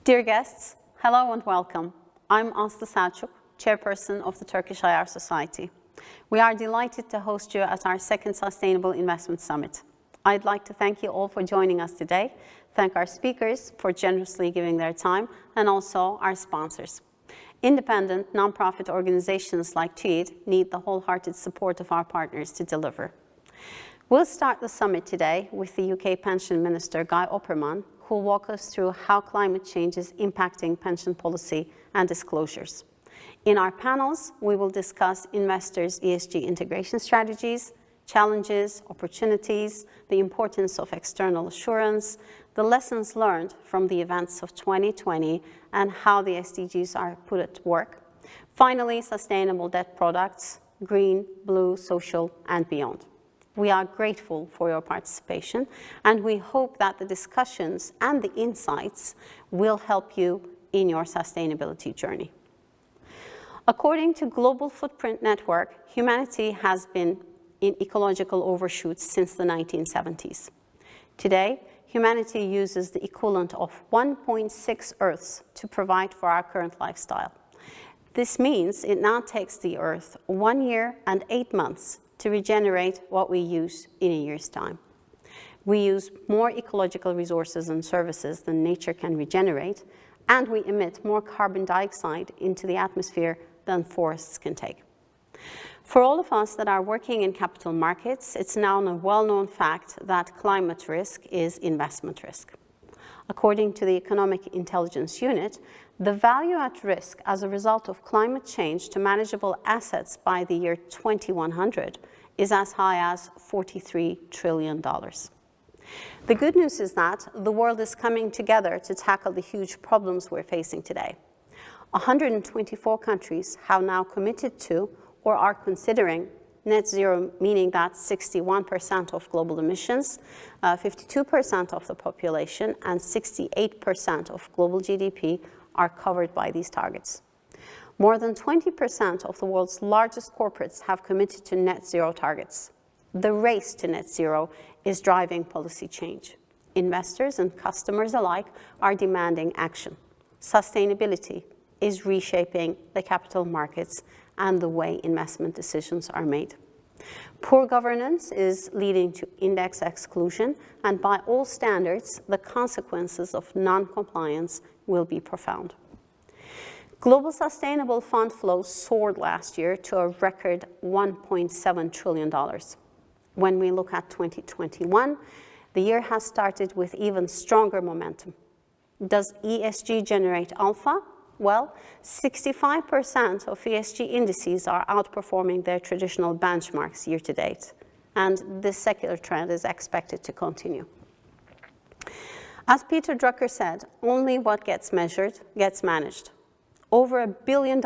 Dear guests, hello and welcome. I'm Aslı SELÇUK, Chairperson of the Turkish IR Society. We are delighted to host you at our second Sustainable Investment Summit. I'd like to thank you all for joining us today, thank our speakers for generously giving their time, and also our sponsors. Independent, non-profit organizations like TÜYİD need the wholehearted support of our partners to deliver. We'll start the summit today with the UK Pension Minister, Guy OPPERMAN, who will walk us through how climate change is impacting pension policy and disclosures. In our panels, we will discuss investors' ESG integration strategies, challenges, opportunities, the importance of external assurance, the lessons learned from the events of 2020, and how the SDGs are put at work. Finally, sustainable debt products, green, blue, social, and beyond. We are grateful for your participation, and we hope that the discussions and the insights will help you in your sustainability journey. According to Global Footprint Network, humanity has been in ecological overshoots since the 1970s. Today, humanity uses the equivalent of 1.6 Earths to provide for our current lifestyle. This means it now takes the Earth 1 year and 8 months to regenerate what we use in a year's time. We use more ecological resources and services than nature can regenerate, and we emit more carbon dioxide into the atmosphere than forests can take. For all of us that are working in capital markets, it's now a well-known fact that climate risk is investment risk. According to the Economic Intelligence Unit, the value at risk as a result of climate change to manageable assets by the year 2100 is as high as $43 trillion. The good news is that the world is coming together to tackle the huge problems we're facing today. 124 countries have now committed to or are considering net zero, meaning that 61% of global emissions, 52% of the population, and 68% of global GDP are covered by these targets. More than 20% of the world's largest corporates have committed to net zero targets. The race to net zero is driving policy change. Investors and customers alike are demanding action. Sustainability is reshaping the capital markets and the way investment decisions are made. Poor governance is leading to index exclusion, and by all standards, the consequences of non-compliance will be profound. Global sustainable fund flows soared last year to a record $1.7 trillion. When we look at 2021, the year has started with even stronger momentum. Does ESG generate alpha? Well, 65% of ESG indices are outperforming their traditional benchmarks year to date, and this secular trend is expected to continue. As Peter Drucker said, only what gets measured gets managed. Over $1 billion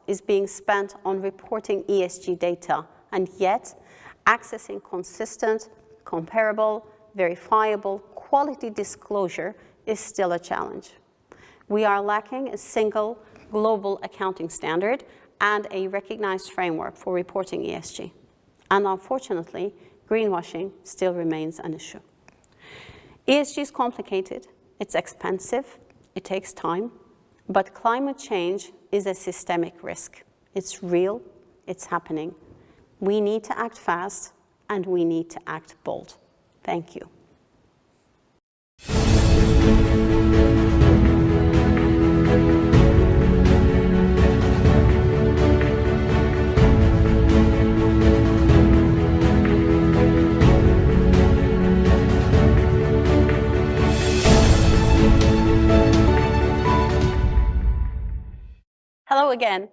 is being spent on reporting ESG data, and yet accessing consistent, comparable, verifiable, quality disclosure is still a challenge. We are lacking a single global accounting standard and a recognized framework for reporting ESG. And unfortunately, greenwashing still remains an issue. ESG is complicated, it's expensive, it takes time, but climate change is a systemic risk. It's real, it's happening. We need to act fast, and we need to act bold. Thank you. Hello again.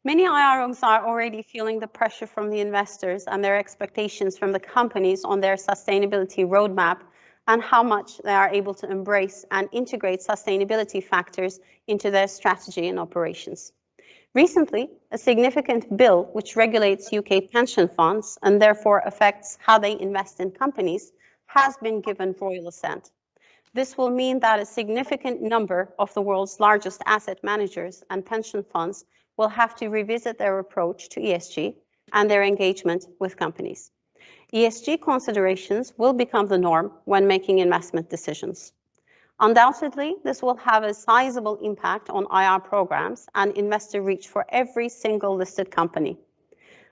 Many IROs are already feeling the pressure from the investors and their expectations from the companies on their sustainability roadmap and how much they are able to embrace and integrate sustainability factors into their strategy and operations. Recently, a significant bill which regulates UK pension funds and therefore affects how they invest in companies has been given royal assent. This will mean that a significant number of the world's largest asset managers and pension funds will have to revisit their approach to ESG and their engagement with companies. ESG considerations will become the norm when making investment decisions. Undoubtedly, this will have a sizable impact on IR programs and investor reach for every single listed company.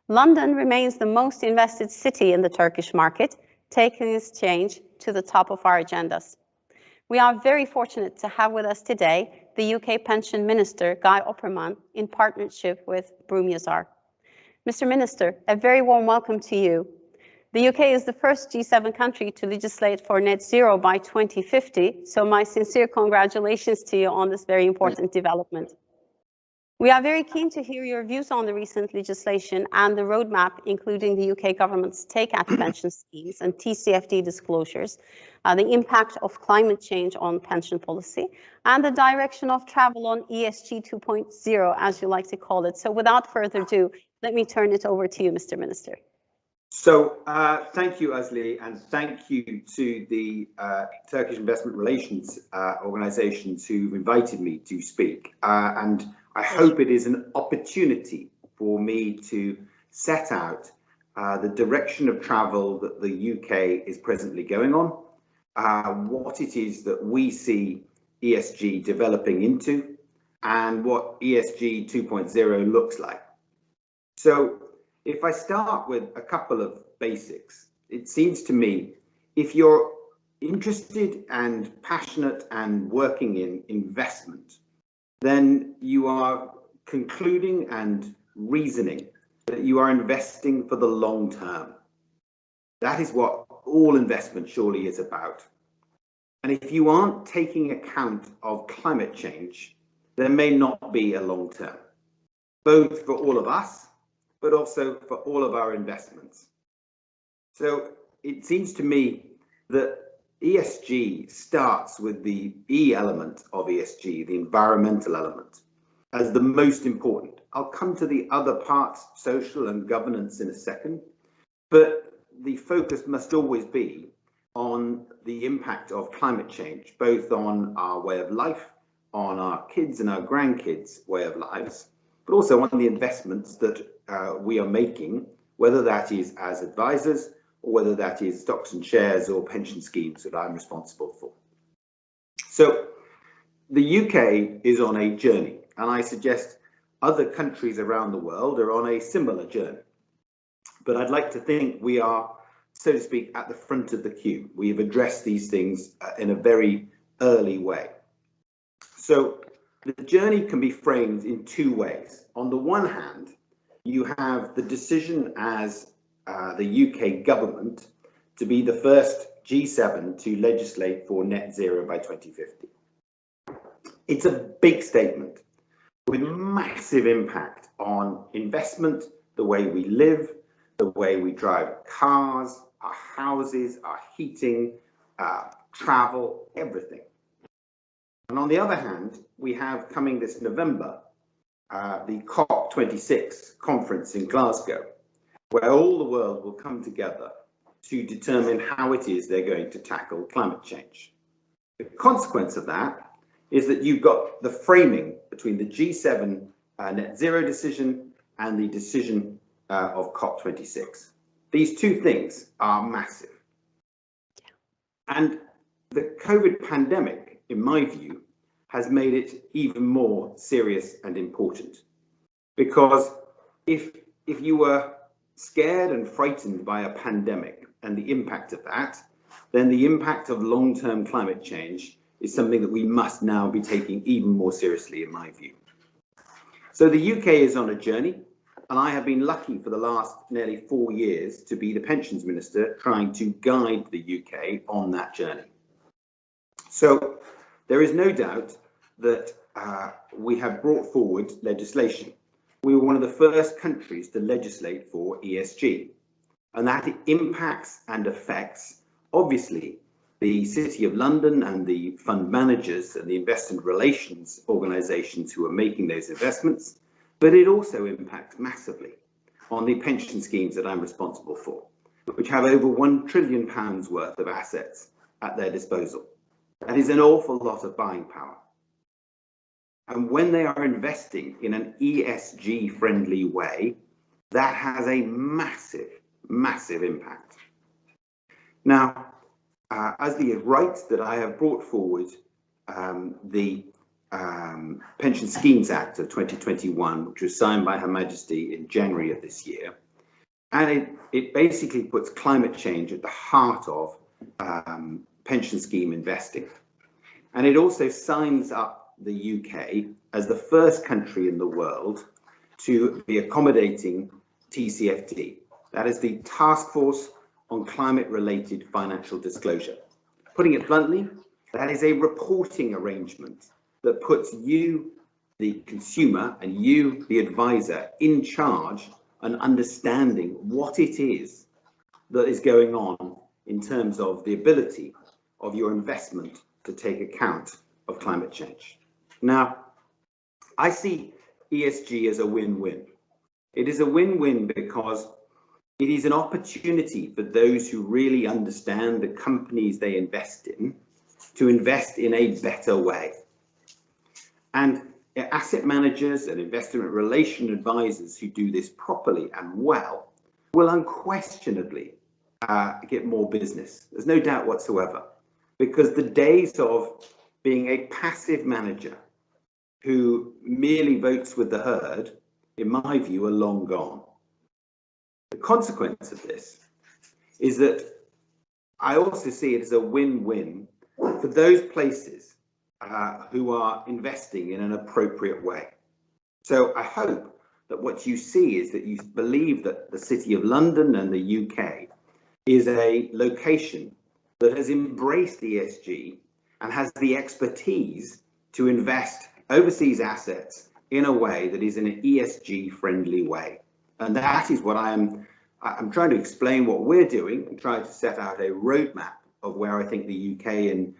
London remains the most invested city in the Turkish market, taking this change to the top of our agendas. We are very fortunate to have with us today the UK Pension Minister, Guy OPPERMAN, in partnership with Broom Yazar. Mr. Minister, a very warm welcome to you. The UK is the first G7 country to legislate for net zero by 2050, so my sincere congratulations to you on this very important development. We are very keen to hear your views on the recent legislation and the roadmap, including the UK government's take at pension schemes and TCFD disclosures, the impact of climate change on pension policy, and the direction of travel on ESG 2.0, as you like to call it. So without further ado, let me turn it over to you, Mr. Minister. So thank you, Aslı, and thank you to the Turkish Investment Relations organisations who've invited me to speak. And I hope it is an opportunity for me to set out the direction of travel that the UK is presently going on, what it is that we see ESG developing into, and what ESG 2.0 looks like. So if I start with a couple of basics, it seems to me if you're interested and passionate and working in investment, then you are concluding and reasoning that you are investing for the long term. That is what all investment surely is about. And if you aren't taking account of climate change, there may not be a long term, both for all of us, but also for all of our investments. So it seems to me that ESG starts with the E element of ESG, the environmental element, as the most important. I'll come to the other parts, social and governance, in a second, but the focus must always be on the impact of climate change, both on our way of life, on our kids and our grandkids' way of lives, but also on the investments that we are making, whether that is as advisors or whether that is stocks and shares or pension schemes that I'm responsible for. So the UK is on a journey, and I suggest other countries around the world are on a similar journey. But I'd like to think we are, so to speak, at the front of the queue. We have addressed these things in a very early way. So the journey can be framed in two ways. On the one hand, you have the decision as the UK government to be the first G7 to legislate for net zero by 2050. It's a big statement with massive impact on investment, the way we live, the way we drive cars, our houses, our heating, travel, everything. And on the other hand, we have coming this November, the COP26 conference in Glasgow, where all the world will come together to determine how it is they're going to tackle climate change. The consequence of that is that you've got the framing between the G7 net zero decision and the decision of COP26. These two things are massive. And the COVID pandemic, in my view, has made it even more serious and important. Because if you were scared and frightened by a pandemic and the impact of that, then the impact of long-term climate change is something that we must now be taking even more seriously, in my view. So the UK is on a journey, and I have been lucky for the last nearly 4 years to be the pensions minister trying to guide the UK on that journey. So there is no doubt that we have brought forward legislation. We were one of the first countries to legislate for ESG, and that impacts and affects, obviously, the City of London and the fund managers and the investment relations organisations who are making those investments, but it also impacts massively on the pension schemes that I'm responsible for, which have over £1 trillion worth of assets at their disposal. That is an awful lot of buying power. And when they are investing in an ESG-friendly way, that has a massive, massive impact. Now, Aslı is right that I have brought forward the Pension Schemes Act of 2021, which was signed by Her Majesty in January of this year. And it basically puts climate change at the heart of pension scheme investing. And it also signs up the UK as the first country in the world to be accommodating TCFD. That is the Task Force on Climate-Related Financial Disclosure. Putting it bluntly, that is a reporting arrangement that puts you, the consumer, and you, the advisor, in charge and understanding what it is that is going on in terms of the ability of your investment to take account of climate change. Now, I see ESG as a win-win. It is a win-win because it is an opportunity for those who really understand the companies they invest in to invest in a better way. And asset managers and investment relation advisors who do this properly and well will unquestionably get more business. There's no doubt whatsoever, because the days of being a passive manager who merely votes with the herd, in my view, are long gone. The consequence of this is that I also see it as a win-win for those places who are investing in an appropriate way. So I hope that what you see is that you believe that the City of London and the UK is a location that has embraced ESG and has the expertise to invest overseas assets in a way that is in an ESG friendly way. And that is what I'm trying to explain what we're doing and trying to set out a roadmap of where I think the UK and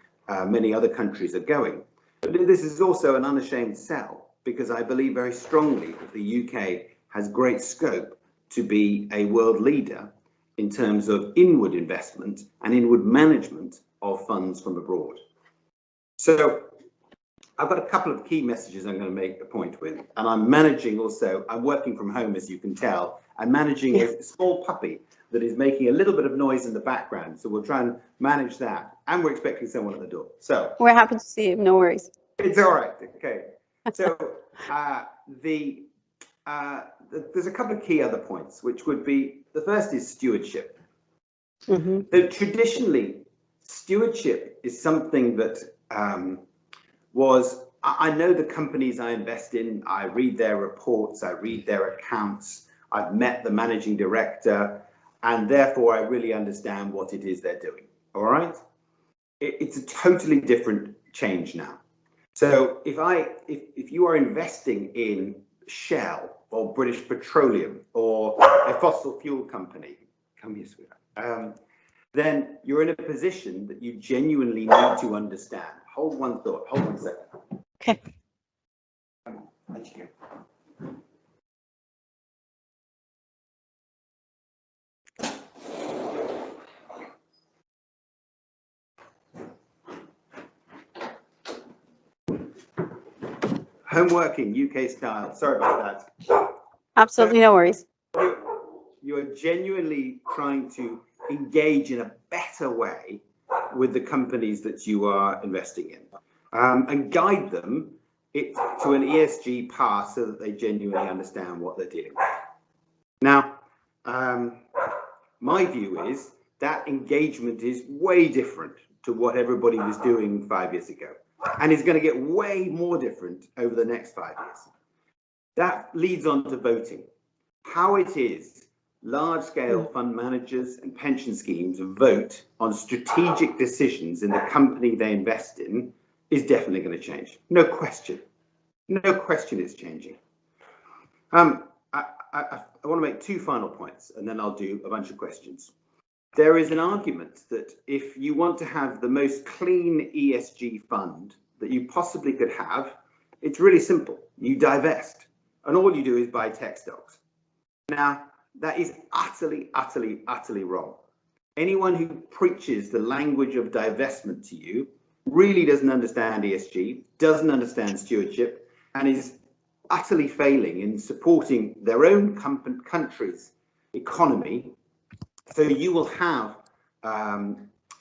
many other countries are going. But this is also an unashamed sell, because I believe very strongly that the UK has great scope to be a world leader in terms of inward investment and inward management of funds from abroad. So I've got a couple of key messages I'm going to make a point with, and I'm managing also, I'm working from home, as you can tell. I'm managing a small puppy that is making a little bit of noise in the background, so we'll try and manage that. And we're expecting someone at the door. So we're happy to see you, no worries. It's all right, okay. So there's a couple of key other points, which would be, the first is stewardship. Mm-hmm. So traditionally, stewardship is something that I know the companies I invest in, I read their reports, I read their accounts, I've met the managing director, and therefore I really understand what it is they're doing, all right? It's a totally different change now. So if you are investing in Shell or British Petroleum or a fossil fuel company, come here, sweetheart, then you're in a position that you genuinely need to understand. Hold one thought, hold 1 second. Okay. Thank you. Home working, UK style. Sorry about that. Absolutely no worries. You're genuinely trying to engage in a better way with the companies that you are investing in, and guide them to an ESG path so that they genuinely understand what they're dealing with. Now, my view is that engagement is way different to what everybody was doing 5 years ago, and is going to get way more different over the next 5 years. That leads on to voting. How it is large-scale fund managers and pension schemes vote on strategic decisions in the company they invest in is definitely going to change. No question. No question it's changing. I want to make two final points, and then I'll do a bunch of questions. There is an argument that if you want to have the most clean ESG fund that you possibly could have, it's really simple. You divest, and all you do is buy tech stocks. Now, that is utterly, utterly, utterly wrong. Anyone who preaches the language of divestment to you really doesn't understand ESG, doesn't understand stewardship, and is utterly failing in supporting their own country's economy. So you will have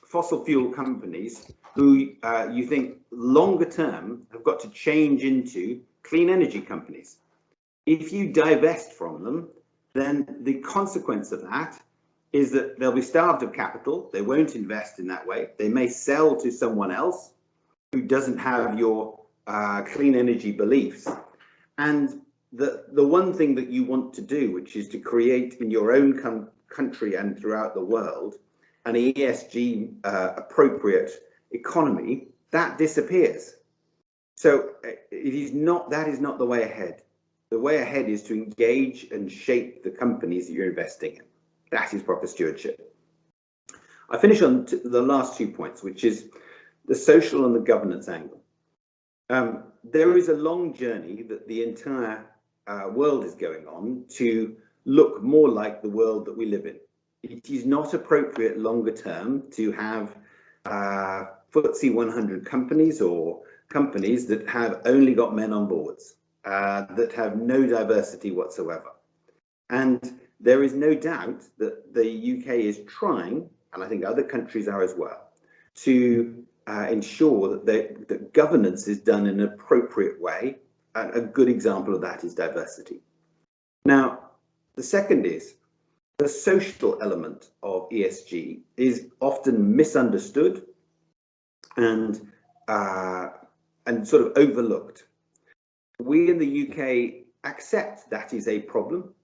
fossil fuel companies who you think longer term have got to change into clean energy companies. If you divest from them, then the consequence of that is that they'll be starved of capital. They won't invest in that way. They may sell to someone else who doesn't have your clean energy beliefs. And the one thing that you want to do, which is to create in your own country and throughout the world an ESG appropriate economy, that disappears. So that is not the way ahead. The way ahead is to engage and shape the companies that you're investing in. That is proper stewardship. I finish on the last 2 points, which is the social and the governance angle. There is a long journey that the entire world is going on to look more like the world that we live in. It is not appropriate longer term to have FTSE 100 companies or companies that have only got men on boards, that have no diversity whatsoever. And there is no doubt that the UK is trying, and I think other countries are as well, to ensure that governance is done in an appropriate way. And a good example of that is diversity. Now, the second is the social element of ESG is often misunderstood and sort of overlooked. We in the UK accept that is a problem,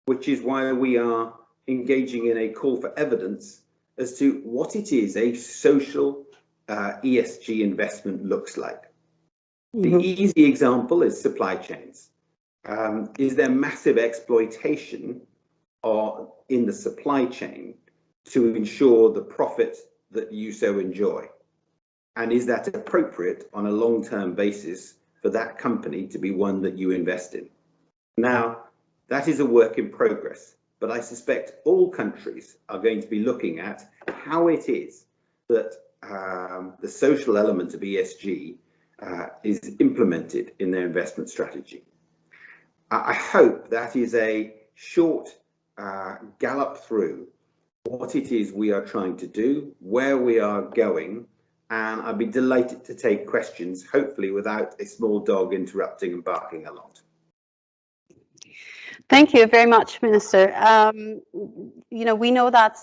which is why we are engaging in a call for evidence as to what it is a social ESG investment looks like. The easy example is supply chains. Is there massive exploitation in the supply chain to ensure the profit that you so enjoy? And is that appropriate on a long-term basis for that company to be one that you invest in? Now, that is a work in progress, but I suspect all countries are going to be looking at how it is that the social element of ESG is implemented in their investment strategy. I hope that is a short gallop through what it is we are trying to do, where we are going, and I'd be delighted to take questions, hopefully without a small dog interrupting and barking a lot. Thank you very much, Minister. You know, we know that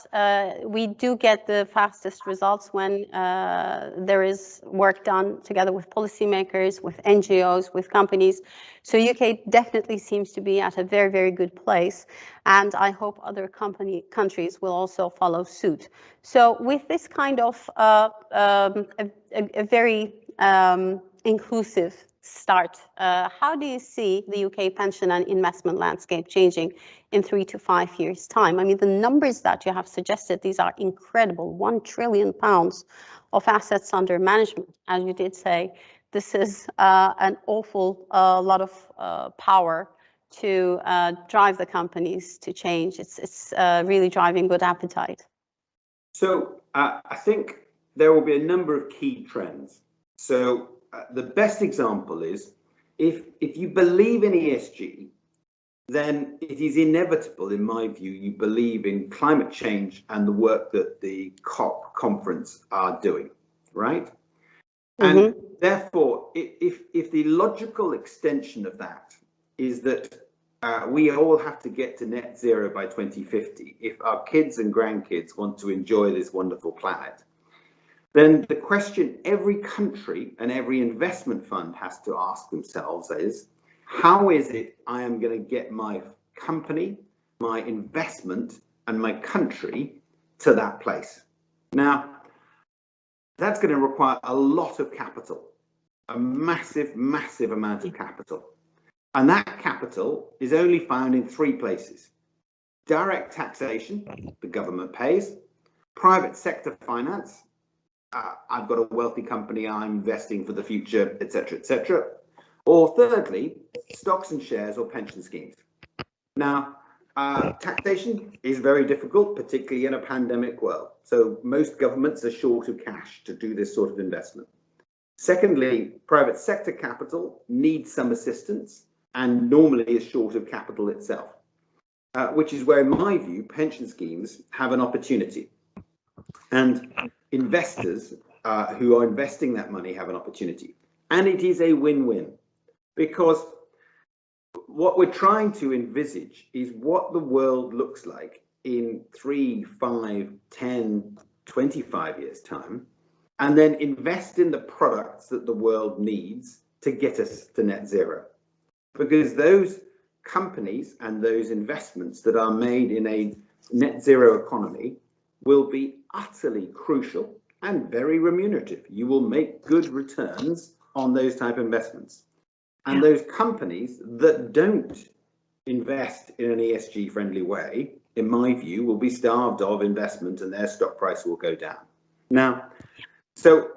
we do get the fastest results when there is work done together with policymakers, with NGOs, with companies. So UK definitely seems to be at a very, very good place. And I hope other countries will also follow suit. So with this kind of a very inclusive start, how do you see the UK pension and investment landscape changing in 3 to 5 years' time? I mean, the numbers that you have suggested, these are incredible. £1 trillion of assets under management. As you did say, this is an awful lot of power to drive the companies to change. It's really driving good appetite. So I think there will be a number of key trends. So the best example is if you believe in ESG, then it is inevitable, in my view, you believe in climate change and the work that the COP conference are doing, right? And therefore, if the logical extension of that is that we all have to get to net zero by 2050, if our kids and grandkids want to enjoy this wonderful planet, then the question every country and every investment fund has to ask themselves is, how is it I am going to get my company, my investment, and my country to that place? Now, that's going to require a lot of capital, a massive, massive amount of capital. And that capital is only found in 3 places. Direct taxation, the government pays, private sector finance, I've got a wealthy company, I'm investing for the future, etc., etc. Or thirdly, stocks and shares or pension schemes. Now, taxation is very difficult, particularly in a pandemic world. So most governments are short of cash to do this sort of investment. Secondly, private sector capital needs some assistance and normally is short of capital itself, which is where, in my view, pension schemes have an opportunity. And investors who are investing that money have an opportunity. And it is a win-win, because what we're trying to envisage is what the world looks like in 3, 5, 10, 25 years' time, and then invest in the products that the world needs to get us to net zero. Because those companies and those investments that are made in a net zero economy will be utterly crucial and very remunerative. You will make good returns on those type of investments. And those companies that don't invest in an ESG friendly way, in my view, will be starved of investment and their stock price will go down. Now, so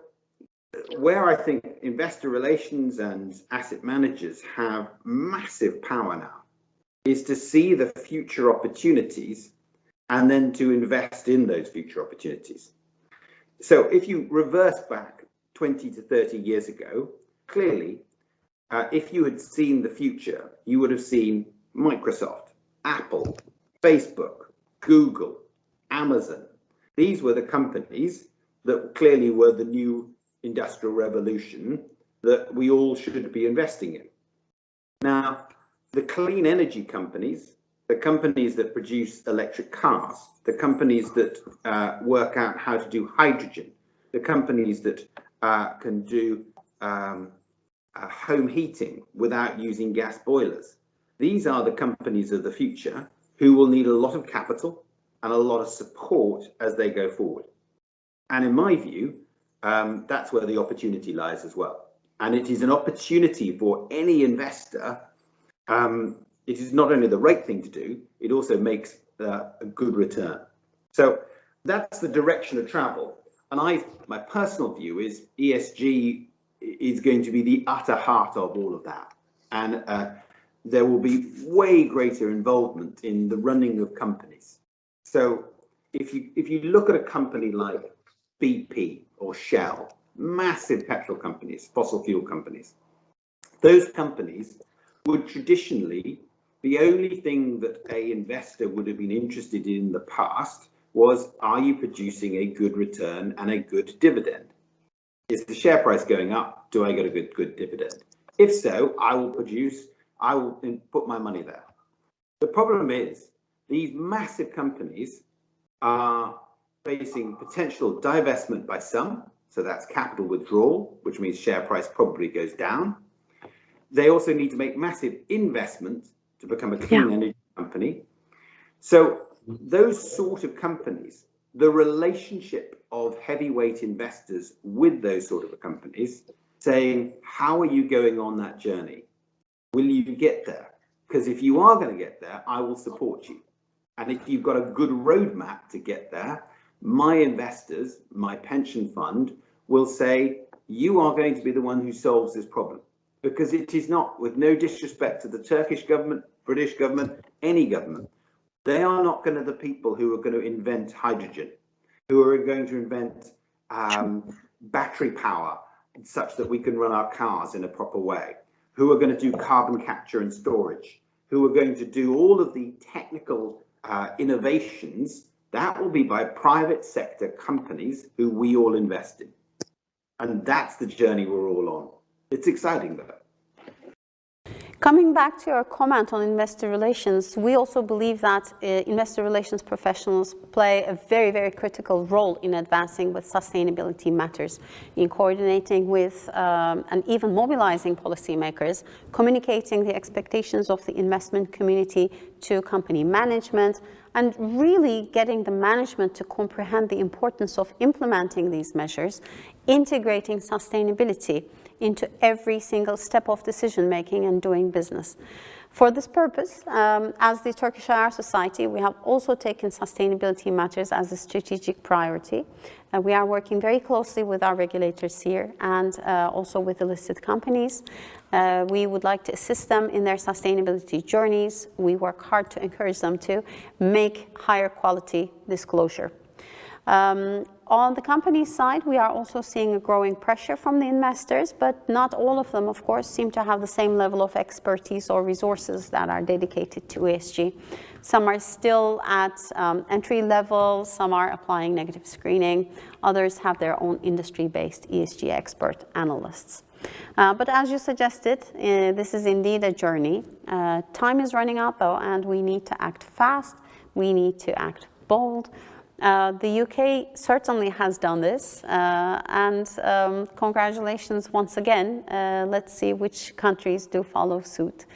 where I think investor relations and asset managers have massive power now is to see the future opportunities and then to invest in those future opportunities. So if you reverse back 20 to 30 years ago, clearly, if you had seen the future, you would have seen Microsoft, Apple, Facebook, Google, Amazon. These were the companies that clearly were the new industrial revolution that we all should be investing in. Now, the clean energy companies, the companies that produce electric cars, the companies that work out how to do hydrogen, the companies that can do home heating without using gas boilers. These are the companies of the future who will need a lot of capital and a lot of support as they go forward. And in my view, that's where the opportunity lies as well. And it is an opportunity for any investor. It is not only the right thing to do, it also makes a good return. So that's the direction of travel. And my personal view is ESG is going to be the utter heart of all of that. And there will be way greater involvement in the running of companies. So if you look at a company like BP or Shell, massive petrol companies, fossil fuel companies, those companies would traditionally, the only thing that an investor would have been interested in the past was, are you producing a good return and a good dividend? Is the share price going up? Do I get a good dividend? If so, I will put my money there. The problem is these massive companies are facing potential divestment by some, so that's capital withdrawal, which means share price probably goes down. They also need to make massive investment to become a clean energy company. So those sort of companies, the relationship of heavyweight investors with those sort of companies, saying, how are you going on that journey? Will you get there? Because if you are going to get there, I will support you. And if you've got a good roadmap to get there, my investors, my pension fund, will say, you are going to be the one who solves this problem. Because it is not, with no disrespect to the Turkish government, British government, any government, they are not going to be the people who are going to invent hydrogen, who are going to invent battery power such that we can run our cars in a proper way, who are going to do carbon capture and storage, who are going to do all of the technical innovations. That will be by private sector companies who we all invest in. And that's the journey we're all on. It's exciting though. Coming back to your comment on investor relations, we also believe that investor relations professionals play a very, very critical role in advancing with sustainability matters, in coordinating with and even mobilizing policymakers, communicating the expectations of the investment community to company management, and really getting the management to comprehend the importance of implementing these measures, integrating sustainability into every single step of decision making and doing business. For this purpose, as the Turkish IR Society, we have also taken sustainability matters as a strategic priority. We are working very closely with our regulators here and also with the listed companies. We would like to assist them in their sustainability journeys. We work hard to encourage them to make higher quality disclosure. On the company side, we are also seeing a growing pressure from the investors, but not all of them, of course, seem to have the same level of expertise or resources that are dedicated to ESG. Some are still at entry level, some are applying negative screening, others have their own industry-based ESG expert analysts. But as you suggested, this is indeed a journey. Time is running out though, and we need to act fast, we need to act bold. The UK certainly has done this, and congratulations once again. Let's see which countries do follow suit.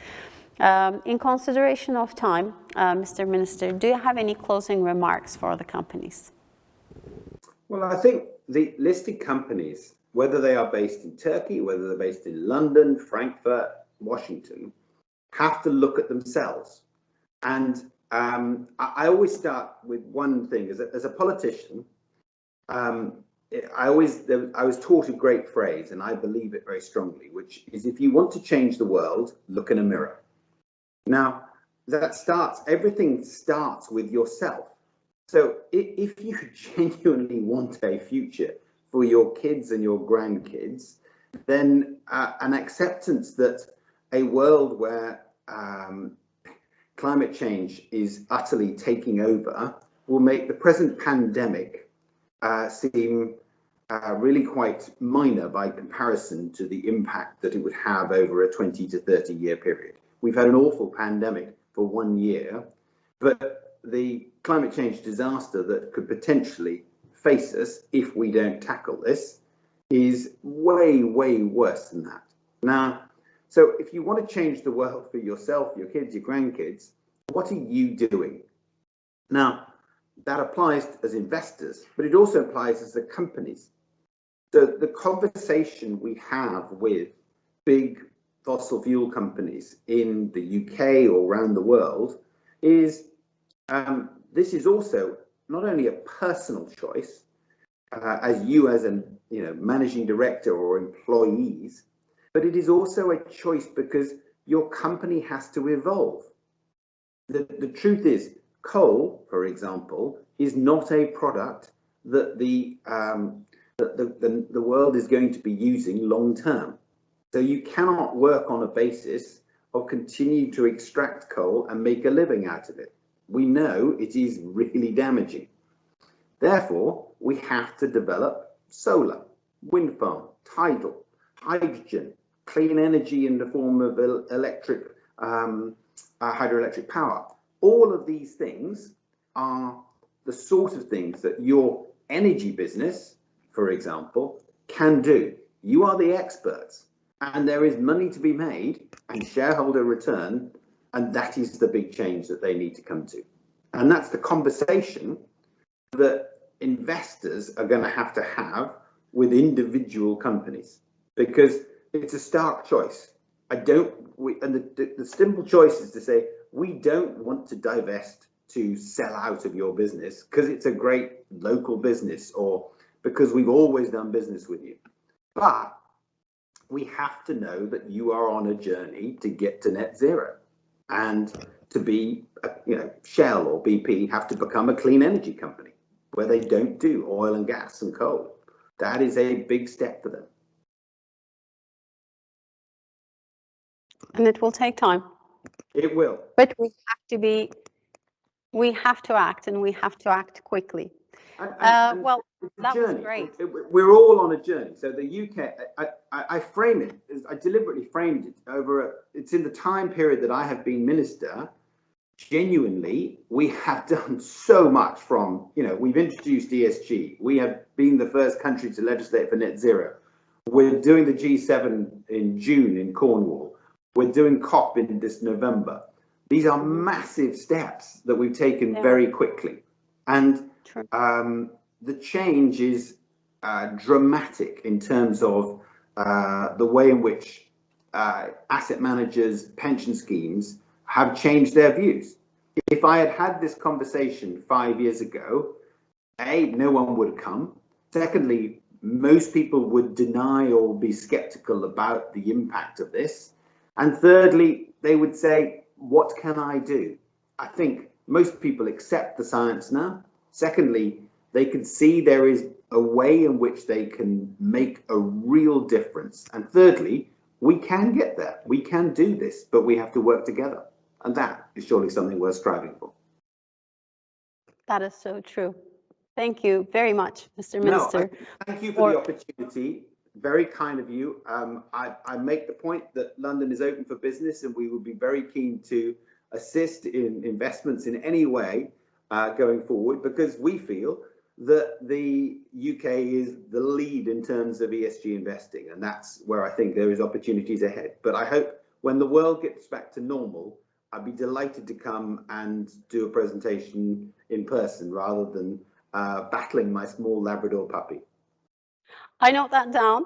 In consideration of time, Mr. Minister, do you have any closing remarks for the companies? Well, I think the listed companies, whether they are based in Turkey, whether they're based in London, Frankfurt, Washington, have to look at themselves. And I always start with one thing. As a politician, I was taught a great phrase, and I believe it very strongly, which is, if you want to change the world, look in a mirror. Now, everything starts with yourself. So if you genuinely want a future for your kids and your grandkids, then an acceptance that a world where climate change is utterly taking over will make the present pandemic seem really quite minor by comparison to the impact that it would have over a 20 to 30 year period. We've had an awful pandemic for 1 year, but the climate change disaster that could potentially face us if we don't tackle this is way, way worse than that. Now, so if you want to change the world for yourself, your kids, your grandkids, what are you doing? Now, that applies as investors, but it also applies as the companies. So the conversation we have with big fossil fuel companies in the UK or around the world is this is also not only a personal choice, as you as a managing director or employees, but it is also a choice because your company has to evolve. The truth is, coal, for example, is not a product that the world is going to be using long term. So you cannot work on a basis of continuing to extract coal and make a living out of it. We know it is really damaging. Therefore, we have to develop solar, wind farm, tidal, hydrogen, clean energy in the form of electric, hydroelectric power. All of these things are the sort of things that your energy business, for example, can do. You are the experts, and there is money to be made and shareholder return, and that is the big change that they need to come to. And that's the conversation that investors are going to have with individual companies, because it's a stark choice. The simple choice is to say, we don't want to divest to sell out of your business because it's a great local business or because we've always done business with you. But we have to know that you are on a journey to get to net zero, and to be, Shell or BP have to become a clean energy company where they don't do oil and gas and coal. That is a big step for them. And it will take time. It will. But we have to act, and we have to act quickly. Well, that was great. We're all on a journey. So the UK, I frame it, I deliberately framed it over, it's in the time period that I have been minister. Genuinely, we have done so much from, we've introduced ESG. We have been the first country to legislate for net zero. We're doing the G7 in June in Cornwall. We're doing COP in this November. These are massive steps that we've taken very quickly. And the change is dramatic in terms of the way in which asset managers, pension schemes have changed their views. If I had had this conversation 5 years ago, A, no one would come. Secondly, most people would deny or be skeptical about the impact of this. And thirdly, they would say, what can I do? I think most people accept the science now. Secondly, they can see there is a way in which they can make a real difference. And thirdly, we can get there. We can do this, but we have to work together. And that is surely something worth striving for. That is so true. Thank you very much, Mr. Minister. Thank you for the opportunity. Very kind of you. I make the point that London is open for business, and we would be very keen to assist in investments in any way going forward, because we feel that the UK is the lead in terms of ESG investing, and that's where I think there is opportunities ahead. But I hope when the world gets back to normal, I'd be delighted to come and do a presentation in person rather than battling my small Labrador puppy. I note that down,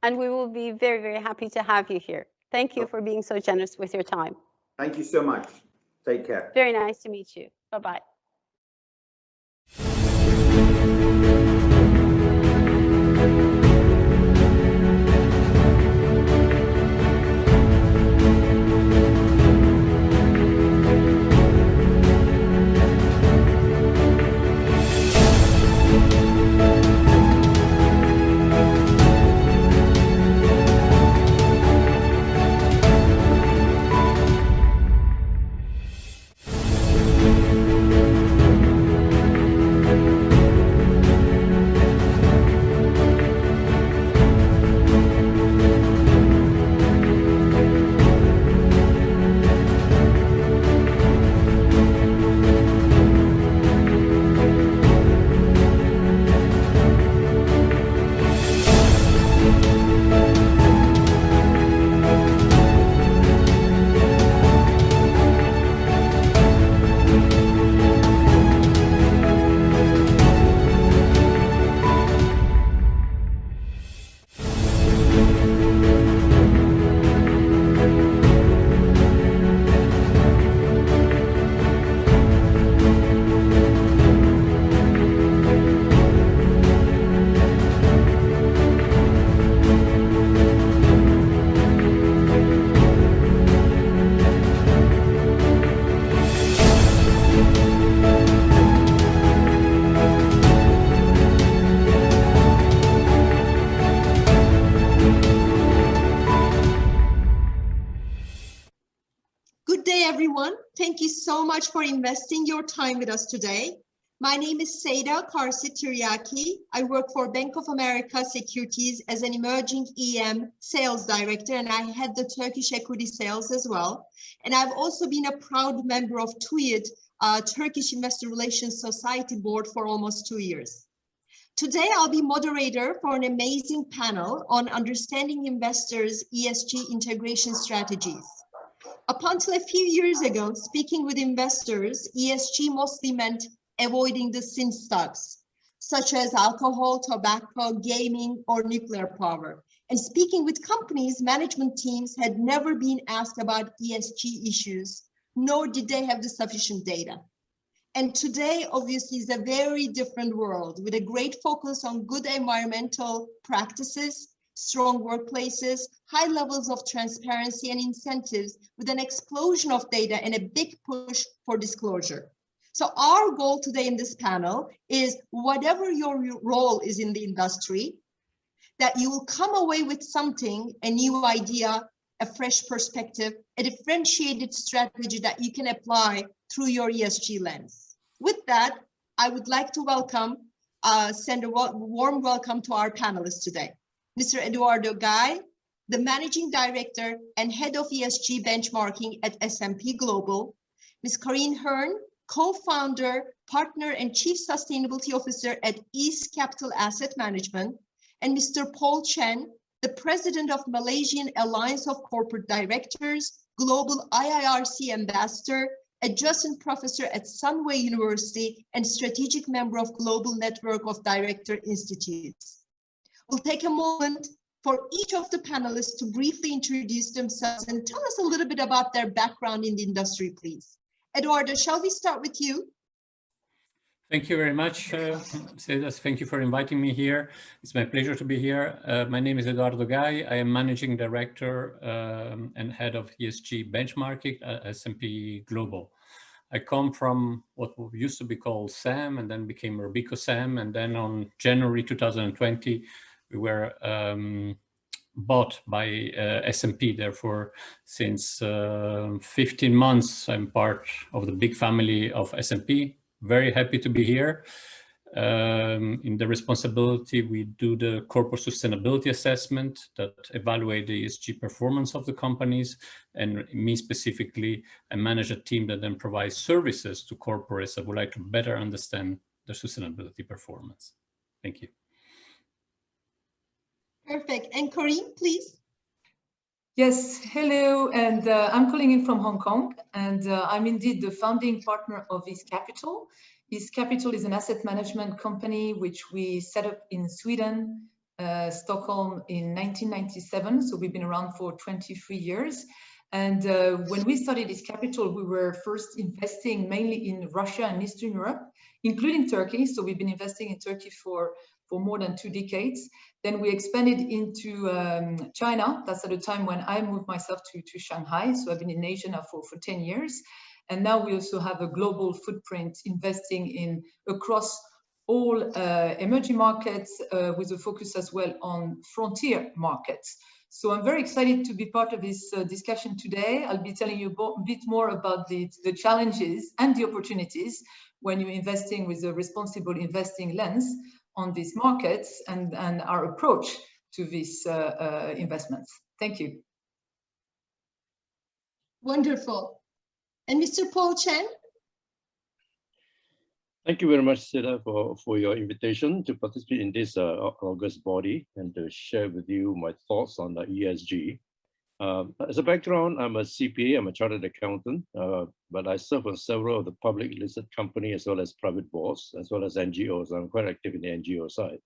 and we will be very, very happy to have you here. Thank you for being so generous with your time. Thank you so much. Take care. Very nice to meet you. Bye-bye. Everyone, thank you so much for investing your time with us today. My name is Seda, KARŞİT TİRYAKİ. I work for Bank of America Securities as an emerging EM sales director, and I head the Turkish equity sales as well. And I've also been a proud member of TÜYID, Turkish Investor Relations Society board for almost 2 years. Today, I'll be moderator for an amazing panel on understanding investors' ESG integration strategies. Up until a few years ago, speaking with investors, ESG mostly meant avoiding the sin stocks, such as alcohol, tobacco, gaming, or nuclear power. And speaking with companies, management teams had never been asked about ESG issues, nor did they have the sufficient data. And today, obviously, is a very different world with a great focus on good environmental practices, strong workplaces, high levels of transparency and incentives, with an explosion of data and a big push for disclosure. So our goal today in this panel is, whatever your role is in the industry, that you will come away with something, a new idea, a fresh perspective, a differentiated strategy that you can apply through your ESG lens. With that, I would like to send a warm welcome to our panelists today. Mr. Edoardo, the Managing Director and Head of ESG Benchmarking at S&P Global, Ms. Karine HIRN, Co-founder, Partner and Chief Sustainability Officer at East Capital Asset Management, and Mr. Paul Chen, the President of Malaysian Alliance of Corporate Directors, Global IIRC Ambassador, Adjunct Professor at Sunway University, and Strategic Member of Global Network of Director Institutes. We'll take a moment for each of the panelists to briefly introduce themselves and tell us a little bit about their background in the industry, please. Edoardo, shall we start with you? Thank you very much, Seda. Thank you for inviting me here. It's my pleasure to be here. My name is Edoardo. I am Managing Director and Head of ESG Benchmarking at S&P Global. I come from what used to be called SAM and then became Robeco SAM. And then on January 2020, we were bought by S&P. Therefore, since 15 months, I'm part of the big family of S&P. Very happy to be here. In the responsibility, we do the corporate sustainability assessment that evaluate the ESG performance of the companies. And me specifically, I manage a team that then provides services to corporates that would like to better understand their sustainability performance. Thank you. Perfect. And Karine, please. Yes, hello, and I'm calling in from Hong Kong, and I'm indeed the founding partner of East Capital. East Capital is an asset management company which we set up in Sweden, Stockholm in 1997, so we've been around for 23 years. And when we started East Capital, we were first investing mainly in Russia and Eastern Europe, including Turkey, so we've been investing in Turkey for more than 2 decades. Then we expanded into China. That's at the time when I moved myself to Shanghai. So I've been in Asia now for 10 years. And now we also have a global footprint investing in across all emerging markets with a focus as well on frontier markets. So I'm very excited to be part of this discussion today. I'll be telling you a bit more about the challenges and the opportunities when you're investing with a responsible investing lens on these markets and our approach to these investments. Thank you. Wonderful. And Mr. Paul Chen? Thank you very much, Seda, for your invitation to participate in this August body and to share with you my thoughts on the ESG. As a background, I'm a CPA, I'm a chartered accountant, but I serve on several of the public listed companies as well as private boards, as well as NGOs. I'm quite active in the NGO side.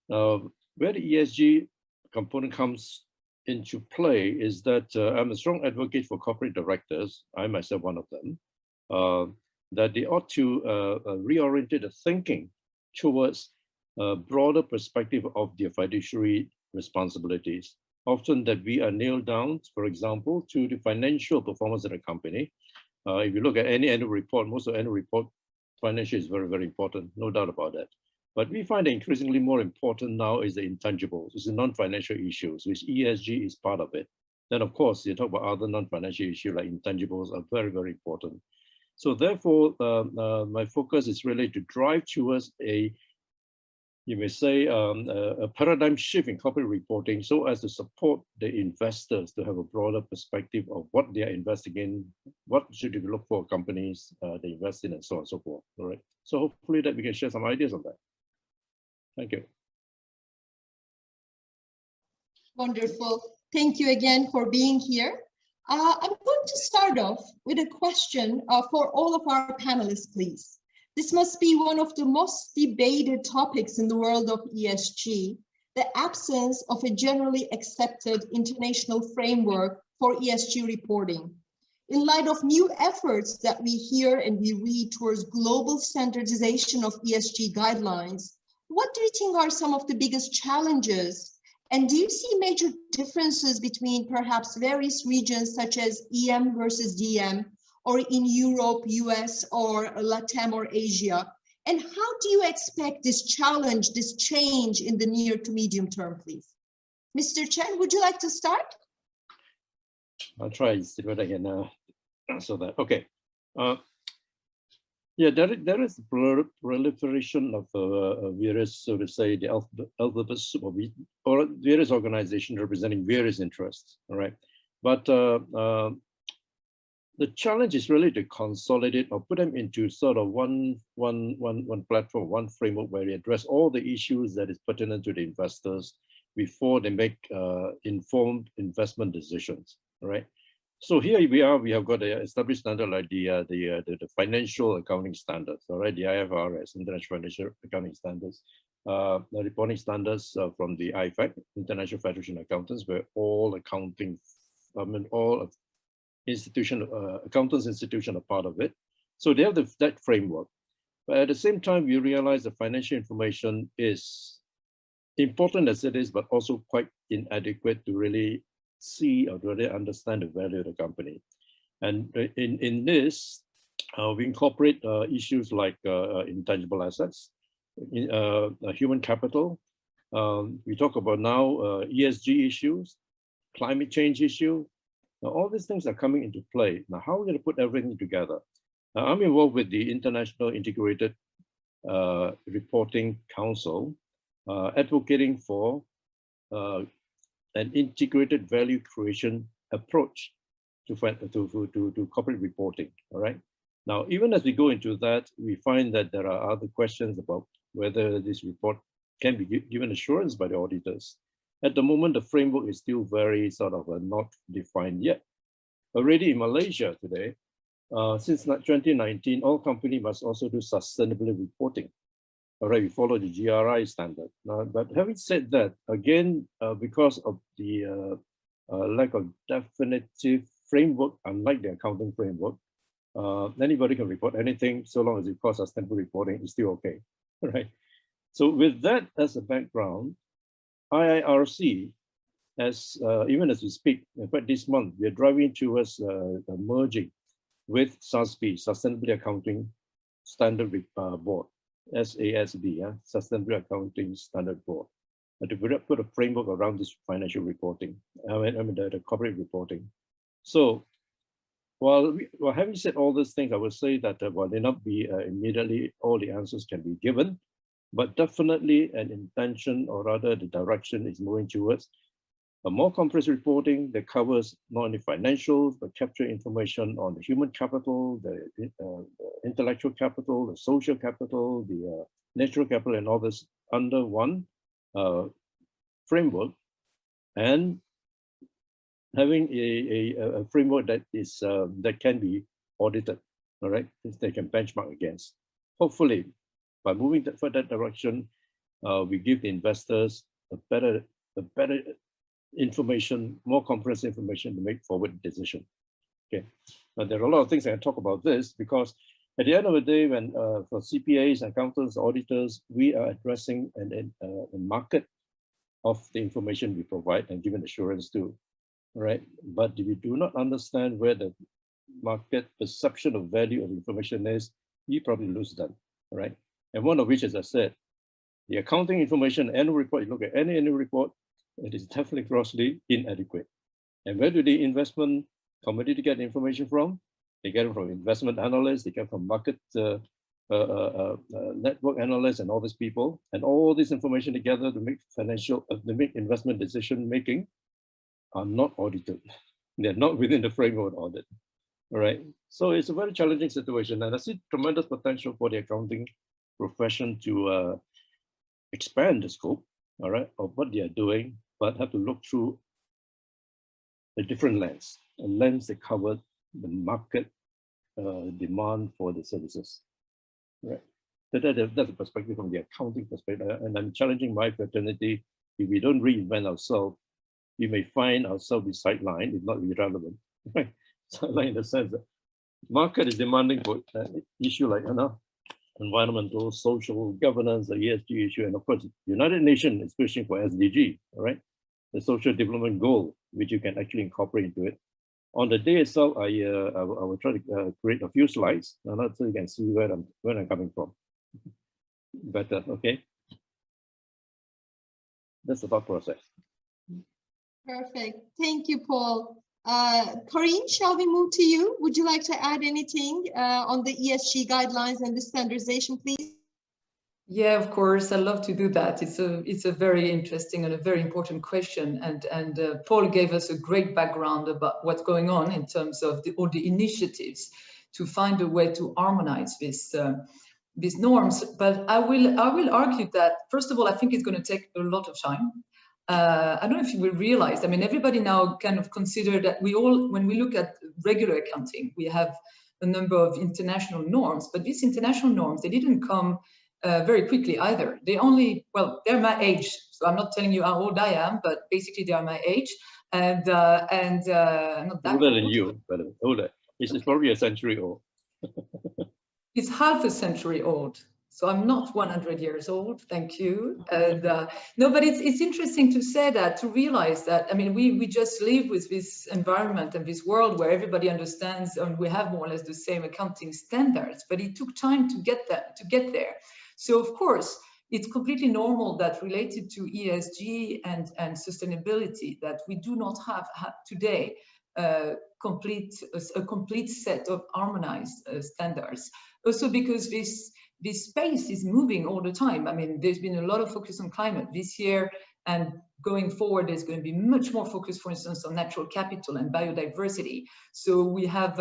Where the ESG component comes into play is that I'm a strong advocate for corporate directors, I myself one of them, that they ought to reorient the thinking towards a broader perspective of their fiduciary responsibilities. Often that we are nailed down, for example, to the financial performance of the company. If you look at any annual report, most of the annual report, financial is very, very important, no doubt about that. But we find increasingly more important now is the intangibles, it's the non-financial issues, which ESG is part of it. Then of course, you talk about other non-financial issues like intangibles are very, very important. So therefore, my focus is really to drive towards a, you may say, a paradigm shift in corporate reporting so as to support the investors to have a broader perspective of what they are investing in, what should you look for companies they invest in, and so on and so forth. All right. So hopefully that we can share some ideas on that. Thank you. Wonderful. Thank you again for being here. I'm going to start off with a question for all of our panelists, please. This must be one of the most debated topics in the world of ESG, the absence of a generally accepted international framework for ESG reporting. In light of new efforts that we hear and we read towards global standardization of ESG guidelines, what do you think are some of the biggest challenges? And do you see major differences between perhaps various regions such as EM versus DM, or in Europe, US, or Latam or Asia? And how do you expect this challenge, this change in the near to medium term, please? Mr. Chen, would you like to start? I'll try and see what I can answer that. Okay. Yeah, there is proliferation of various, so to say, the alphabet soup of it, or various organizations representing various interests. All right, but the challenge is really to consolidate or put them into sort of one platform, one framework where they address all the issues that is pertinent to the investors before they make informed investment decisions. All right. So here we are. We have got an established standard like the financial accounting standards. All right, the IFRS, International Financial Accounting Standards, the reporting standards from the IFAC, International Federation of Accountants, where all accounting, all accountants institution are part of it. So they have that framework. But at the same time, we realize that financial information is important as it is, but also quite inadequate to really see or really understand the value of the company. And in this, we incorporate issues like intangible assets, human capital. We talk about now ESG issues, climate change issue. Now, all these things are coming into play. Now, how are we going to put everything together? Now, I'm involved with the International Integrated Reporting Council, advocating for an integrated value creation approach to corporate reporting. All right. Now, even as we go into that, we find that there are other questions about whether this report can be given assurance by the auditors. At the moment, the framework is still very sort of not defined yet. Already in Malaysia today, since 2019, all companies must also do sustainability reporting. All right, we follow the GRI standard. But having said that, again, because of the lack of definitive framework, unlike the accounting framework, anybody can report anything so long as it calls sustainable reporting, it's still okay. All right. So with that as a background, IIRC, even as we speak, in fact, this month, we are driving towards merging with SASB, Sustainability Accounting Standard Board, SASB, Sustainability Accounting Standard Board, to put a framework around this financial reporting, the corporate reporting. So, while having said all these things, I would say that while they not be immediately all the answers can be given, but definitely an intention, or rather the direction, is moving towards a more comprehensive reporting that covers not only financials, but capture information on the human capital, the intellectual capital, the social capital, the natural capital, and all this under one framework, and having a framework that is that can be audited, all right, they can benchmark against. Hopefully, by moving for that direction, we give the investors a better information, more comprehensive information to make forward decision. Okay, now there are a lot of things I can talk about this, because at the end of the day, when for CPAs, accountants, auditors, we are addressing a market of the information we provide and giving assurance to, right? But if you do not understand where the market perception of value of information is, you probably lose them, right? And one of which, as I said, the accounting information annual report, you look at any annual report, it is definitely grossly inadequate. And where do the investment community get information from? They get it from investment analysts, they get it from market network analysts and all these people, and all this information together to make investment decision making are not audited. They're not within the framework of audit. All right. So it's a very challenging situation, and I see tremendous potential for the accounting profession to expand the scope, all right, of what they are doing, but have to look through a different lens, a lens that covers the market demand for the services, right? So that's a perspective from the accounting perspective, and I'm challenging my fraternity. If we don't reinvent ourselves, we may find ourselves be sidelined, if not irrelevant, right? Sidelined in the sense that market is demanding for issue like environmental, social, governance, the ESG issue, and of course, United Nations is pushing for SDG, all right? The social development goal, which you can actually incorporate into it. On the day itself, I will try to create a few slides, so you can see where I'm coming from. Better, okay? That's the thought process. Perfect. Thank you, Paul. Karine, shall we move to you? Would you like to add anything on the ESG guidelines and the standardization, please? Yeah, of course. I'd love to do that. It's a very interesting and a very important question. And Paul gave us a great background about what's going on in terms of all the initiatives to find a way to harmonize these norms. But I will argue that, first of all, I think it's going to take a lot of time. I don't know if you realize, I mean, everybody now kind of consider that when we look at regular accounting, we have a number of international norms, but these international norms, they didn't come very quickly either. They're my age. So I'm not telling you how old I am, but basically they are my age. And not that older than old. you, but older. It's probably a century old. It's half a century old. So I'm not 100 years old, thank you. And no, but it's interesting to say that, to realize that, I mean, we just live with this environment and this world where everybody understands, and we have more or less the same accounting standards, but it took time to get there. So of course, it's completely normal that related to ESG and sustainability, that we do not have today a complete set of harmonized standards. Also because this space is moving all the time. I mean, there's been a lot of focus on climate this year, and going forward, there's going to be much more focus, for instance, on natural capital and biodiversity. So we have,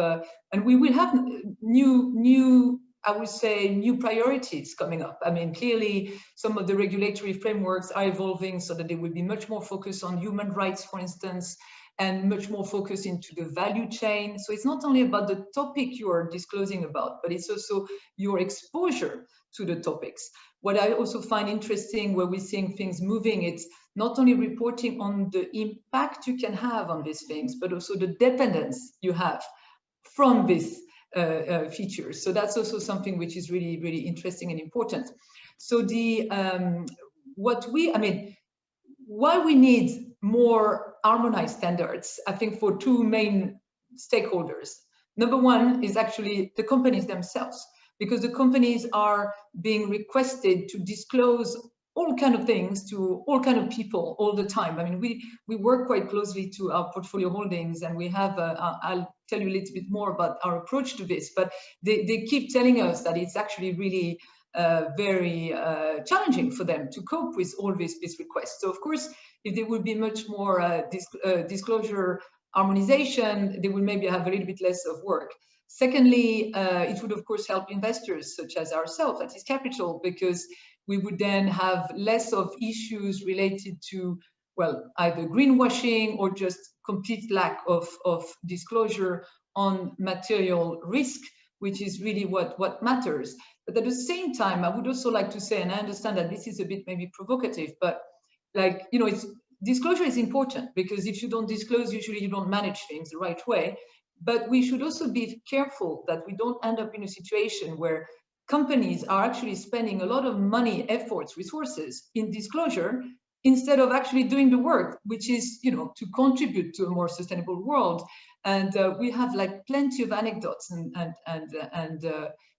and we will have new, I would say, new priorities coming up. I mean, clearly, some of the regulatory frameworks are evolving so that they will be much more focused on human rights, for instance, and much more focused into the value chain. So it's not only about the topic you are disclosing about, but it's also your exposure to the topics. What I also find interesting where we're seeing things moving, it's not only reporting on the impact you can have on these things, but also the dependence you have from these features. So that's also something which is really, really interesting and important. So the why we need more harmonized standards, I think, for two main stakeholders. Number one is actually the companies themselves, because the companies are being requested to disclose all kind of things to all kind of people all the time. I mean, we work quite closely to our portfolio holdings, and we have, I'll tell you a little bit more about our approach to this, but they keep telling us that it's actually really very challenging for them to cope with all these requests. So of course, if there would be much more disclosure harmonization, they will maybe have a little bit less of work. Secondly, it would of course help investors such as ourselves at this capital, because we would then have less of issues related to, well, either greenwashing or just complete lack of disclosure on material risk, which is really what matters. But at the same time, I would also like to say, and I understand that this is a bit maybe provocative, but like, you know, disclosure is important, because if you don't disclose, usually you don't manage things the right way. But we should also be careful that we don't end up in a situation where companies are actually spending a lot of money, efforts, resources in disclosure instead of actually doing the work, which is, you know, to contribute to a more sustainable world. And we have like plenty of anecdotes, and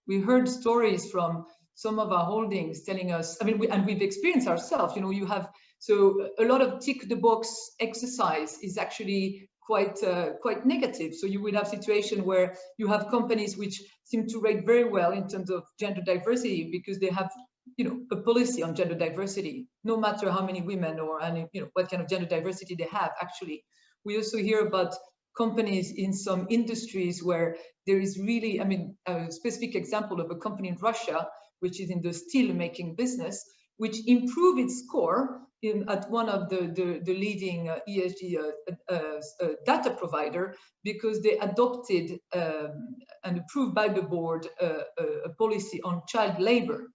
we heard stories from some of our holdings telling us, I mean, we've experienced ourselves, you know, you have, so a lot of tick the box exercise is actually quite negative. So you will have situation where you have companies which seem to rate very well in terms of gender diversity because they have, you know, a policy on gender diversity, no matter how many women or any, you know, what kind of gender diversity they have. Actually, we also hear about companies in some industries where there is really, I mean, a specific example of a company in Russia, which is in the steel making business, which improved its score at one of the leading ESG data provider, because they adopted and approved by the board a policy on child labor.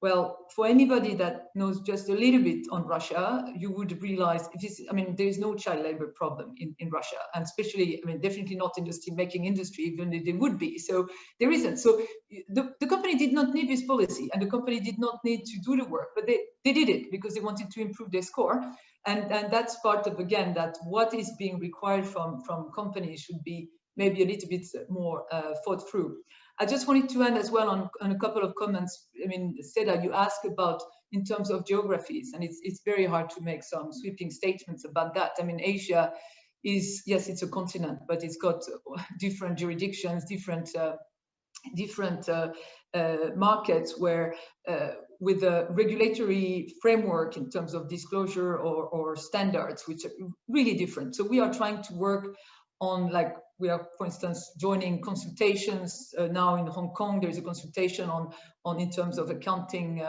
Well, for anybody that knows just a little bit on Russia, you would realize it is, I mean, there is no child labor problem in Russia, and especially, I mean, definitely not in the steel making industry, even if there would be. So there isn't. So the company did not need this policy, and the company did not need to do the work, but they did it because they wanted to improve their score. And that's part of, again, that what is being required from companies should be maybe a little bit more thought through. I just wanted to end as well on a couple of comments. I mean, Seda, you asked about in terms of geographies, and it's very hard to make some sweeping statements about that. I mean, Asia is, yes, it's a continent, but it's got different jurisdictions, different markets where with a regulatory framework in terms of disclosure or standards, which are really different. So we are trying to work on, like, we are, for instance, joining consultations now in Hong Kong. There's a consultation on in terms of accounting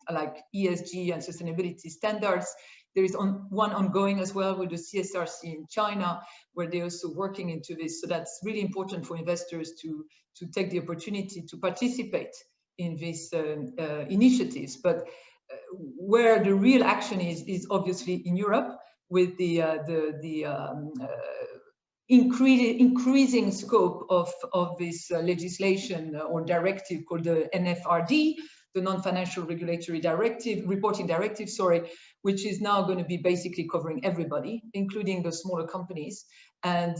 like ESG and sustainability standards. There is one ongoing as well with the CSRC in China, where they're also working into this. So that's really important for investors to take the opportunity to participate in these initiatives. But where the real action is obviously in Europe, with the increasing scope of this legislation or directive called the NFRD, the non-financial regulatory directive, reporting directive, sorry, which is now going to be basically covering everybody, including the smaller companies. And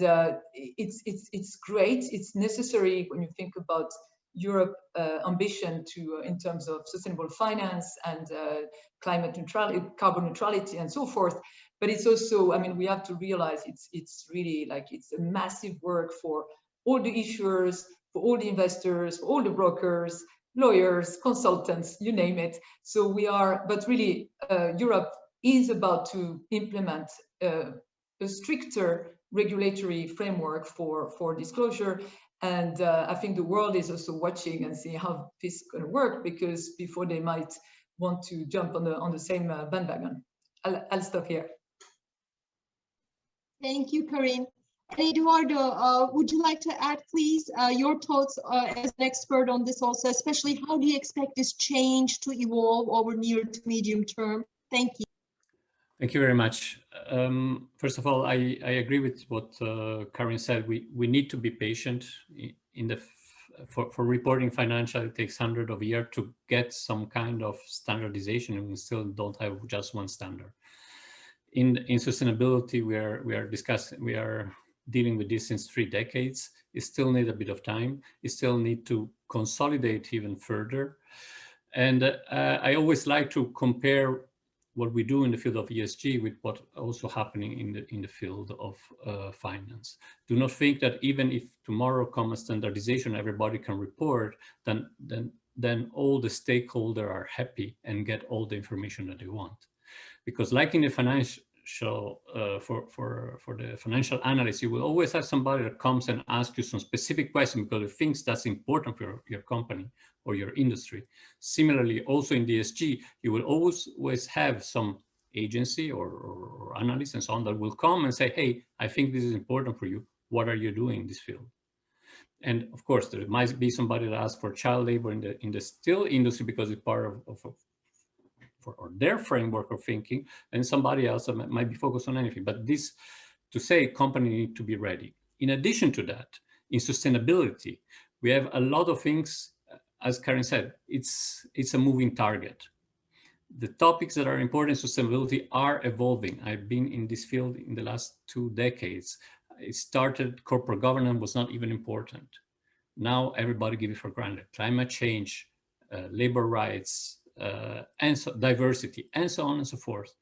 it's great. It's necessary when you think about Europe ambition to in terms of sustainable finance and climate neutrality, carbon neutrality, and so forth. But it's also, I mean, we have to realize it's really like it's a massive work for all the issuers, for all the investors, for all the brokers, lawyers, consultants, you name it. So we are, but really, Europe is about to implement a stricter regulatory framework for disclosure. And I think the world is also watching and seeing how this is going to work, because before they might want to jump on the same bandwagon. I'll stop here. Thank you, Karine. And Edoardo, would you like to add, please, your thoughts as an expert on this also, especially how do you expect this change to evolve over near to medium term? Thank you. Thank you very much. First of all, I agree with what Karine said. We need to be patient. For reporting financial, it takes hundreds of years to get some kind of standardization, and we still don't have just one standard. In sustainability, we are dealing with this since 3 decades. It still needs a bit of time. It still needs to consolidate even further. And I always like to compare what we do in the field of ESG with what also happening in the field of finance. Do not think that even if tomorrow comes standardization, everybody can report, then all the stakeholders are happy and get all the information that they want. Because like in the financial, for the financial analyst, you will always have somebody that comes and asks you some specific question because he thinks that's important for your company or your industry. Similarly, also in DSG, you will always have some agency or analyst and so on that will come and say, hey, I think this is important for you. What are you doing in this field? And of course, there might be somebody that asks for child labor in the steel industry because it's part of or their framework of thinking, and somebody else that might be focused on anything. But this, to say, company need to be ready. In addition to that, in sustainability, we have a lot of things, as Karine said, it's a moving target. The topics that are important in sustainability are evolving. I've been in this field in the last 2 decades. It started, corporate governance was not even important. Now everybody gives it for granted. Climate change, labor rights, and so diversity, and so on and so forth.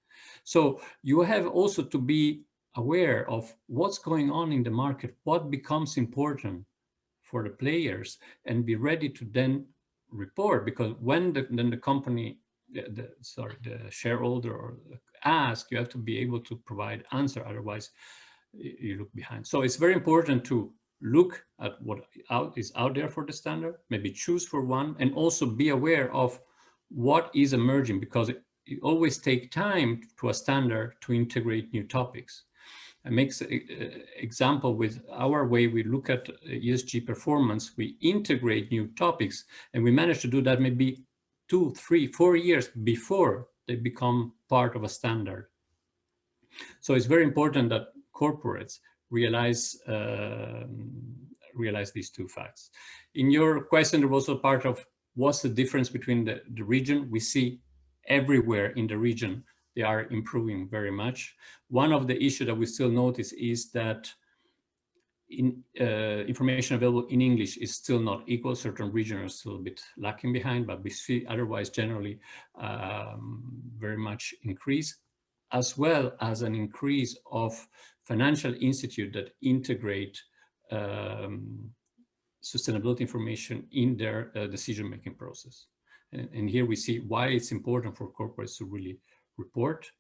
So you have also to be aware of what's going on in the market, what becomes important for the players, and be ready to then report. Because when the company, the shareholder or ask, you have to be able to provide answer. Otherwise, you look behind. So it's very important to look at what is out there for the standard, maybe choose for one, and also be aware of what is emerging, because it always takes time to a standard to integrate new topics. I make example with our way we look at ESG performance. We integrate new topics, and we manage to do that maybe 2, 3, 4 years before they become part of a standard. So it's very important that corporates realize these 2 facts. In your question, there was a part of what's the difference between the region. We see everywhere in the region, they are improving very much. One of the issues that we still notice is that information available in English is still not equal. Certain regions are still a bit lacking behind, but we see otherwise generally very much increase, as well as an increase of financial institutes that integrate sustainability information in their decision-making process. And here we see why it's important for corporates to really report.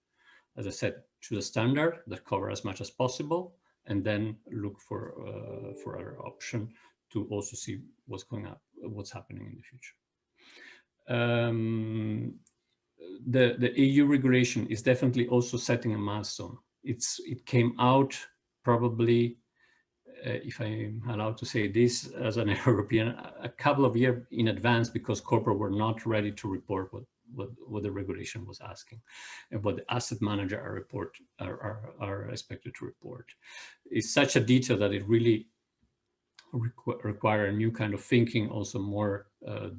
As I said, choose a standard that covers as much as possible, and then look for other option to also see what's going on, what's happening in the future. The EU regulation is definitely also setting a milestone. It came out probably, if I'm allowed to say this as an European, a couple of years in advance, because corporate were not ready to report what the regulation was asking, and what the asset manager are expected to report. It's such a detail that it really require a new kind of thinking, also more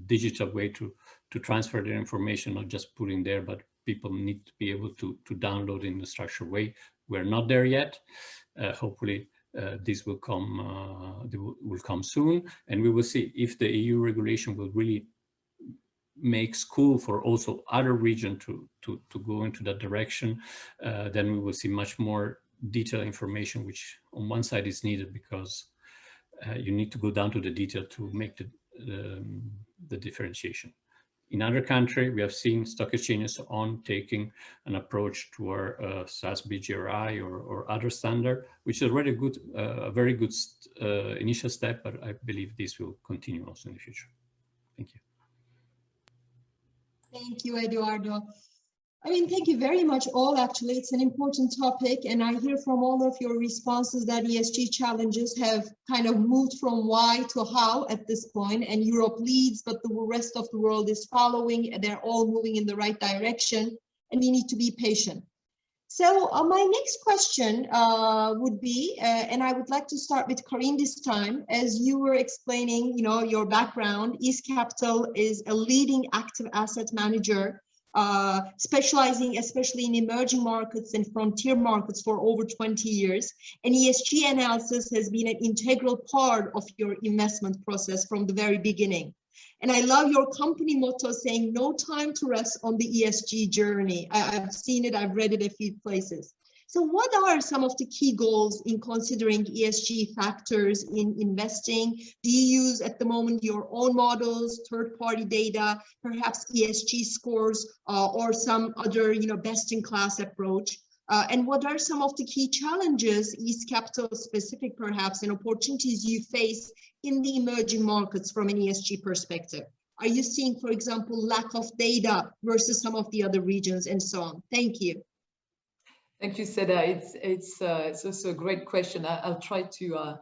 digital way to transfer their information, not just putting there, but people need to be able to download in a structured way. We're not there yet. Hopefully this will come soon, and we will see if the EU regulation will really make school for also other regions to go into that direction. Then we will see much more detailed information, which on one side is needed because you need to go down to the detail to make the differentiation. In other countries, we have seen stock exchanges on taking an approach to our SAS BGRI or other standard, which is already good, a very good initial step, but I believe this will continue also in the future. Thank you. Thank you, Edoardo. I mean, thank you very much all, actually. It's an important topic, and I hear from all of your responses that ESG challenges have kind of moved from why to how at this point, and Europe leads, but the rest of the world is following, and they're all moving in the right direction, and we need to be patient. So my next question would be, and I would like to start with Karine this time, as you were explaining, you know, your background. East Capital is a leading active asset manager, specializing especially in emerging markets and frontier markets for over 20 years. And ESG analysis has been an integral part of your investment process from the very beginning. And I love your company motto saying, no time to rest on the ESG journey. I've seen it, I've read it a few places. So what are some of the key goals in considering ESG factors in investing? Do you use at the moment your own models, third-party data, perhaps ESG scores, or some other, you know, best-in-class approach? And what are some of the key challenges, East Capital specific perhaps, and opportunities you face in the emerging markets from an ESG perspective? Are you seeing, for example, lack of data versus some of the other regions and so on? Thank you. Thank you, Seda. It's also a great question. I'll try to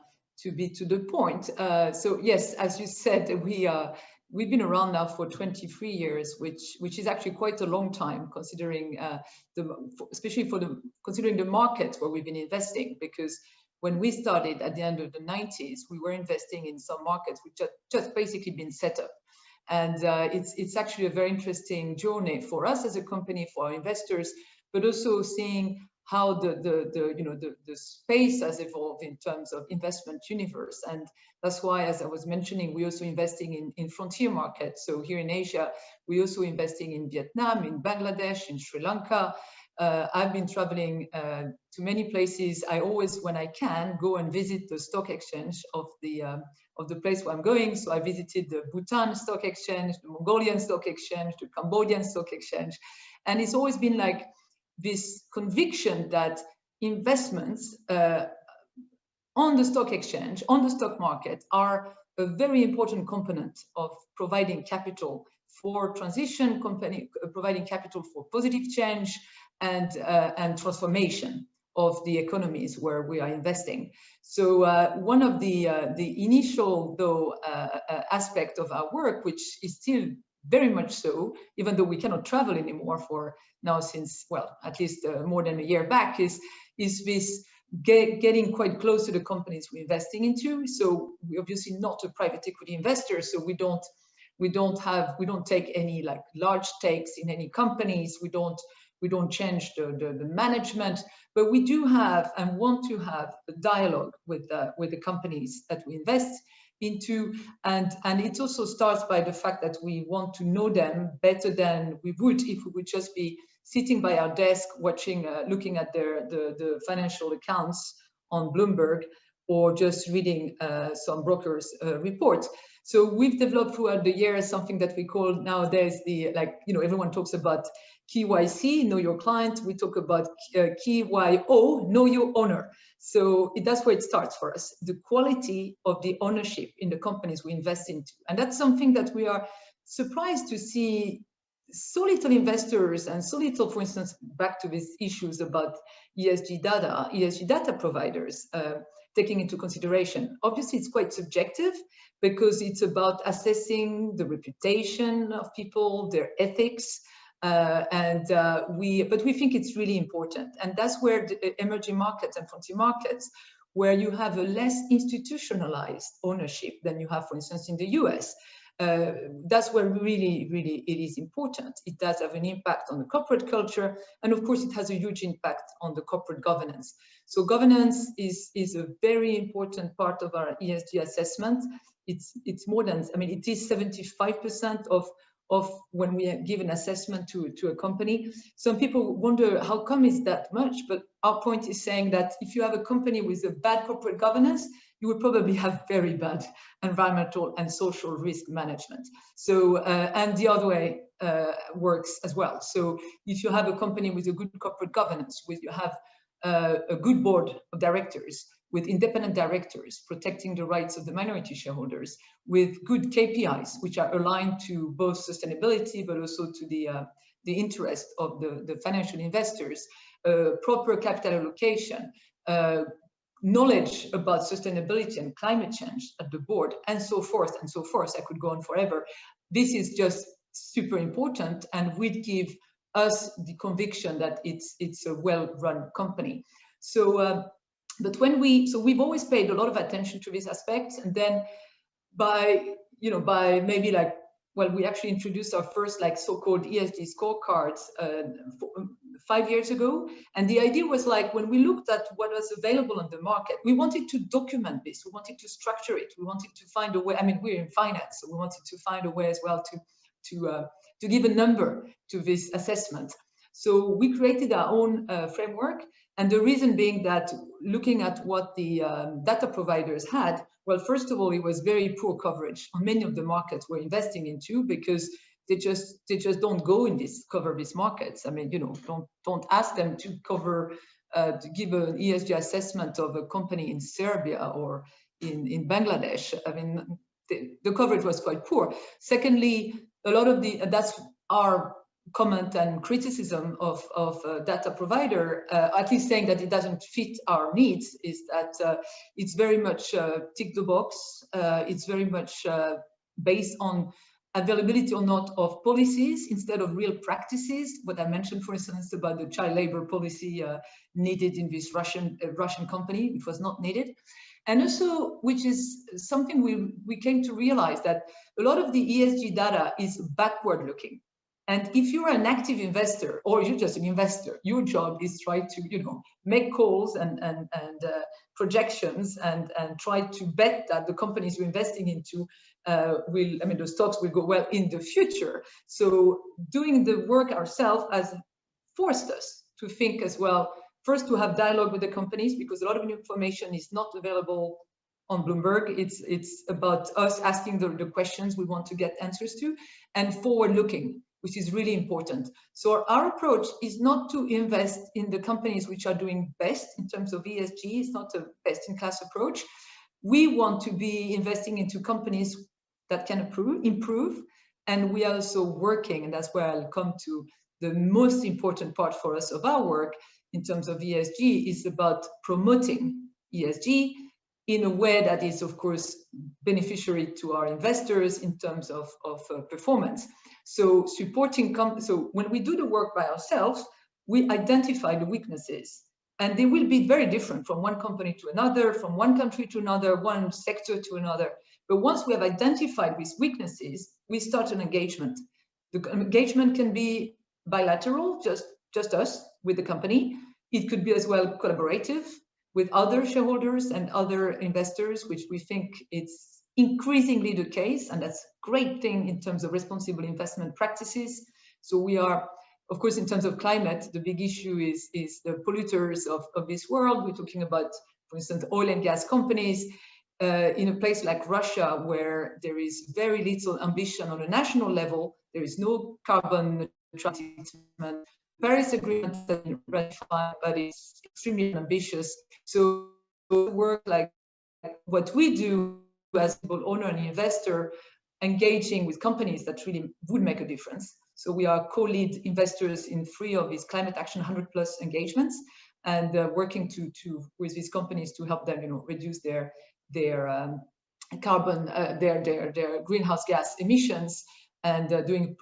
be to the point. So yes, as you said, we've been around now for 23 years, which is actually quite a long time, considering especially considering the markets where we've been investing. Because when we started at the end of the 90s, we were investing in some markets which had just basically been set up. And it's actually a very interesting journey for us as a company, for our investors, but also seeing how the space has evolved in terms of investment universe. And that's why, as I was mentioning, we're also investing in frontier markets. So here in Asia, we're also investing in Vietnam, in Bangladesh, in Sri Lanka. I've been traveling to many places. I always, when I can, go and visit the stock exchange of the place where I'm going. So I visited the Bhutan Stock Exchange, the Mongolian Stock Exchange, the Cambodian Stock Exchange. And it's always been like this conviction that investments on the stock exchange, on the stock market, are a very important component of providing capital for transition company, providing capital for positive change and transformation of the economies where we are investing. So one of the initial, though, aspect of our work, which is still very much so, even though we cannot travel anymore for now since, well, at least more than a year back, is this getting quite close to the companies we're investing into. So we're obviously not a private equity investor, so we don't take any like large stakes in any companies. We don't change the management, but we do have and want to have a dialogue with the companies that we invest into, and it also starts by the fact that we want to know them better than we would if we would just be sitting by our desk watching, looking at the financial accounts on Bloomberg, or just reading some brokers' reports. So we've developed throughout the years something that we call nowadays everyone talks about KYC, know your client. We talk about KYO, know your owner. So that's where it starts for us, the quality of the ownership in the companies we invest into. And that's something that we are surprised to see so little investors and so little, for instance, back to these issues about ESG data providers taking into consideration. Obviously, it's quite subjective because it's about assessing the reputation of people, their ethics, but we think it's really important. And that's where the emerging markets and frontier markets, where you have a less institutionalized ownership than you have, for instance, in the US. That's where really it is important. It does have an impact on the corporate culture, and of course it has a huge impact on the corporate governance. So governance is a very important part of our ESG assessment. It's more than, I mean, it is 75% of when we give an assessment to a company. Some people wonder how come is that much, but our point is saying that if you have a company with a bad corporate governance, you will probably have very bad environmental and social risk management. So, and the other way works as well. So if you have a company with a good corporate governance, you have a good board of directors, with independent directors protecting the rights of the minority shareholders, with good KPIs, which are aligned to both sustainability, but also to the interest of the financial investors, proper capital allocation, knowledge about sustainability and climate change at the board, and so forth and so forth. I could go on forever. This is just super important and would give us the conviction that it's a well-run company. So, but when we've always paid a lot of attention to these aspects, and then by maybe like, well, we actually introduced our first like so-called ESG scorecards 5 years ago. And the idea was like, when we looked at what was available on the market, we wanted to document this. We wanted to structure it. We wanted to find a way. I mean, we're in finance, so we wanted to find a way as well to give a number to this assessment. So we created our own framework. And the reason being that looking at what the data providers had, well, first of all, it was very poor coverage on many of the markets we're investing into, because they just don't go in cover these markets. I mean, don't ask them to cover to give an ESG assessment of a company in Serbia or in Bangladesh. I mean, the coverage was quite poor. Secondly, a lot of that's our comment and criticism of data provider, at least saying that it doesn't fit our needs, is that it's very much tick the box. It's very much based on availability or not of policies instead of real practices. What I mentioned, for instance, about the child labor policy needed in this Russian company, which was not needed. And also, which is something we came to realize, that a lot of the ESG data is backward looking. And if you're an active investor, or you're just an investor, your job is try to, make calls and projections and try to bet that the companies you're investing into the stocks will go well in the future. So doing the work ourselves has forced us to think as well, first to have dialogue with the companies, because a lot of information is not available on Bloomberg. It's about us asking the questions we want to get answers to, and forward looking, which is really important. So our approach is not to invest in the companies which are doing best in terms of ESG. It's not a best-in-class approach. We want to be investing into companies that can improve, and we are also working, and that's where I'll come to the most important part for us of our work in terms of ESG, is about promoting ESG in a way that is, of course, beneficiary to our investors in terms of performance. So supporting so when we do the work by ourselves, we identify the weaknesses, and they will be very different from one company to another, from one country to another, one sector to another. But once we have identified these weaknesses, we start an engagement. The engagement can be bilateral, just us with the company. It could be as well collaborative with other shareholders and other investors, which we think it's increasingly the case, and that's a great thing in terms of responsible investment practices. So we are, of course, in terms of climate, the big issue is the polluters of this world. We're talking about, for instance, oil and gas companies in a place like Russia, where there is very little ambition on a national level. There is no carbon neutrality. Paris Agreement has been ratified, but it's extremely ambitious. So work like what we do as a owner and investor, engaging with companies that really would make a difference. So we are co-lead investors in 3 of these climate action 100+ engagements, and working with these companies to help them, reduce their carbon, their greenhouse gas emissions, and doing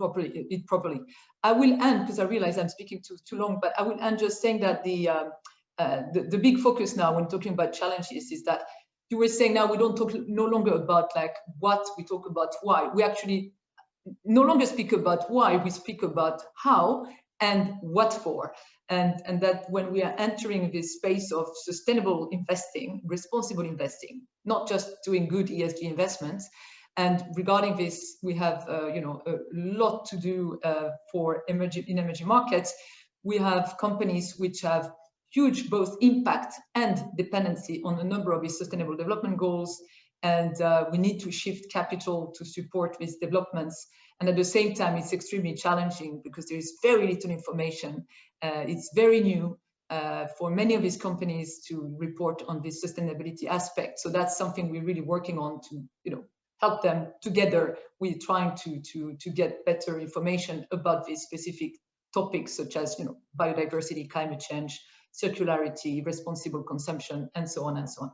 it properly. I will end, because I realize I'm speaking too long, but I will end just saying that the big focus now when talking about challenges is that you were saying now we don't talk no longer about like what, we talk about why. We actually no longer speak about why, we speak about how and what for. And that when we are entering this space of sustainable investing, responsible investing, not just doing good ESG investments. And regarding this, we have a lot to do for emerging markets. We have companies which have huge both impact and dependency on a number of these sustainable development goals. And we need to shift capital to support these developments. And at the same time, it's extremely challenging because there is very little information. It's very new for many of these companies to report on this sustainability aspect. So that's something we're really working on to, help them together. We're trying to get better information about these specific topics, such as, biodiversity, climate change, circularity, responsible consumption, and so on and so on.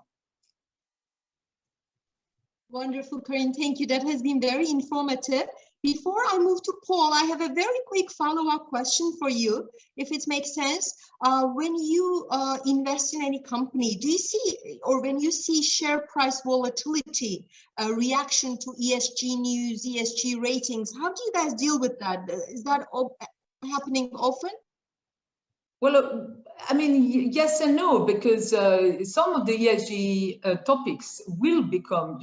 Wonderful, Karine. Thank you. That has been very informative. Before I move to Paul, I have a very quick follow-up question for you, if it makes sense. When you invest in any company, do you see, or when you see share price volatility, reaction to ESG news, ESG ratings, how do you guys deal with that? Is that happening often? Well, I mean, yes and no, because some of the ESG topics will become,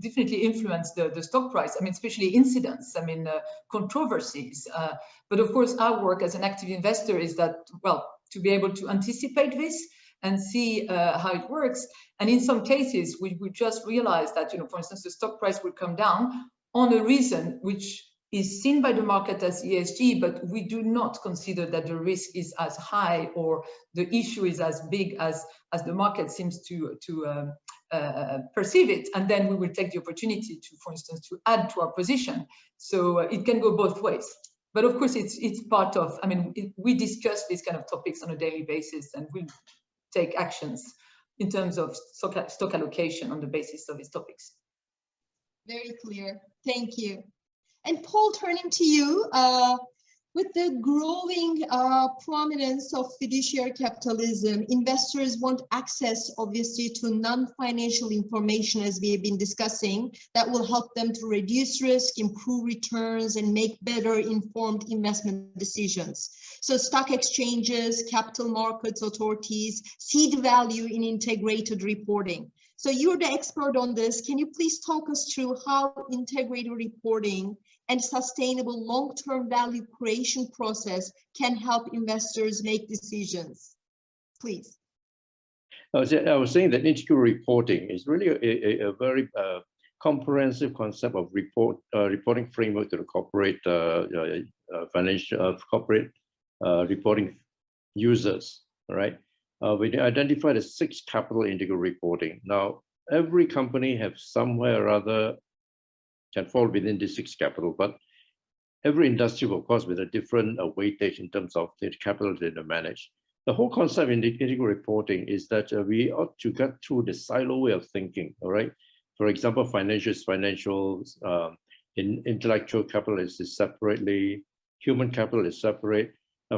definitely influence the stock price. I mean, especially incidents, controversies. But of course, our work as an active investor is that, well, to be able to anticipate this and see how it works. And in some cases, we just realize that, for instance, the stock price will come down on a reason which is seen by the market as ESG, but we do not consider that the risk is as high or the issue is as big as the market seems to perceive it. And then we will take the opportunity to, for instance, to add to our position. So it can go both ways. But of course, it's part of, we discuss these kind of topics on a daily basis, and we take actions in terms of stock allocation on the basis of these topics. Very clear. Thank you. And Paul, turning to you, with the growing prominence of fiduciary capitalism, investors want access, obviously, to non-financial information, as we have been discussing, that will help them to reduce risk, improve returns, and make better informed investment decisions. So stock exchanges, capital markets authorities see the value in integrated reporting. So you're the expert on this. Can you please talk us through how integrated reporting and sustainable long-term value creation process can help investors make decisions? Please. I was saying that integrated reporting is really a very comprehensive concept of reporting framework to the corporate corporate reporting users. All right. We identified as 6 capital integrated reporting. Now, every company have somewhere or other can fall within the 6 capital, but every industry, of course, with a different weightage in terms of the capital that they manage. The whole concept in integrated reporting is that we ought to get through the silo way of thinking, all right? For example, financials, intellectual capital is separately, human capital is separate.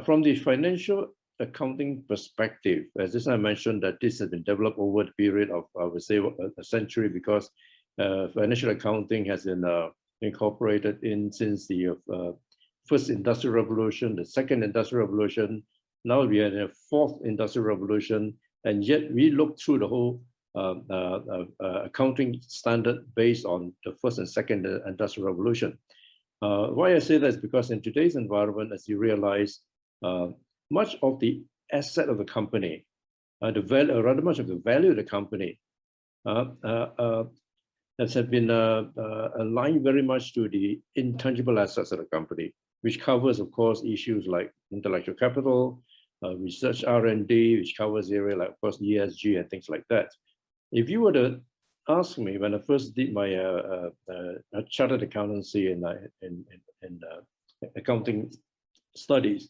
From the financial accounting perspective, as I mentioned, that this has been developed over the period of, I would say, a century, because financial accounting has been incorporated in since the first industrial revolution, the second industrial revolution. Now we are in a 4th industrial revolution, and yet we look through the whole accounting standard based on the first and second industrial revolution. Why I say that is because in today's environment, as you realize, much of the asset of the company, rather much of the value of the company, has been aligned very much to the intangible assets of the company, which covers, of course, issues like intellectual capital, research R&D, which covers area like, of course, ESG and things like that. If you were to ask me, when I first did my chartered accountancy and accounting studies,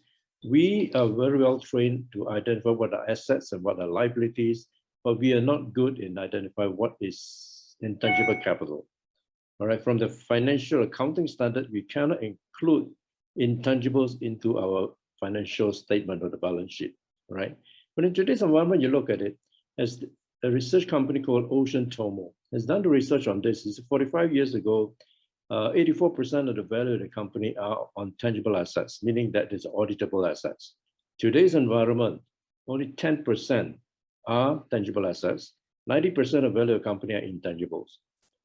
we are very well trained to identify what are assets and what are liabilities, but we are not good in identifying what is intangible capital. All right, from the financial accounting standard, we cannot include intangibles into our financial statement or the balance sheet, right? But in today's environment, you look at it, as a research company called Ocean Tomo has done the research on this. It's 45 years ago, 84% of the value of the company are on tangible assets, meaning that it's auditable assets. Today's environment, only 10% are tangible assets. 90% of value of the company are intangibles,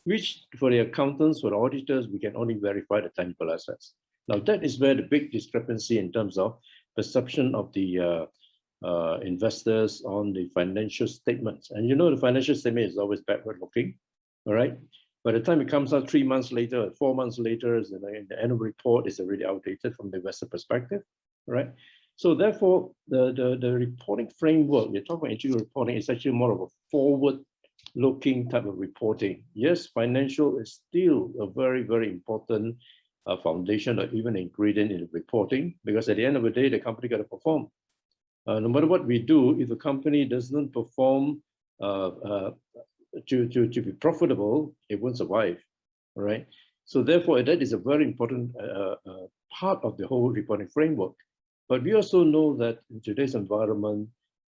which for the accountants, for the auditors, we can only verify the tangible assets. Now that is where the big discrepancy in terms of perception of the investors on the financial statements. And you know, the financial statement is always backward looking, all right? By the time it comes out 3 months later, 4 months later, the annual report is already outdated from the investor perspective, right? So therefore, the reporting framework, we're talking about integrated reporting, is actually more of a forward-looking type of reporting. Yes, financial is still a very, very important foundation or even ingredient in reporting, because at the end of the day, the company got to perform. No matter what we do, if the company doesn't perform to be profitable, it won't survive, right? So therefore, that is a very important part of the whole reporting framework. But we also know that in today's environment,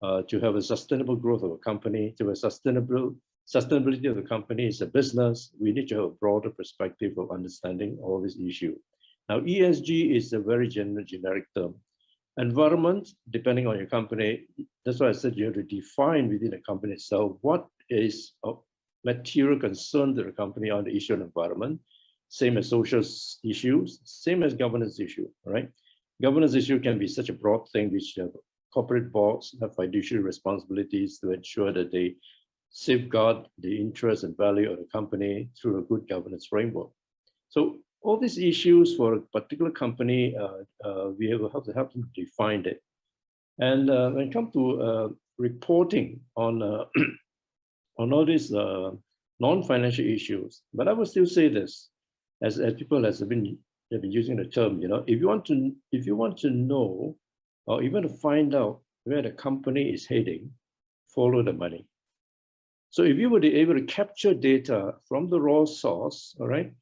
to have a sustainable growth of a company, to have sustainability of the company as a business, we need to have a broader perspective of understanding all these issues. Now, ESG is a very generic term. Environment, depending on your company, that's why I said you have to define within the company itself what is of material concern to the company on the issue of environment, same as social issues, same as governance issue, right? Governance issue can be such a broad thing, which corporate boards have fiduciary responsibilities to ensure that they safeguard the interest and value of the company through a good governance framework. So all these issues for a particular company, we have to help them define it. And when it comes to reporting on on all these non-financial issues, but I would still say this, as people have been using the term, you know, if you want to know or even to find out where the company is heading, follow the money. So if you were able to capture data from the raw source, all right,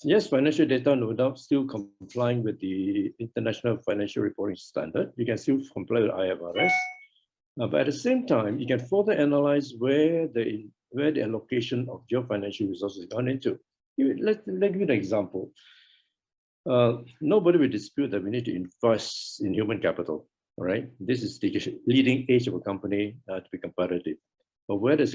yes, financial data no doubt still complying with the International Financial Reporting Standard. You can still comply with IFRS, but at the same time, you can further analyze where the allocation of your financial resources is gone into. Let me give you an example. Nobody will dispute that we need to invest in human capital, all right? This is the leading edge of a company to be competitive. But where does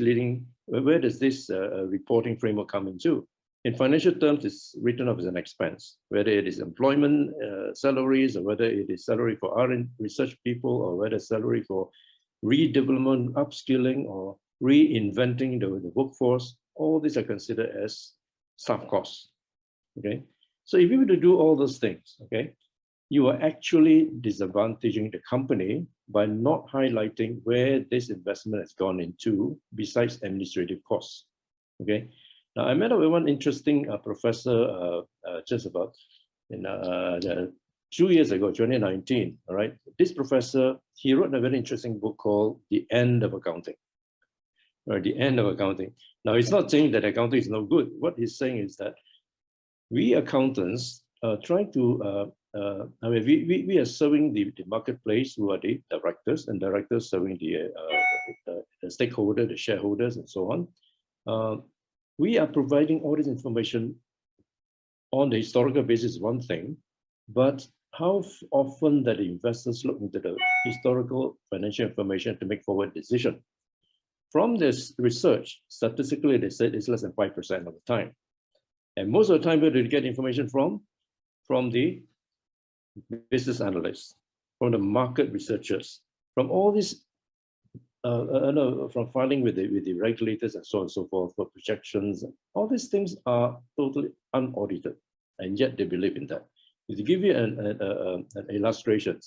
this reporting framework come into? In financial terms, it's written off as an expense, whether it is employment salaries, or whether it is salary for R&D research people, or whether it's salary for redevelopment, upskilling, or reinventing the workforce. All these are considered as staff costs, okay? So if you were to do all those things, okay, you are actually disadvantaging the company by not highlighting where this investment has gone into besides administrative costs, okay? Now, I met up with one interesting professor just about 2 years ago, 2019, all right? This professor, he wrote a very interesting book called The End of Accounting, or The End of Accounting. Now, he's not saying that accounting is no good. What he's saying is that we accountants try to, I mean, we are serving the marketplace, who are the directors, and directors serving the stakeholder, the shareholders, and so on. We are providing all this information on the historical basis, one thing, but how often that the investors look into the historical financial information to make forward decision. From this research, statistically, they said it's less than 5% of the time. And most of the time, where do you get information from? From the business analysts, from the market researchers, from all these, from filing with the regulators and so on and so forth for projections. All these things are totally unaudited, and yet they believe in that. To give you an illustration,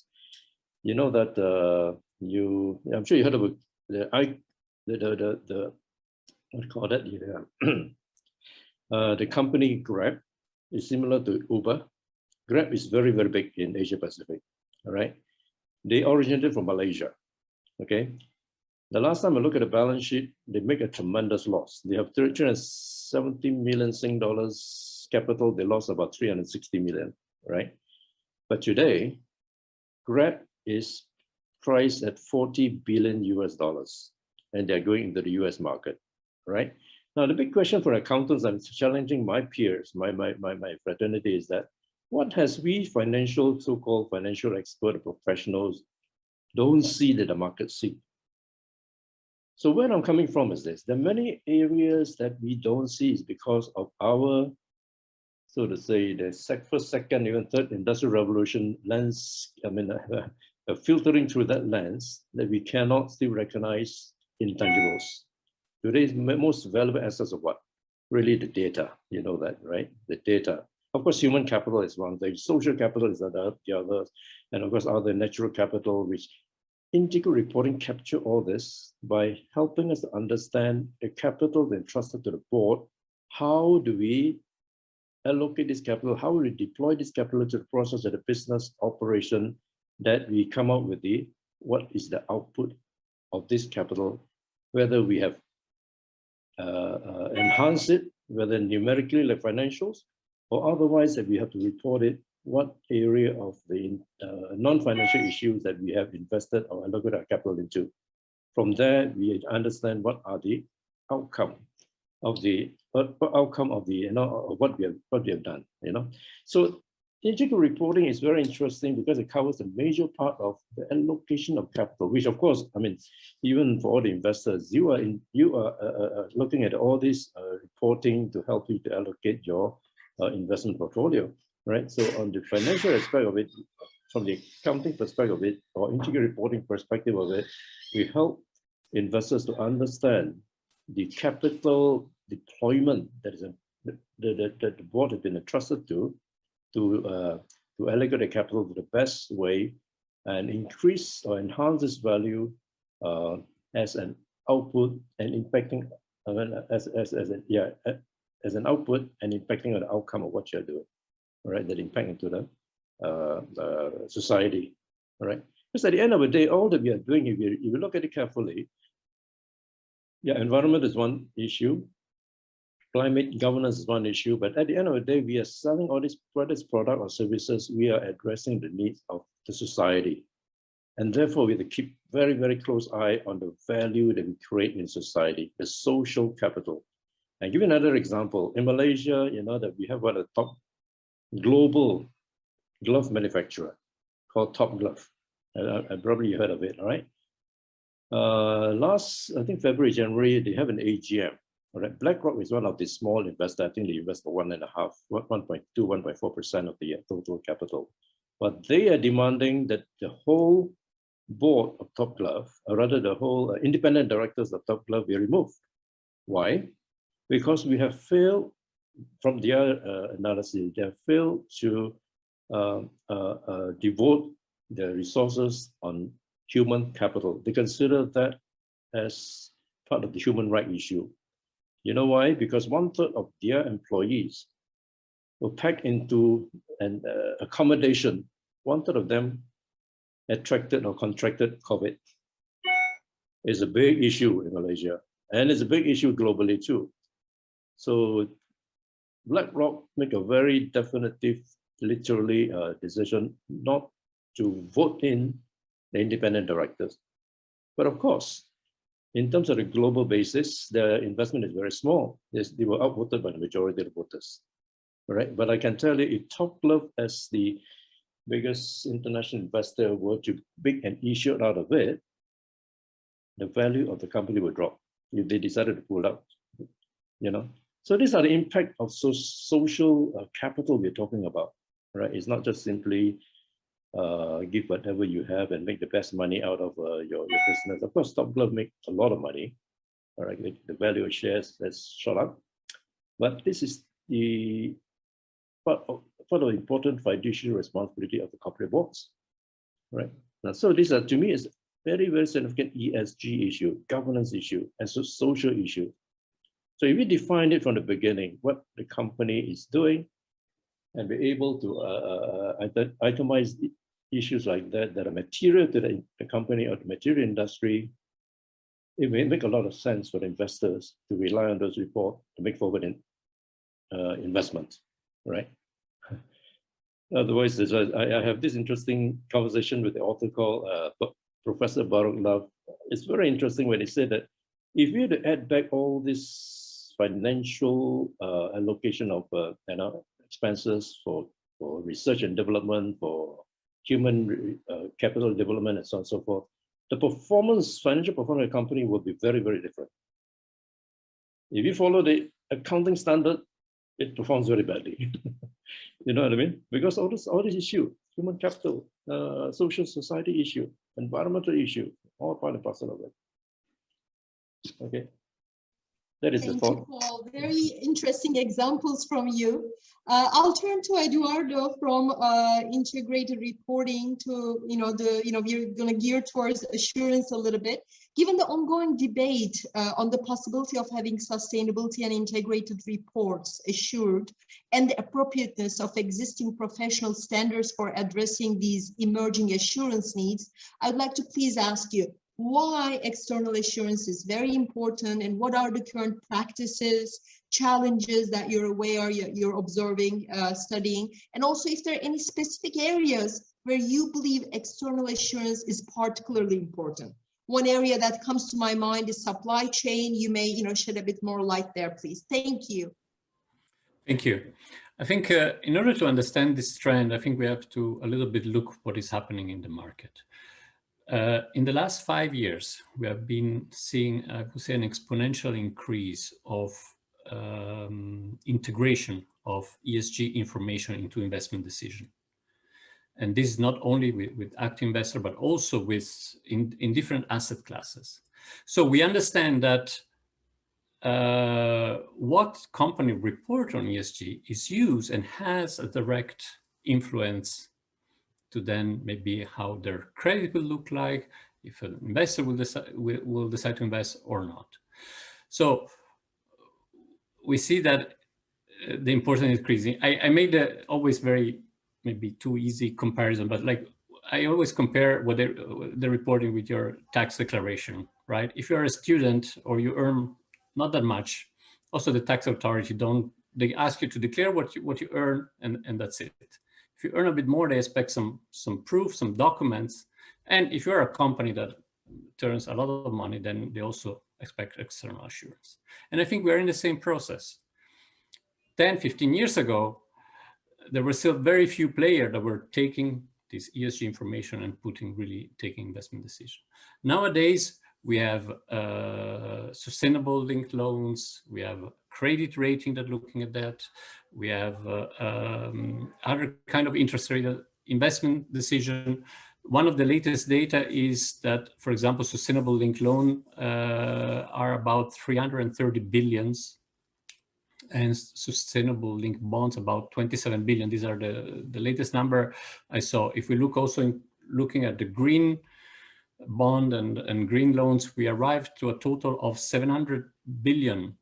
you know that I'm sure you heard about the what do you call that? The company Grab is similar to Uber. Grab is very, very big in Asia Pacific, all right? They originated from Malaysia, okay? The last time I look at the balance sheet, they make a tremendous loss. They have 370 million Sing dollars capital. They lost about 360 million, right? But today, Grab is priced at 40 billion US dollars, and they're going into the US market, right? Now, the big question for accountants, I'm challenging my peers, my fraternity, is that what has we financial, so-called financial expert professionals don't see that the market see? So where I'm coming from is this: there are many areas that we don't see is because of our, so to say, the first, second, even third industrial revolution lens, filtering through that lens, that we cannot still recognize intangibles. Today's most valuable assets of what? Really the data, you know that, right? The data. Of course, human capital is one thing, social capital is the other, and of course, other natural capital, which integral reporting capture all this by helping us to understand the capital entrusted to the board. How do we allocate this capital? How will we deploy this capital to the process of the business operation, that we come out with what is the output of this capital, whether we have enhanced it, whether numerically like financials, or otherwise that we have to report it, what area of the non-financial issues that we have invested or allocated our capital into. From there, we understand what are the outcome of the what we have done. So integral reporting is very interesting because it covers a major part of the allocation of capital, which of course, I mean, even for all the investors, you are looking at all this reporting to help you to allocate your investment portfolio, right? So on the financial aspect of it, from the accounting perspective of it, or integrated reporting perspective of it, we help investors to understand the capital deployment that is that the board has been entrusted to allocate the capital to the best way and increase or enhance its value as an output and impacting as an output and impacting on the outcome of what you're doing, all right? That impact into the society, all right? Because at the end of the day, all that we are doing, if you look at it carefully, yeah, environment is one issue, climate governance is one issue, but at the end of the day, we are selling all these products or services. We are addressing the needs of the society. And therefore, we have to keep very, very close eye on the value that we create in society, the social capital. And give you another example. In Malaysia, you know that we have one of the top global glove manufacturer called Top Glove. Probably you heard of it, all right? Last, I think February, January, they have an AGM. All right, BlackRock is one of the small investors. I think they invest for 1.2, 1.4% of the total capital. But they are demanding that the whole board of Top Glove, or rather the whole independent directors of Top Glove, be removed. Why? Because we have failed, from their analysis, they have failed to devote the resources on human capital. They consider that as part of the human right issue. You know why? Because 1/3 of their employees were packed into an accommodation. 1/3 of them attracted or contracted COVID. It's a big issue in Malaysia, and it's a big issue globally too. So BlackRock make a very definitive, literally decision not to vote in the independent directors. But of course, in terms of the global basis, their investment is very small. They were outvoted by the majority of the voters, right? But I can tell you, if Top Glove, as the biggest international investor, were to make an issue out of it, the value of the company would drop if they decided to pull out, So these are the impact of social capital we're talking about, right? It's not just simply give whatever you have and make the best money out of your business. Of course, Top Glove make a lot of money, all right? The value of shares has shot up, but this is the part of important fiduciary responsibility of the corporate boards, right? Now, so these are, to me, is very, very significant ESG issue, governance issue, and social issue. So if we define it from the beginning, what the company is doing, and be able to itemize issues like that are material to the company or the material industry, it may make a lot of sense for the investors to rely on those reports to make forward investment, right? Otherwise, I have this interesting conversation with the author called Professor Baruch Love, it's very interesting when he said that if you had to add back all this financial allocation of expenses for research and development, for human capital development, and so on and so forth, the financial performance of the company will be very, very different. If you follow the accounting standard, it performs very badly. You know what I mean? Because all this issue, human capital, social society issue, environmental issue, all part and parcel of it. Okay. That is the thought. Thank you, Paul. Very interesting examples from you. I'll turn to Edoardo from integrated reporting to, we're going to gear towards assurance a little bit. Given the ongoing debate on the possibility of having sustainability and integrated reports assured and the appropriateness of existing professional standards for addressing these emerging assurance needs, I'd like to please ask you, why external assurance is very important, and what are the current practices, challenges that you're aware, you're observing, studying, and also if there are any specific areas where you believe external assurance is particularly important. One area that comes to my mind is supply chain. You may, shed a bit more light there, please. Thank you. Thank you. I think in order to understand this trend, I think we have to a little bit look what is happening in the market. In the last 5 years, we have been seeing, I would say, an exponential increase of integration of ESG information into investment decision. And this is not only with active investor, but also in different asset classes. So we understand that what company report on ESG is used and has a direct influence to then maybe how their credit will look like, if an investor will decide to invest or not. So we see that the importance is increasing. I made always very maybe too easy comparison, but like I always compare what the reporting with your tax declaration, right? If you're a student or you earn not that much, also the tax authority they ask you to declare what you earn, and that's it. If you earn a bit more, they expect some proof, some documents. And if you're a company that turns a lot of money, then they also expect external assurance. And I think we're in the same process. 10, 15 years ago, there were still very few players that were taking this ESG information and taking investment decisions. Nowadays, we have sustainable linked loans, we have credit rating that looking at that, we have other kind of interest rate investment decision. One of the latest data is that, for example, sustainable linked loan are about 330 billions, and sustainable linked bonds about 27 billion. These are the latest number I saw. If we look also looking at the green bond and green loans, we arrived to a total of 700 billion.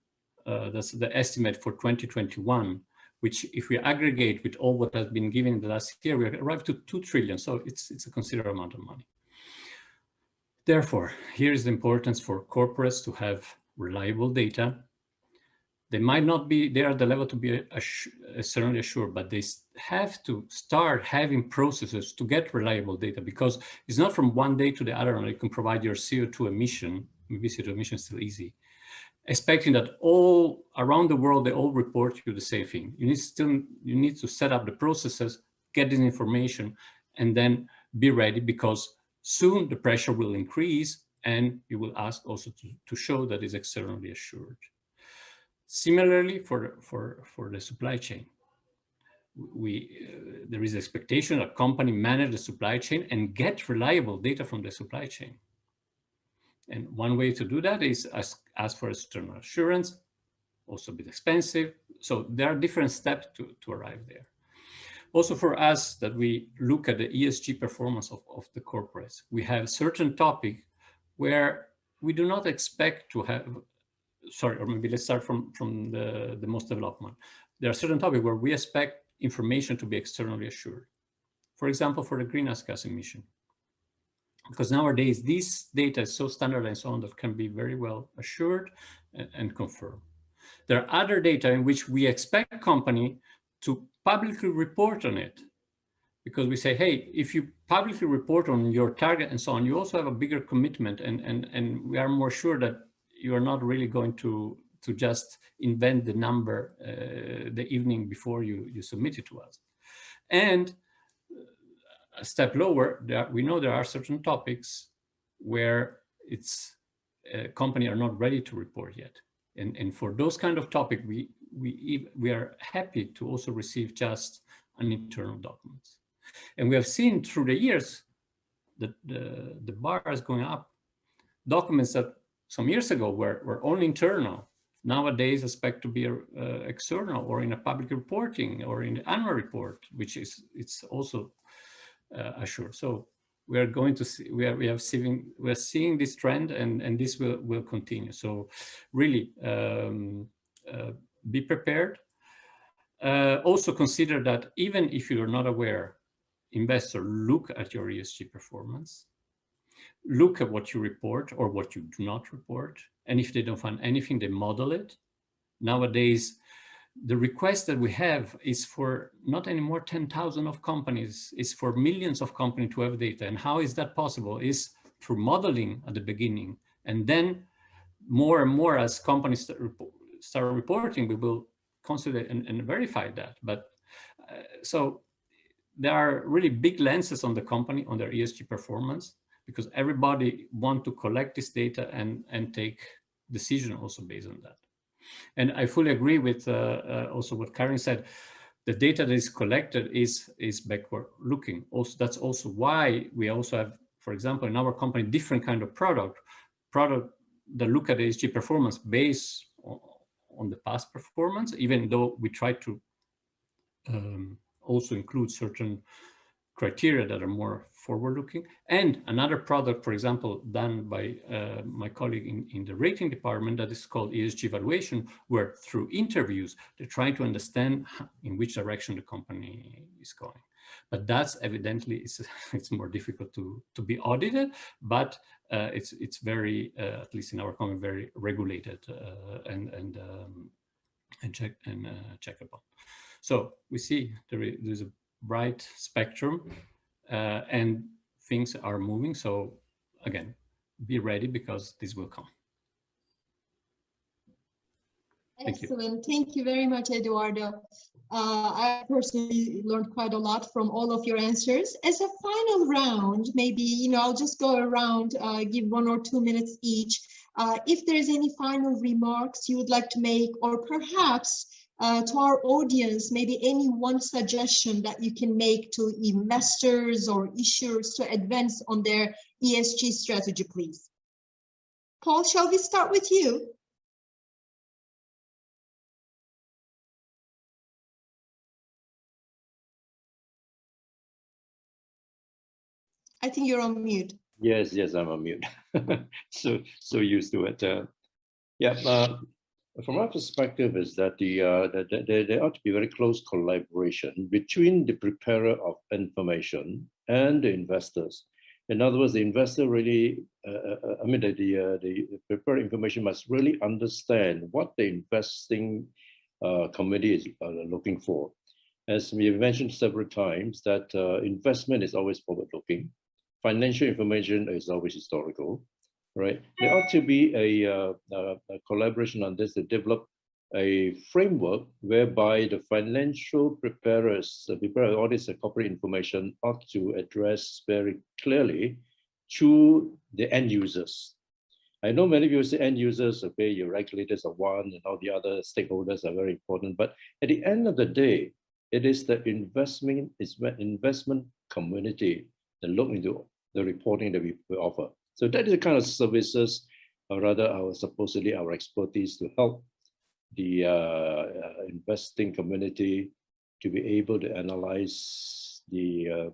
That's the estimate for 2021, which if we aggregate with all what has been given in the last year, we arrived to 2 trillion. So it's a considerable amount of money. Therefore, here is the importance for corporates to have reliable data. They might not be there at the level to be certainly assured, but they have to start having processes to get reliable data, because it's not from one day to the other and you can provide your CO2 emission. Maybe CO2 emission is still easy. Expecting that all around the world, they all report you the same thing. You need to set up the processes, get this information, and then be ready, because soon the pressure will increase and you will ask also to show that it's externally assured. Similarly, for the supply chain, there is expectation a company manage the supply chain and get reliable data from the supply chain. And one way to do that is ask for external assurance, also a bit expensive. So there are different steps to arrive there. Also for us, that we look at the ESG performance of the corporates, we have certain topic where we do not expect to have, sorry, or maybe let's start from the most developed one. There are certain topics where we expect information to be externally assured. For example, for the greenhouse gas emission. Because nowadays, this data is so standardized and so on that can be very well assured and confirmed. There are other data in which we expect a company to publicly report on it, because we say, hey, if you publicly report on your target and so on, you also have a bigger commitment, and we are more sure that you are not really going to just invent the number the evening before you submit it to us. And a step lower, we know there are certain topics where it's company are not ready to report yet. And for those kind of topics, we are happy to also receive just an internal documents. And we have seen through the years that the bar is going up. Documents that some years ago were only internal, nowadays expect to be external or in a public reporting or in the annual report, which is it's also assured. So we are going to see, we are seeing this trend, and this will continue. So really be prepared. Also consider that even if you are not aware, investor, look at your ESG performance, look at what you report or what you do not report. And if they don't find anything, they model it. Nowadays, the request that we have is for not anymore 10,000 of companies, it's for millions of companies to have data. And how is that possible? Is through modeling at the beginning. And then more and more as companies start reporting, we will consider and verify that. But so there are really big lenses on the company, on their ESG performance, because everybody wants to collect this data and take decision also based on that. And I fully agree with also what Karine said. The data that is collected is backward looking. Also, that's also why we also have, for example, in our company, different kind of product that look at ESG performance based on the past performance, even though we try to also include certain criteria that are more forward-looking. And another product, for example, done by my colleague in the rating department that is called ESG evaluation, where through interviews, they're trying to understand in which direction the company is going. But that's evidently, it's more difficult to be audited, but it's very, at least in our company, very regulated and checkable. So we see there's a bright spectrum and things are moving. So again, be ready because this will come. Excellent. Thank you very much, Edoardo. I personally learned quite a lot from all of your answers. As a final round, maybe, I'll just go around, give 1 or 2 minutes each. If there's any final remarks you would like to make, or perhaps to our audience, maybe any one suggestion that you can make to investors or issuers to advance on their ESG strategy, please. Paul, shall we start with you? I think you're on mute. Yes, I'm on mute. so used to it. From our perspective is that there ought to be very close collaboration between the preparer of information and the investors. In other words, the investor really, the preparer information must really understand what the investing committee is looking for. As we have mentioned several times, that investment is always forward-looking. Financial information is always historical, right? There ought to be a collaboration on this to develop a framework whereby the financial preparers, all this corporate information, ought to address very clearly to the end users. I know many people say end users, okay, your regulators are one, and all the other stakeholders are very important, but at the end of the day, it is the investment community that look into the reporting that we offer. So that is the kind of services, or rather supposedly our expertise to help the investing community to be able to analyze the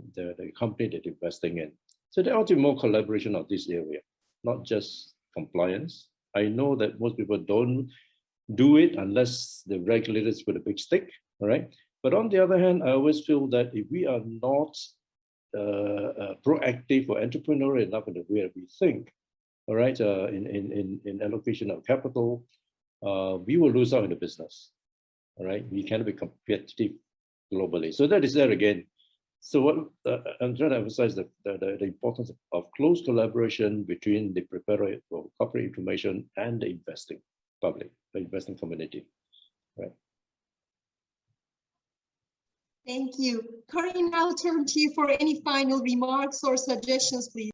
company that they're investing in. So there ought to be more collaboration on this area, not just compliance. I know that most people don't do it unless the regulators put a big stick, all right? But on the other hand, I always feel that if we are not proactive or entrepreneurial enough in the way that we think, all right, in allocation of capital, we will lose out in the business, all right? We cannot be competitive globally. So that is there again, So what I'm trying to emphasize the importance of close collaboration between the preparer for corporate information and the investing public, the investing community, right? Thank you. Karine, I'll turn to you for any final remarks or suggestions, please.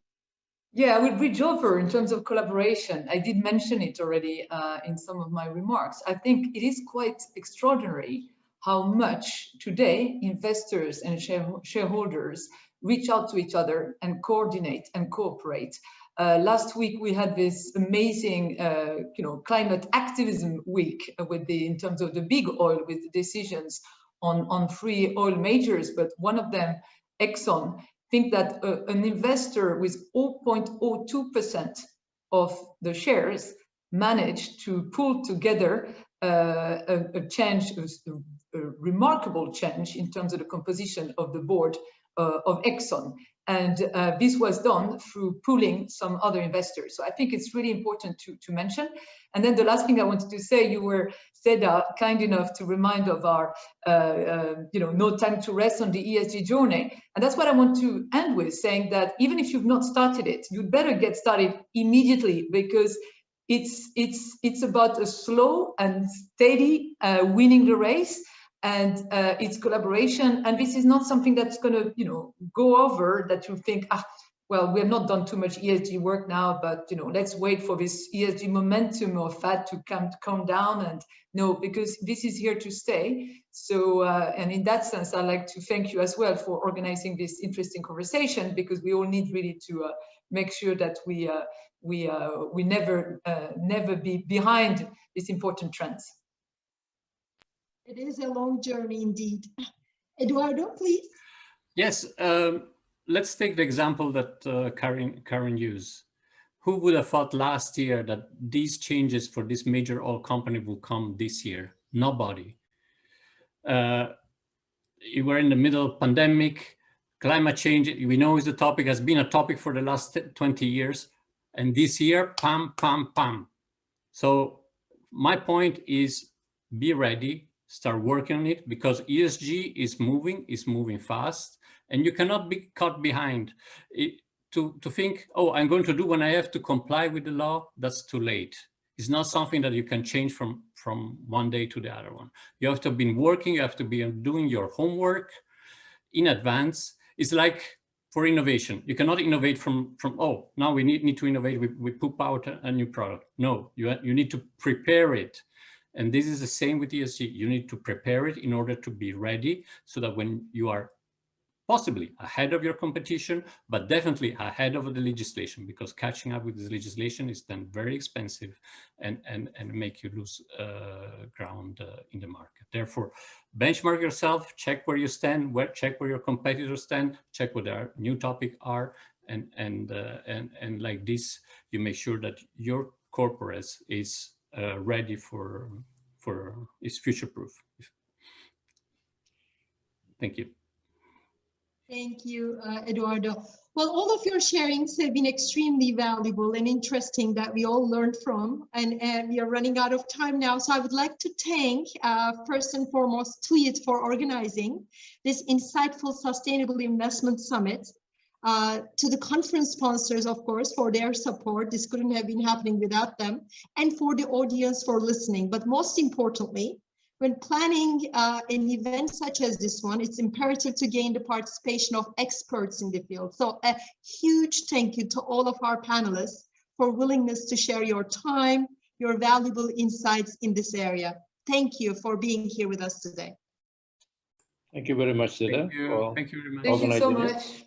Yeah, I will bridge over in terms of collaboration. I did mention it already in some of my remarks. I think it is quite extraordinary how much today investors and shareholders reach out to each other and coordinate and cooperate. Last week we had this amazing, climate activism week in terms of the big oil, with the decisions on 3 oil majors, but one of them, Exxon, think that an investor with 0.02% of the shares managed to pull together a remarkable change in terms of the composition of the board of Exxon. And this was done through pooling some other investors. So I think it's really important to mention. And then the last thing I wanted to say, you were, Seda, kind enough to remind of our, no time to rest on the ESG journey. And that's what I want to end with, saying that even if you've not started it, you'd better get started immediately, because it's about a slow and steady winning the race. And it's collaboration, and this is not something that's going to, go over, that you think, well, we have not done too much ESG work now, but let's wait for this ESG momentum or fad to come down. And no, because this is here to stay. So, and in that sense, I'd like to thank you as well for organizing this interesting conversation, because we all need really to make sure that we never be behind these important trends. It is a long journey indeed. Edoardo, please. Yes, let's take the example that Karine used. Who would have thought last year that these changes for this major oil company will come this year? Nobody. You were in the middle of pandemic, climate change, we know is the topic, has been a topic for the last 20 years. And this year, pam, pam, pam. So my point is, be ready. Start working on it, because ESG is moving fast, and you cannot be caught behind. To think, oh, I'm going to do when I have to comply with the law, that's too late. It's not something that you can change from one day to the other one. You have to have been working, you have to be doing your homework in advance. It's like for innovation. You cannot innovate from oh, now we need to innovate, we poop out a new product. No, you need to prepare it. And this is the same with ESG. You need to prepare it in order to be ready, so that when you are possibly ahead of your competition, but definitely ahead of the legislation, because catching up with this legislation is then very expensive and make you lose ground in the market. Therefore, benchmark yourself, check where you stand, check where your competitors stand, check what their new topics are, and like this, you make sure that your corporate is ready for is future-proof. Thank you. Thank you, Edoardo. Well, all of your sharings have been extremely valuable and interesting, that we all learned from, and we are running out of time now. So I would like to thank, first and foremost, TÜYİD for organizing this insightful Sustainable Investment Summit. To the conference sponsors, of course, for their support. This couldn't have been happening without them, and for the audience for listening. But most importantly, when planning an event such as this one, it's imperative to gain the participation of experts in the field. So a huge thank you to all of our panelists for willingness to share your time, your valuable insights in this area. Thank you for being here with us today. Thank you very much, Seda. Thank you very much. Thank you so much.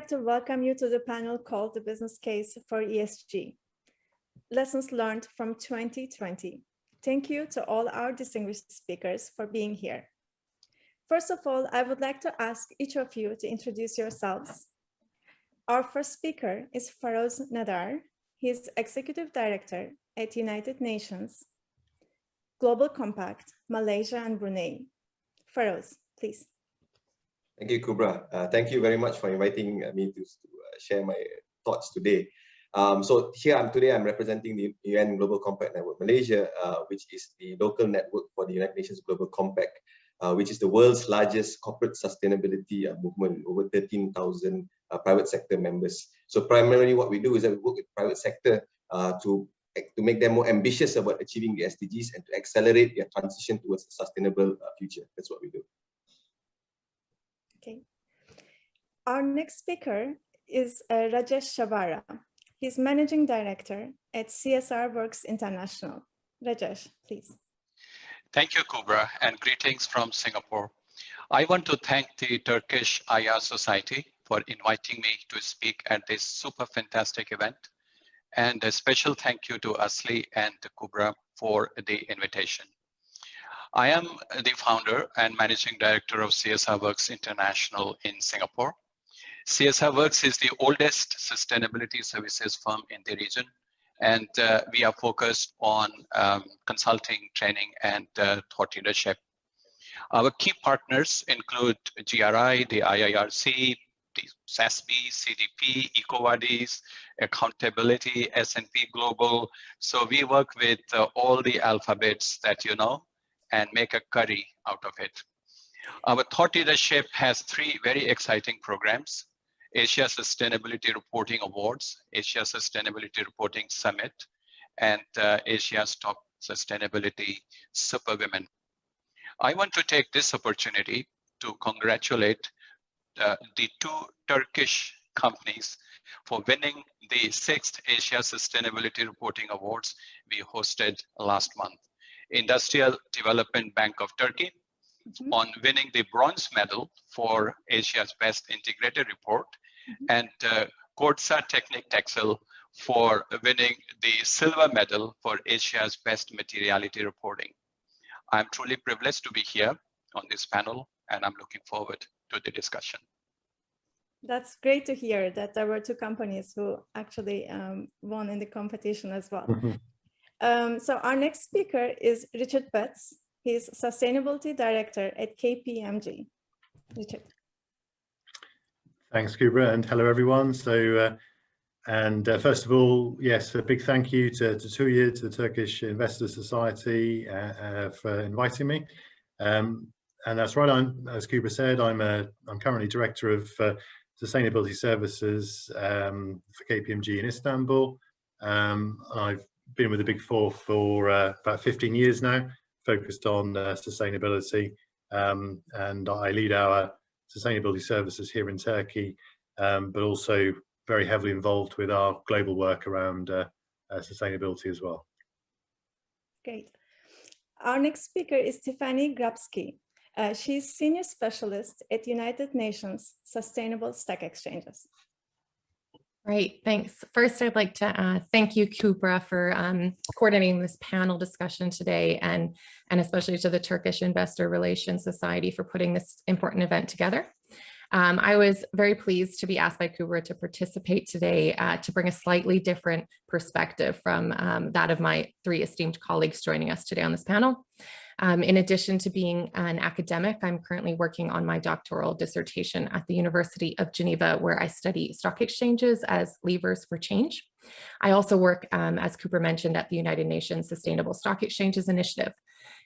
like to welcome you to the panel called The Business Case for ESG. Lessons learned from 2020. Thank you to all our distinguished speakers for being here. First of all, I would like to ask each of you to introduce yourselves. Our first speaker is Feroz Nadar. He is Executive Director at United Nations Global Compact, Malaysia and Brunei. Feroz, please. Thank you, Kübra. Thank you very much for inviting me to share my thoughts today. So here today I'm representing the UN Global Compact Network Malaysia, which is the local network for the United Nations Global Compact, which is the world's largest corporate sustainability movement, over 13,000 private sector members. So primarily what we do is that we work with private sector to make them more ambitious about achieving the SDGs and to accelerate their transition towards a sustainable future. That's what we do. Okay. Our next speaker is Rajesh Shavara. He's Managing Director at CSR Works International. Rajesh, please. Thank you, Kübra, and greetings from Singapore. I want to thank the Turkish IR Society for inviting me to speak at this super fantastic event. And a special thank you to Aslı and Kübra for the invitation. I am the founder and managing director of CSR Works International in Singapore. CSR Works is the oldest sustainability services firm in the region, and we are focused on consulting, training, and thought leadership. Our key partners include GRI, the IIRC, the SASB, CDP, EcoVadis, Accountability, S&P Global. So we work with all the alphabets that you know, and make a curry out of it. Our thought leadership has 3 very exciting programs: Asia Sustainability Reporting Awards, Asia Sustainability Reporting Summit, and Asia's Top Sustainability Superwomen. I want to take this opportunity to congratulate the 2 Turkish companies for winning the 6th Asia Sustainability Reporting Awards we hosted last month. Industrial Development Bank of Turkey on winning the bronze medal for Asia's Best Integrated Report, and Kordsa Teknik Texel for winning the silver medal for Asia's Best Materiality Reporting. I'm truly privileged to be here on this panel, and I'm looking forward to the discussion. That's great to hear that there were 2 companies who actually won in the competition as well. So our next speaker is Richard Betts. He's Sustainability Director at KPMG. Richard. Thanks, Kübra, and hello, everyone. So, first of all, yes, a big thank you to TÜYID, to the Turkish Investor Society, for inviting me. And that's right. As Kübra said, I'm currently Director of Sustainability Services for KPMG in Istanbul. I've been with the Big Four for about 15 years now, focused on sustainability, and I lead our sustainability services here in Turkey, but also very heavily involved with our global work around sustainability as well. Great. Our next speaker is Tiffany Grabsky. She's Senior Specialist at United Nations Sustainable Stock Exchanges. Great, thanks. First, I'd like to thank you, Kübra, for coordinating this panel discussion today, and especially to the Turkish Investor Relations Society for putting this important event together. I was very pleased to be asked by Kübra to participate today to bring a slightly different perspective from that of my 3 esteemed colleagues joining us today on this panel. In addition to being an academic, I'm currently working on my doctoral dissertation at the University of Geneva, where I study stock exchanges as levers for change. I also work, as Kübra mentioned, at the United Nations Sustainable Stock Exchanges Initiative.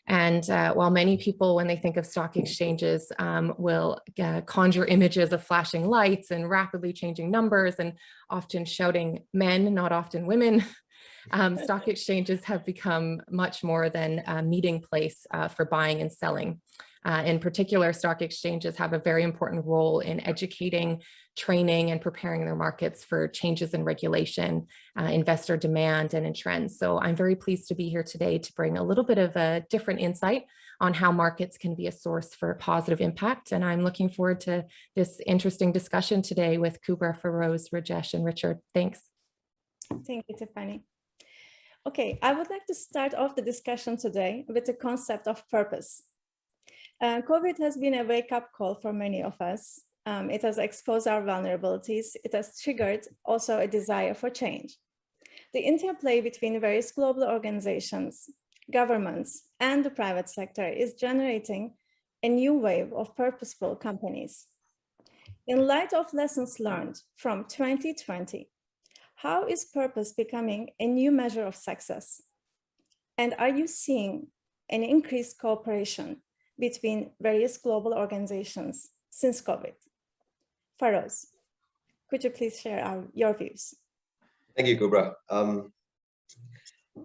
And while many people, when they think of stock exchanges, will conjure images of flashing lights and rapidly changing numbers and often shouting men, not often women, stock exchanges have become much more than a meeting place for buying and selling. In particular, stock exchanges have a very important role in educating, training, and preparing their markets for changes in regulation, investor demand, and in trends. So I'm very pleased to be here today to bring a little bit of a different insight on how markets can be a source for positive impact. And I'm looking forward to this interesting discussion today with Kübra, Feroz, Rajesh, and Richard. Thanks. Thank you, Tiffany. Okay, I would like to start off the discussion today with the concept of purpose. COVID has been a wake-up call for many of us. It has exposed our vulnerabilities. It has triggered also a desire for change. The interplay between various global organizations, governments, and the private sector is generating a new wave of purposeful companies. In light of lessons learned from 2020, how is purpose becoming a new measure of success? And are you seeing an increased cooperation between various global organizations since COVID? Feroz, could you please share your views? Thank you, Kübra.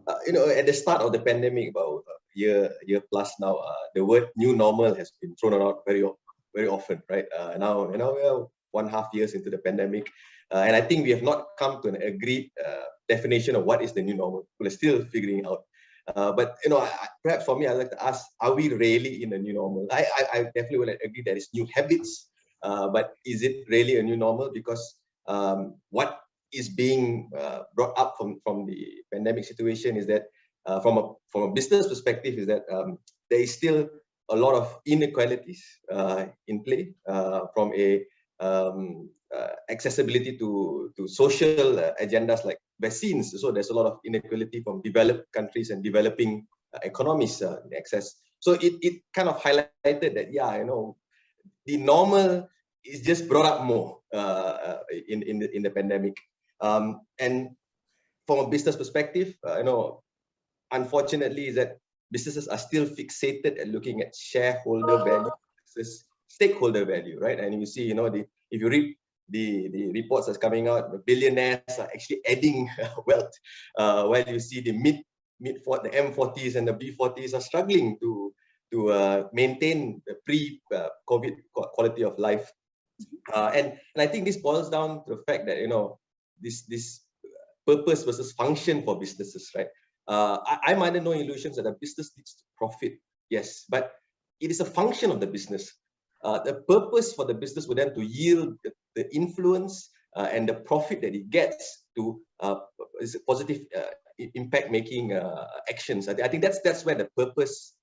At the start of the pandemic, about a year plus now, the word new normal has been thrown out very often, right? Now we are 1.5 years into the pandemic, and I think we have not come to an agreed definition of what is the new normal. We're still figuring out. But perhaps for me, I'd like to ask: are we really in a new normal? I definitely will agree that it's new habits, but is it really a new normal? Because what is being brought up from the pandemic situation is that from a business perspective is that there is still a lot of inequalities in play from a accessibility to social agendas like vaccines. So there's a lot of inequality from developed countries and developing economies in access. So it kind of highlighted that, the normal is just brought up more in the pandemic. And from a business perspective, unfortunately, is that businesses are still fixated at looking at shareholder value versus stakeholder value, right? And you see, if you read the reports that's coming out, the billionaires are actually adding wealth, while you see the the M40s and the B40s are struggling to maintain the pre-COVID quality of life. And I think this boils down to the fact that this purpose versus function for businesses, right? I'm under no illusions that a business needs to profit, yes, but it is a function of the business. The purpose for the business would then to yield the influence and the profit that it gets to is positive impact-making actions. I think that's where the purpose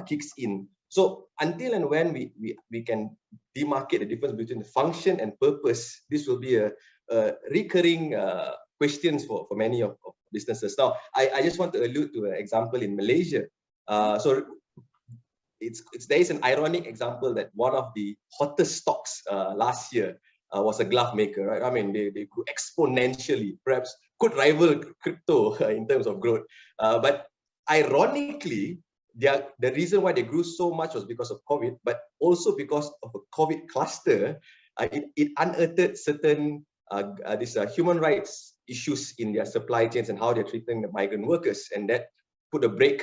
kicks in. So until and when we can demarcate the difference between the function and purpose, this will be a recurring questions for many of businesses. Now, I just want to allude to an example in Malaysia. So there is an ironic example that one of the hottest stocks last year was a glove maker, right? I mean, they grew exponentially, perhaps could rival crypto in terms of growth. But ironically, the reason why they grew so much was because of COVID, but also because of a COVID cluster. It unearthed certain human rights issues in their supply chains and how they're treating the migrant workers, and that put a break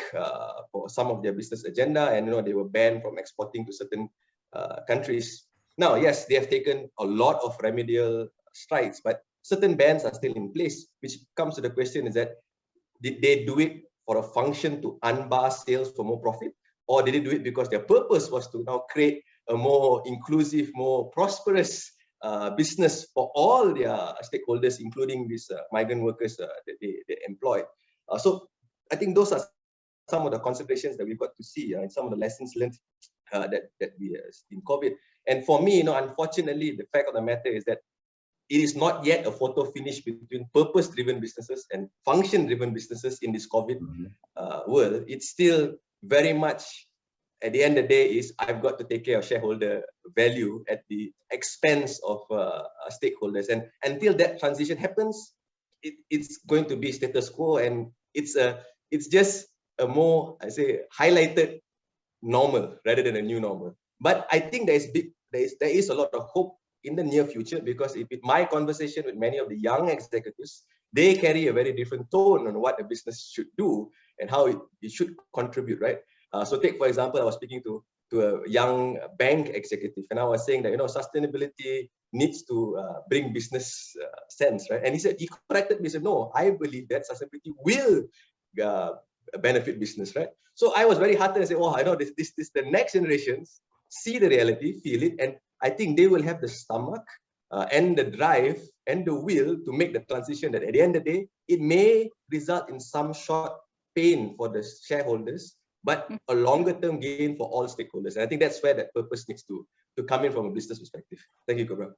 for some of their business agenda, and they were banned from exporting to certain countries. Now, yes, they have taken a lot of remedial strides, but certain bans are still in place, which comes to the question is that, did they do it for a function to unbar sales for more profit, or did they do it because their purpose was to now create a more inclusive, more prosperous business for all their stakeholders, including these migrant workers that they employ? So I think those are some of the considerations that we've got to see and some of the lessons learned that we in COVID. And for me, unfortunately, the fact of the matter is that it is not yet a photo finish between purpose-driven businesses and function-driven businesses in this COVID world. It's still very much, at the end of the day, is I've got to take care of shareholder value at the expense of stakeholders. And until that transition happens, it's going to be status quo, and it's just a more, highlighted normal rather than a new normal. But I think there is a lot of hope in the near future, because with my conversation with many of the young executives, they carry a very different tone on what a business should do and how it should contribute, right? So take, for example, I was speaking to to a young bank executive, and I was saying that, you know, sustainability needs to bring business sense, right? And he corrected me, he said, no, I believe that sustainability will benefit business, right? So I was very heartened and said, oh, I know this the next generations see the reality, feel it, and I think they will have the stomach and the drive and the will to make the transition, that at the end of the day, it may result in some short pain for the shareholders, but a longer term gain for all stakeholders. And I think that's where that purpose needs to come in from a business perspective. Thank you, Kübra.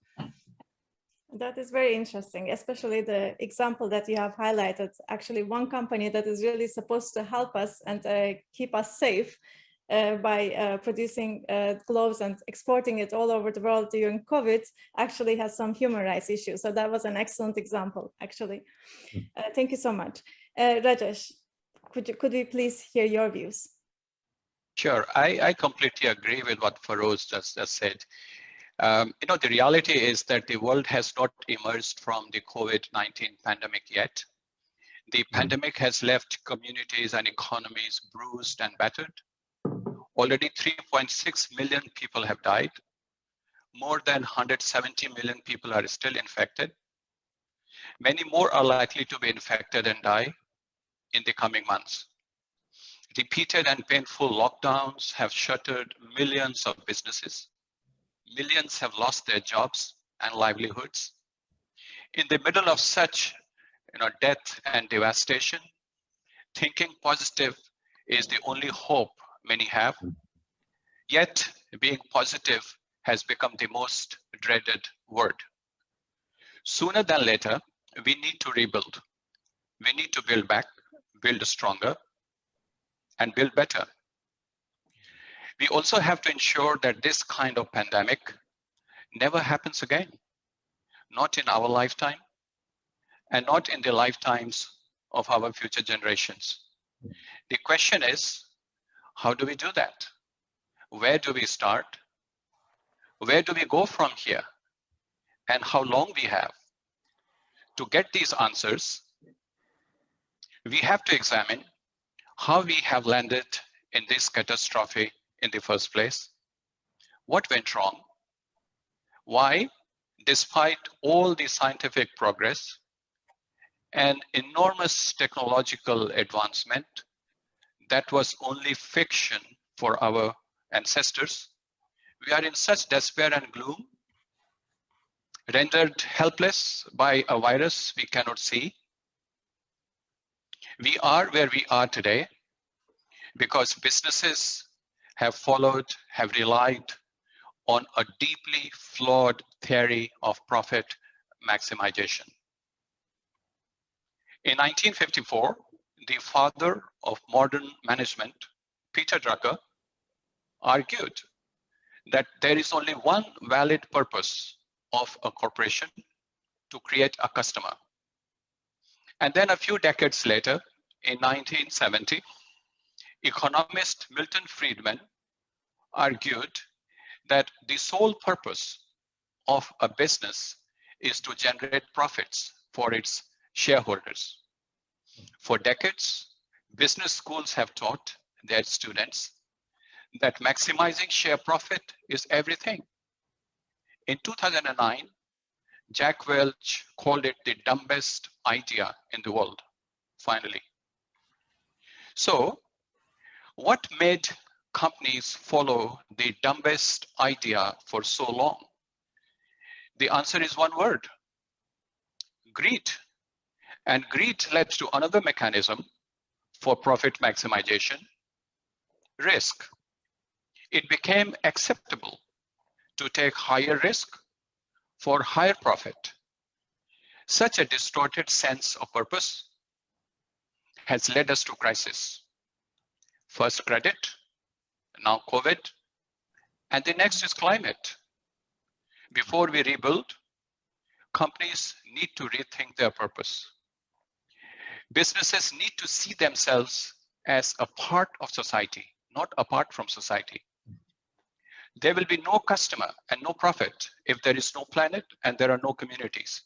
That is very interesting, especially the example that you have highlighted. Actually, one company that is really supposed to help us and keep us safe by producing gloves and exporting it all over the world during COVID actually has some human rights issues. So that was an excellent example, actually. Thank you so much. Rajesh, could we please hear your views? Sure, I completely agree with what Feroz just said. You know, the reality is that the world has not emerged from the COVID-19 pandemic yet. The pandemic has left communities and economies bruised and battered. Already 3.6 million people have died. More than 170 million people are still infected. Many more are likely to be infected and die in the coming months. Repeated and painful lockdowns have shuttered millions of businesses. Millions have lost their jobs and livelihoods. In the middle of such, death and devastation, thinking positive is the only hope many have. Yet, being positive has become the most dreaded word. Sooner than later, we need to rebuild. We need to build back, build stronger, and build better. We also have to ensure that this kind of pandemic never happens again, not in our lifetime, and not in the lifetimes of our future generations. The question is, how do we do that? Where do we start? Where do we go from here? And how long we have? To get these answers, we have to examine how we have landed in this catastrophe in the first place. What went wrong? Why, despite all the scientific progress and enormous technological advancement, that was only fiction for our ancestors, we are in such despair and gloom, rendered helpless by a virus we cannot see. We are where we are today because businesses have relied on a deeply flawed theory of profit maximization. In 1954, the father of modern management, Peter Drucker, argued that there is only one valid purpose of a corporation: to create a customer. And then a few decades later, in 1970, economist Milton Friedman argued that the sole purpose of a business is to generate profits for its shareholders. For decades, business schools have taught their students that maximizing share profit is everything. In 2009, Jack Welch called it the dumbest idea in the world, finally. So, what made companies follow the dumbest idea for so long? The answer is one word: greed. And greed led to another mechanism for profit maximization: risk. It became acceptable to take higher risk for higher profit. Such a distorted sense of purpose has led us to crisis. First credit, now COVID, and the next is climate. Before we rebuild, companies need to rethink their purpose. Businesses need to see themselves as a part of society, not apart from society. There will be no customer and no profit if there is no planet and there are no communities.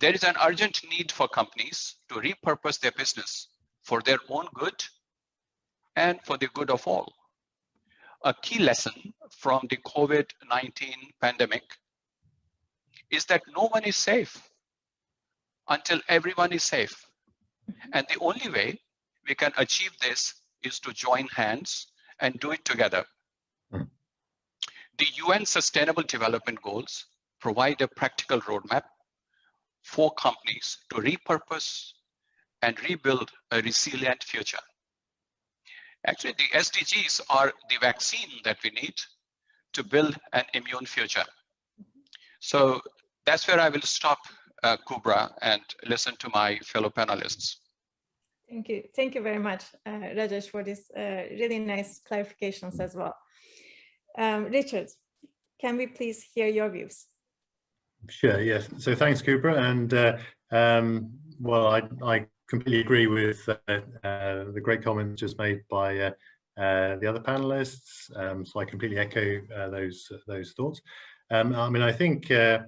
There is an urgent need for companies to repurpose their business for their own good and for the good of all. a key lesson from the COVID-19 pandemic is that no one is safe until everyone is safe. And the only way we can achieve this is to join hands and do it together. The UN Sustainable Development Goals provide a practical roadmap for companies to repurpose and rebuild a resilient future. Actually, the SDGs are the vaccine that we need to build an immune future. So that's where I will stop, Kübra, and listen to my fellow panelists. Thank you. Thank you very much, Rajesh, for this really nice clarifications as well. Richard, can we please hear your views? Sure, yes. So thanks, Kübra. And well, I completely agree with the great comments just made by the other panelists. So I completely echo those thoughts. I mean, I think, yeah,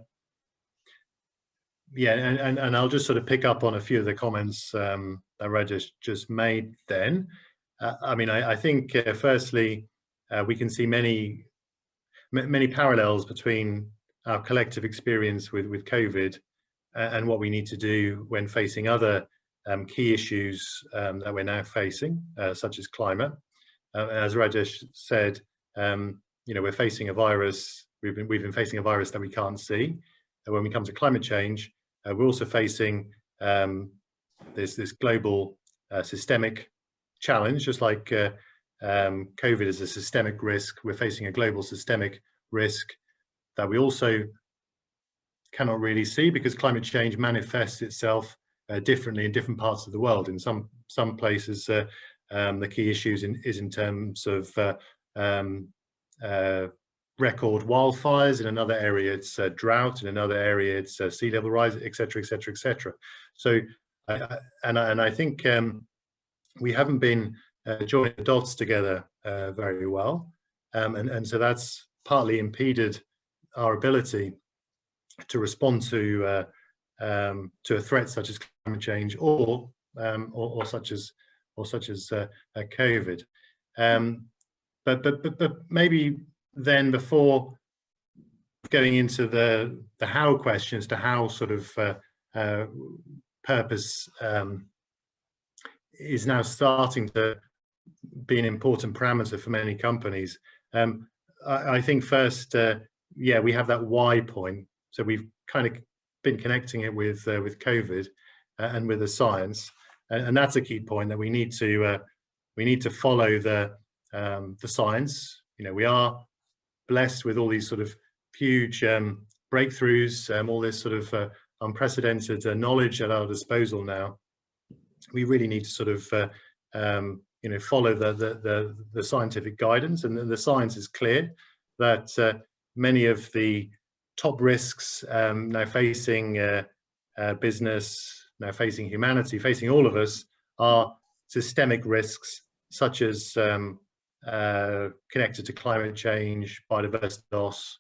and I'll just sort of pick up on a few of the comments that Rajesh just made then. I mean, I think, firstly, we can see many parallels between our collective experience with COVID and what we need to do when facing other key issues that we're now facing, such as climate. As Rajesh said, you know, we're facing a virus. We've been facing a virus that we can't see. And when we come to climate change, we're also facing this global systemic challenge, just like COVID is a systemic risk. We're facing a global systemic risk that we also cannot really see, because climate change manifests itself differently in different parts of the world. In some places, the key issues is in terms of record wildfires. In another area, it's drought. In another area, it's sea level rise, etc., etc., etc. So, I think we haven't been joining the dots together very well, and so that's partly impeded our ability to respond to a threat such as climate change or such as COVID. But maybe then, before going into the how question as to how sort of purpose is now starting to be an important parameter for many companies, I think first, yeah, we have that why point. So we've kind of been connecting it with COVID and with the science, and that's a key point, that we need to follow the science. You know, we are blessed with all these sort of huge breakthroughs, all this sort of unprecedented knowledge at our disposal now. We really need to sort of you know, follow the scientific guidance, and the science is clear that many of the top risks now facing business, now facing humanity, facing all of us, are systemic risks such as connected to climate change, biodiversity loss,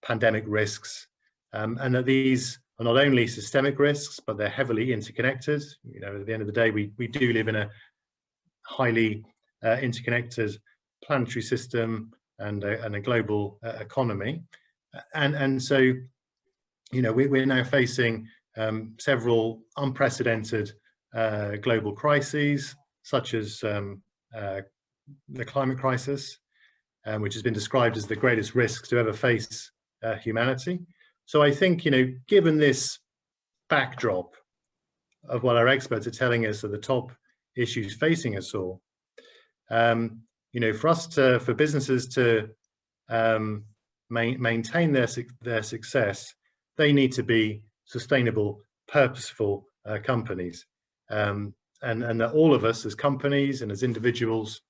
pandemic risks, and that these are not only systemic risks, but they're heavily interconnected. You know, at the end of the day, we do live in a highly interconnected planetary system and a global economy, and so, you know, we're now facing several unprecedented global crises, such as the climate crisis, which has been described as the greatest risk to ever face humanity. So I think, you know, given this backdrop of what our experts are telling us are the top issues facing us all, you know, for businesses to maintain their success, they need to be sustainable, purposeful companies, and that all of us as companies and as individuals,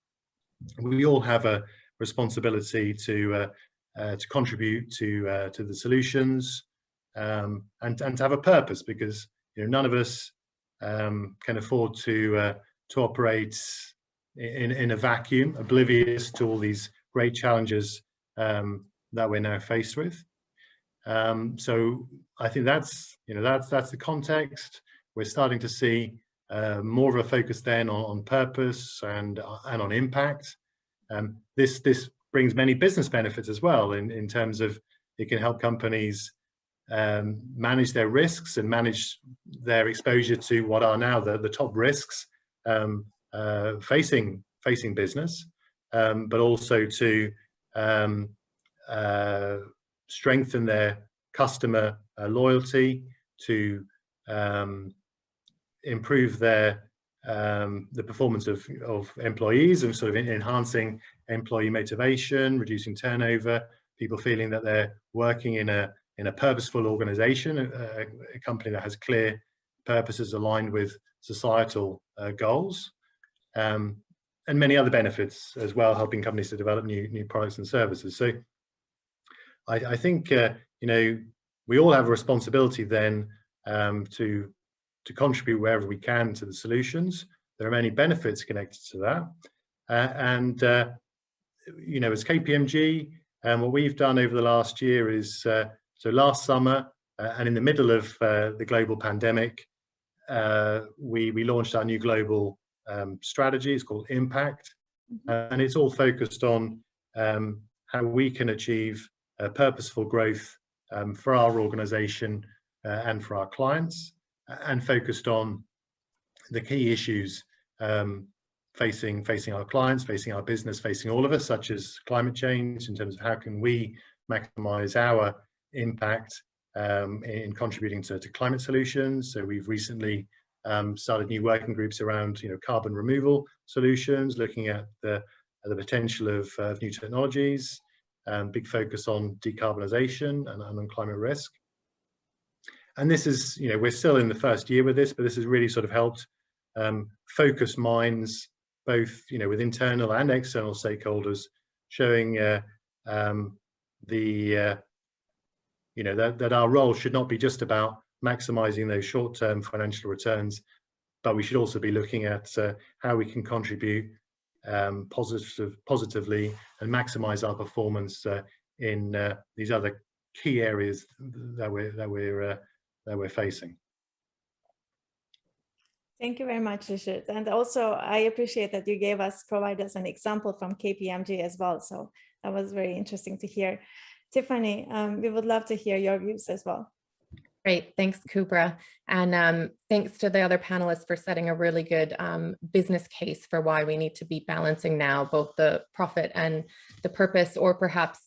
we all have a responsibility to contribute to the solutions, and to have a purpose, because, you know, none of us can afford to operate in a vacuum, oblivious to all these great challenges that we're now faced with. So I think that's, you know, that's the context. We're starting to see more of a focus then on purpose and on impact. This brings many business benefits as well in terms of it can help companies manage their risks and manage their exposure to what are now the top risks facing business, but also to strengthen their customer loyalty, to improve the performance of employees and sort of enhancing employee motivation, reducing turnover, people feeling that they're working in a purposeful organization, a company that has clear purposes aligned with societal goals, and many other benefits as well, helping companies to develop new products and services. So I think we all have a responsibility then to contribute wherever we can to the solutions. There are many benefits connected to that, and as KPMG, what we've done over the last year is so last summer and in the middle of the global pandemic, we launched our new global strategy. It's called Impact, and it's all focused on how we can achieve purposeful growth for our organization and for our clients, and focused on the key issues facing our clients, facing our business, facing all of us, such as climate change, in terms of how can we maximize our impact in contributing to climate solutions. So we've recently started new working groups around carbon removal solutions, looking at the potential of new technologies, big focus on decarbonisation and on climate risk. And this is, we're still in the first year with this, but this has really sort of helped focus minds, both with internal and external stakeholders, showing that our role should not be just about maximizing those short-term financial returns, but we should also be looking at how we can contribute positively and maximize our performance in these other key areas that we're facing. Thank you very much, Richard. And also, I appreciate that you provided us an example from KPMG as well. So that was very interesting to hear. Tiffany, we would love to hear your views as well. Great, thanks, Kübra. And thanks to the other panelists for setting a really good business case for why we need to be balancing now both the profit and the purpose, or perhaps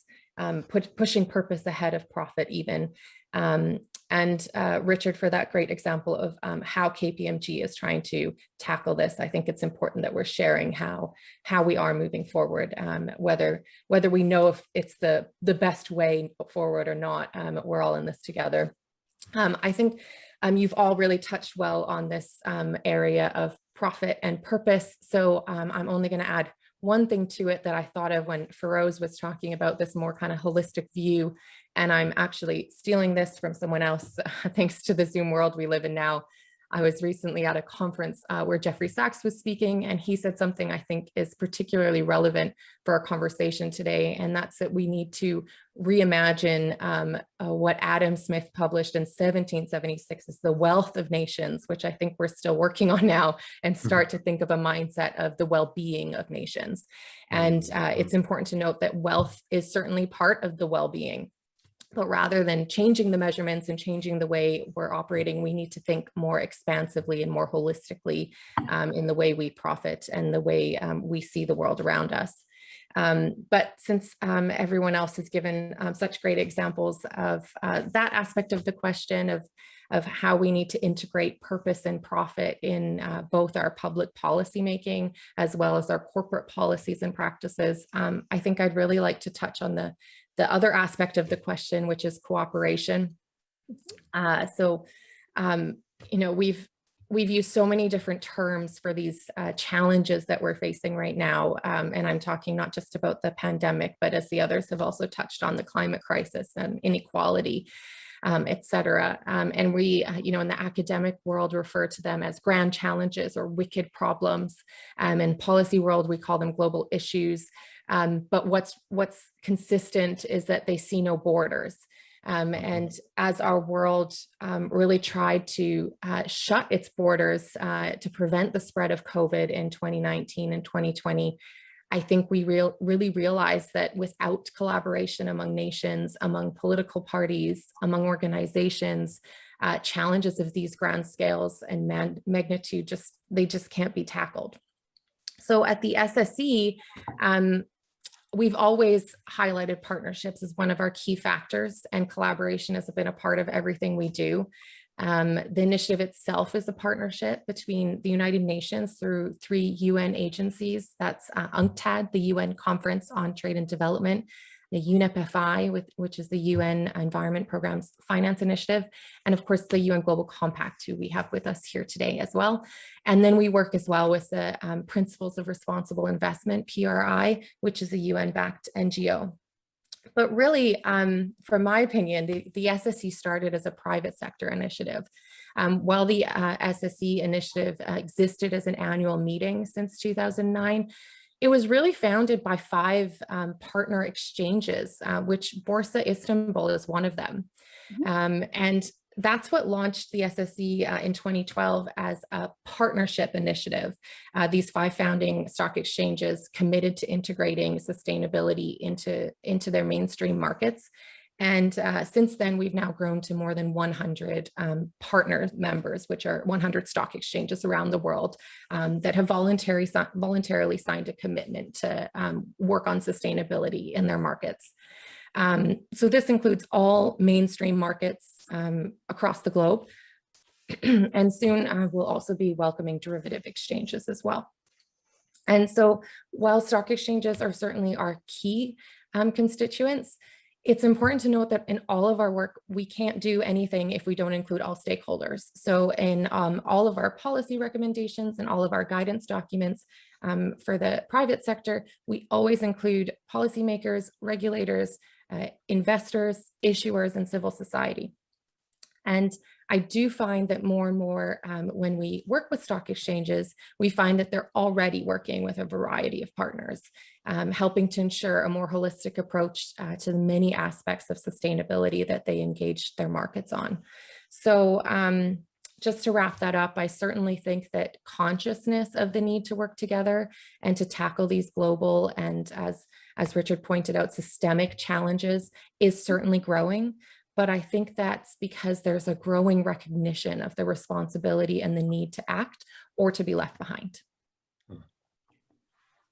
pushing purpose ahead of profit even. And Richard, for that great example of how KPMG is trying to tackle this. I think it's important that we're sharing how we are moving forward, whether we know if it's the best way forward or not. We're all in this together. I think you've all really touched well on this area of profit and purpose. So I'm only going to add one thing to it that I thought of when Feroz was talking about this more kind of holistic view. And I'm actually stealing this from someone else, thanks to the Zoom world we live in now. I was recently at a conference where Jeffrey Sachs was speaking, and he said something I think is particularly relevant for our conversation today, and that's that we need to reimagine what Adam Smith published in 1776 as the wealth of nations, which I think we're still working on now, and start to think of a mindset of the well-being of nations. And it's important to note that wealth is certainly part of the well-being. But rather than changing the measurements and changing the way we're operating, we need to think more expansively and more holistically in the way we profit and the way we see the world around us. But since everyone else has given such great examples of that aspect of the question of how we need to integrate purpose and profit in both our public policy making as well as our corporate policies and practices, I think I'd really like to touch on the other aspect of the question, which is cooperation. We've used so many different terms for these challenges that we're facing right now. And I'm talking not just about the pandemic, but as the others have also touched on, the climate crisis and inequality, et cetera. And we, in the academic world, refer to them as grand challenges or wicked problems. In policy world, we call them global issues. But what's consistent is that they see no borders. And as our world really tried to shut its borders to prevent the spread of COVID in 2019 and 2020, I think we really realize that without collaboration among nations, among political parties, among organizations, challenges of these grand scales and magnitude they just can't be tackled. So at the SSE, we've always highlighted partnerships as one of our key factors, and collaboration has been a part of everything we do. The initiative itself is a partnership between the United Nations through 3 UN agencies. That's UNCTAD, the UN Conference on Trade and Development, the UNEP-FI, which is the UN Environment Program's Finance Initiative, and of course the UN Global Compact, who we have with us here today as well. And then we work as well with the Principles of Responsible Investment, PRI, which is a UN-backed NGO. But really, from my opinion, the SSE started as a private sector initiative. While the SSE initiative existed as an annual meeting since 2009, it was really founded by 5 partner exchanges, which Borsa Istanbul is one of them. And that's what launched the SSE in 2012 as a partnership initiative. These 5 founding stock exchanges committed to integrating sustainability into their mainstream markets. And since then, we've now grown to more than 100 partner members, which are 100 stock exchanges around the world that have voluntarily signed a commitment to work on sustainability in their markets. So this includes all mainstream markets across the globe. And soon we'll also be welcoming derivative exchanges as well. And so while stock exchanges are certainly our key constituents, it's important to note that in all of our work, we can't do anything if we don't include all stakeholders. So in all of our policy recommendations and all of our guidance documents for the private sector, we always include policymakers, regulators, investors, issuers, and civil society. And I do find that more and more when we work with stock exchanges, we find that they're already working with a variety of partners, helping to ensure a more holistic approach to the many aspects of sustainability that they engage their markets on. So just to wrap that up, I certainly think that consciousness of the need to work together and to tackle these global and, as Richard pointed out, systemic challenges is certainly growing. But I think that's because there's a growing recognition of the responsibility and the need to act or to be left behind.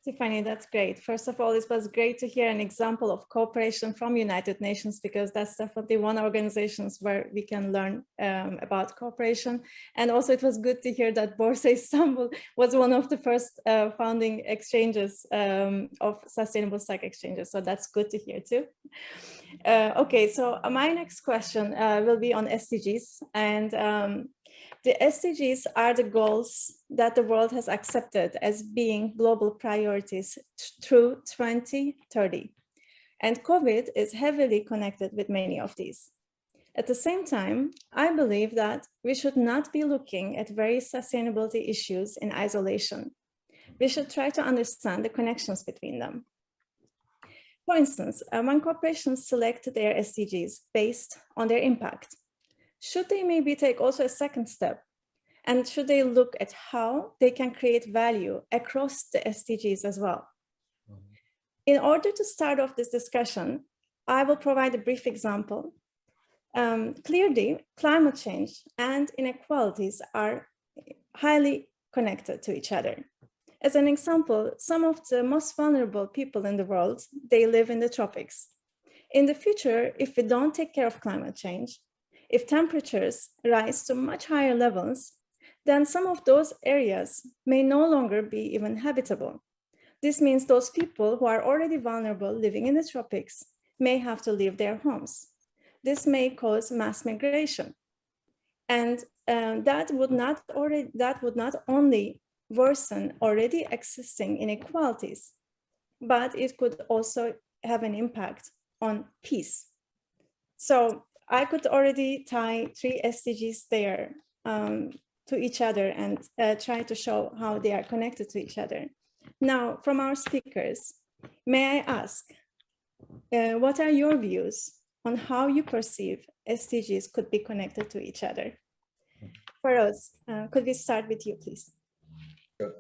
Tiffany, that's great. First of all, it was great to hear an example of cooperation from United Nations, because that's definitely one organizations where we can learn about cooperation. And also it was good to hear that Borsa Istanbul was one of the first founding exchanges of sustainable stock exchanges. So that's good to hear too. Okay, so my next question will be on SDGs. And the SDGs are the goals that the world has accepted as being global priorities through 2030. And COVID is heavily connected with many of these. At the same time, I believe that we should not be looking at various sustainability issues in isolation. We should try to understand the connections between them. For instance, when corporations select their SDGs based on their impact, should they maybe take also a second step? And should they look at how they can create value across the SDGs as well? In order to start off this discussion, I will provide a brief example. Clearly, climate change and inequalities are highly connected to each other. As an example, some of the most vulnerable people in the world, they live in the tropics. In the future, if we don't take care of climate change, if temperatures rise to much higher levels, then some of those areas may no longer be even habitable. This means those people who are already vulnerable living in the tropics may have to leave their homes. This may cause mass migration. And that would not only worsen already existing inequalities, but it could also have an impact on peace. So I could already tie 3 SDGs there to each other and try to show how they are connected to each other. Now, from our speakers, may I ask, what are your views on how you perceive SDGs could be connected to each other? Feroz, could we start with you, please? Sure.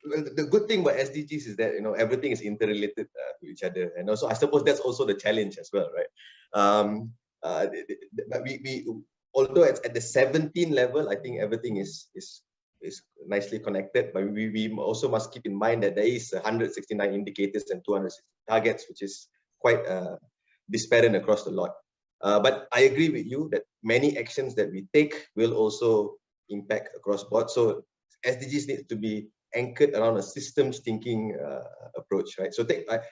the good thing about SDGs is that, you know, everything is interrelated to each other, and also I suppose that's also the challenge as well, right? But we although it's at the 17 level, I think everything is nicely connected, but we also must keep in mind that there is 169 indicators and 260 targets, which is quite disparate across the lot. But I agree with you that many actions that we take will also impact across board. So SDGs need to be anchored around a systems thinking approach, right? So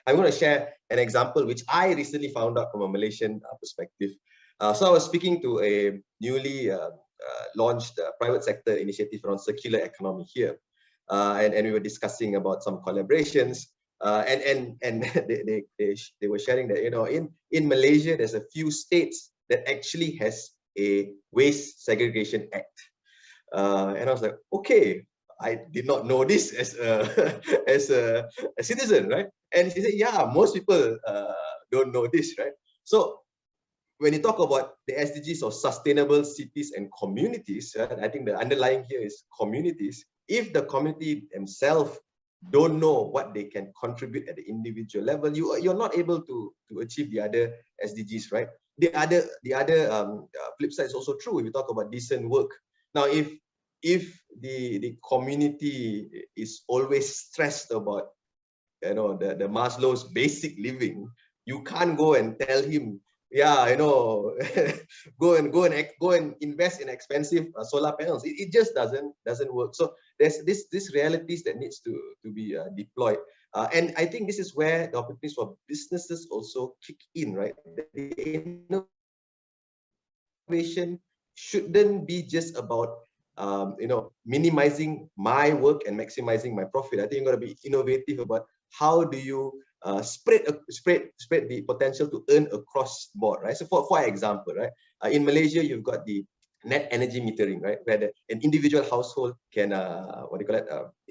I'm going to share an example which I recently found out from a Malaysian perspective. So I was speaking to a newly launched private sector initiative around circular economy here, and we were discussing about some collaborations, and they were sharing that, you know, in Malaysia there's a few states that actually has a waste segregation act, and I was like, okay, I did not know this as a citizen, right? And she said, yeah, most people don't know this, right? So when you talk about the SDGs of sustainable cities and communities, right, I think the underlying here is communities. If the community themselves don't know what they can contribute at the individual level, you're not able to achieve the other SDGs, right? The other flip side is also true. If you talk about decent work, now if the community is always stressed about, you know, the Maslow's basic living, you can't go and tell him, yeah, you know, go and invest in expensive solar panels. It just doesn't work. So there's this realities that needs to be deployed, and I think this is where the opportunities for businesses also kick in, right? The innovation shouldn't be just about you know, minimizing my work and maximizing my profit. I think you're going to be innovative about how do you spread the potential to earn across board, right? So for example, right, in Malaysia you've got the net energy metering, right, where an individual household can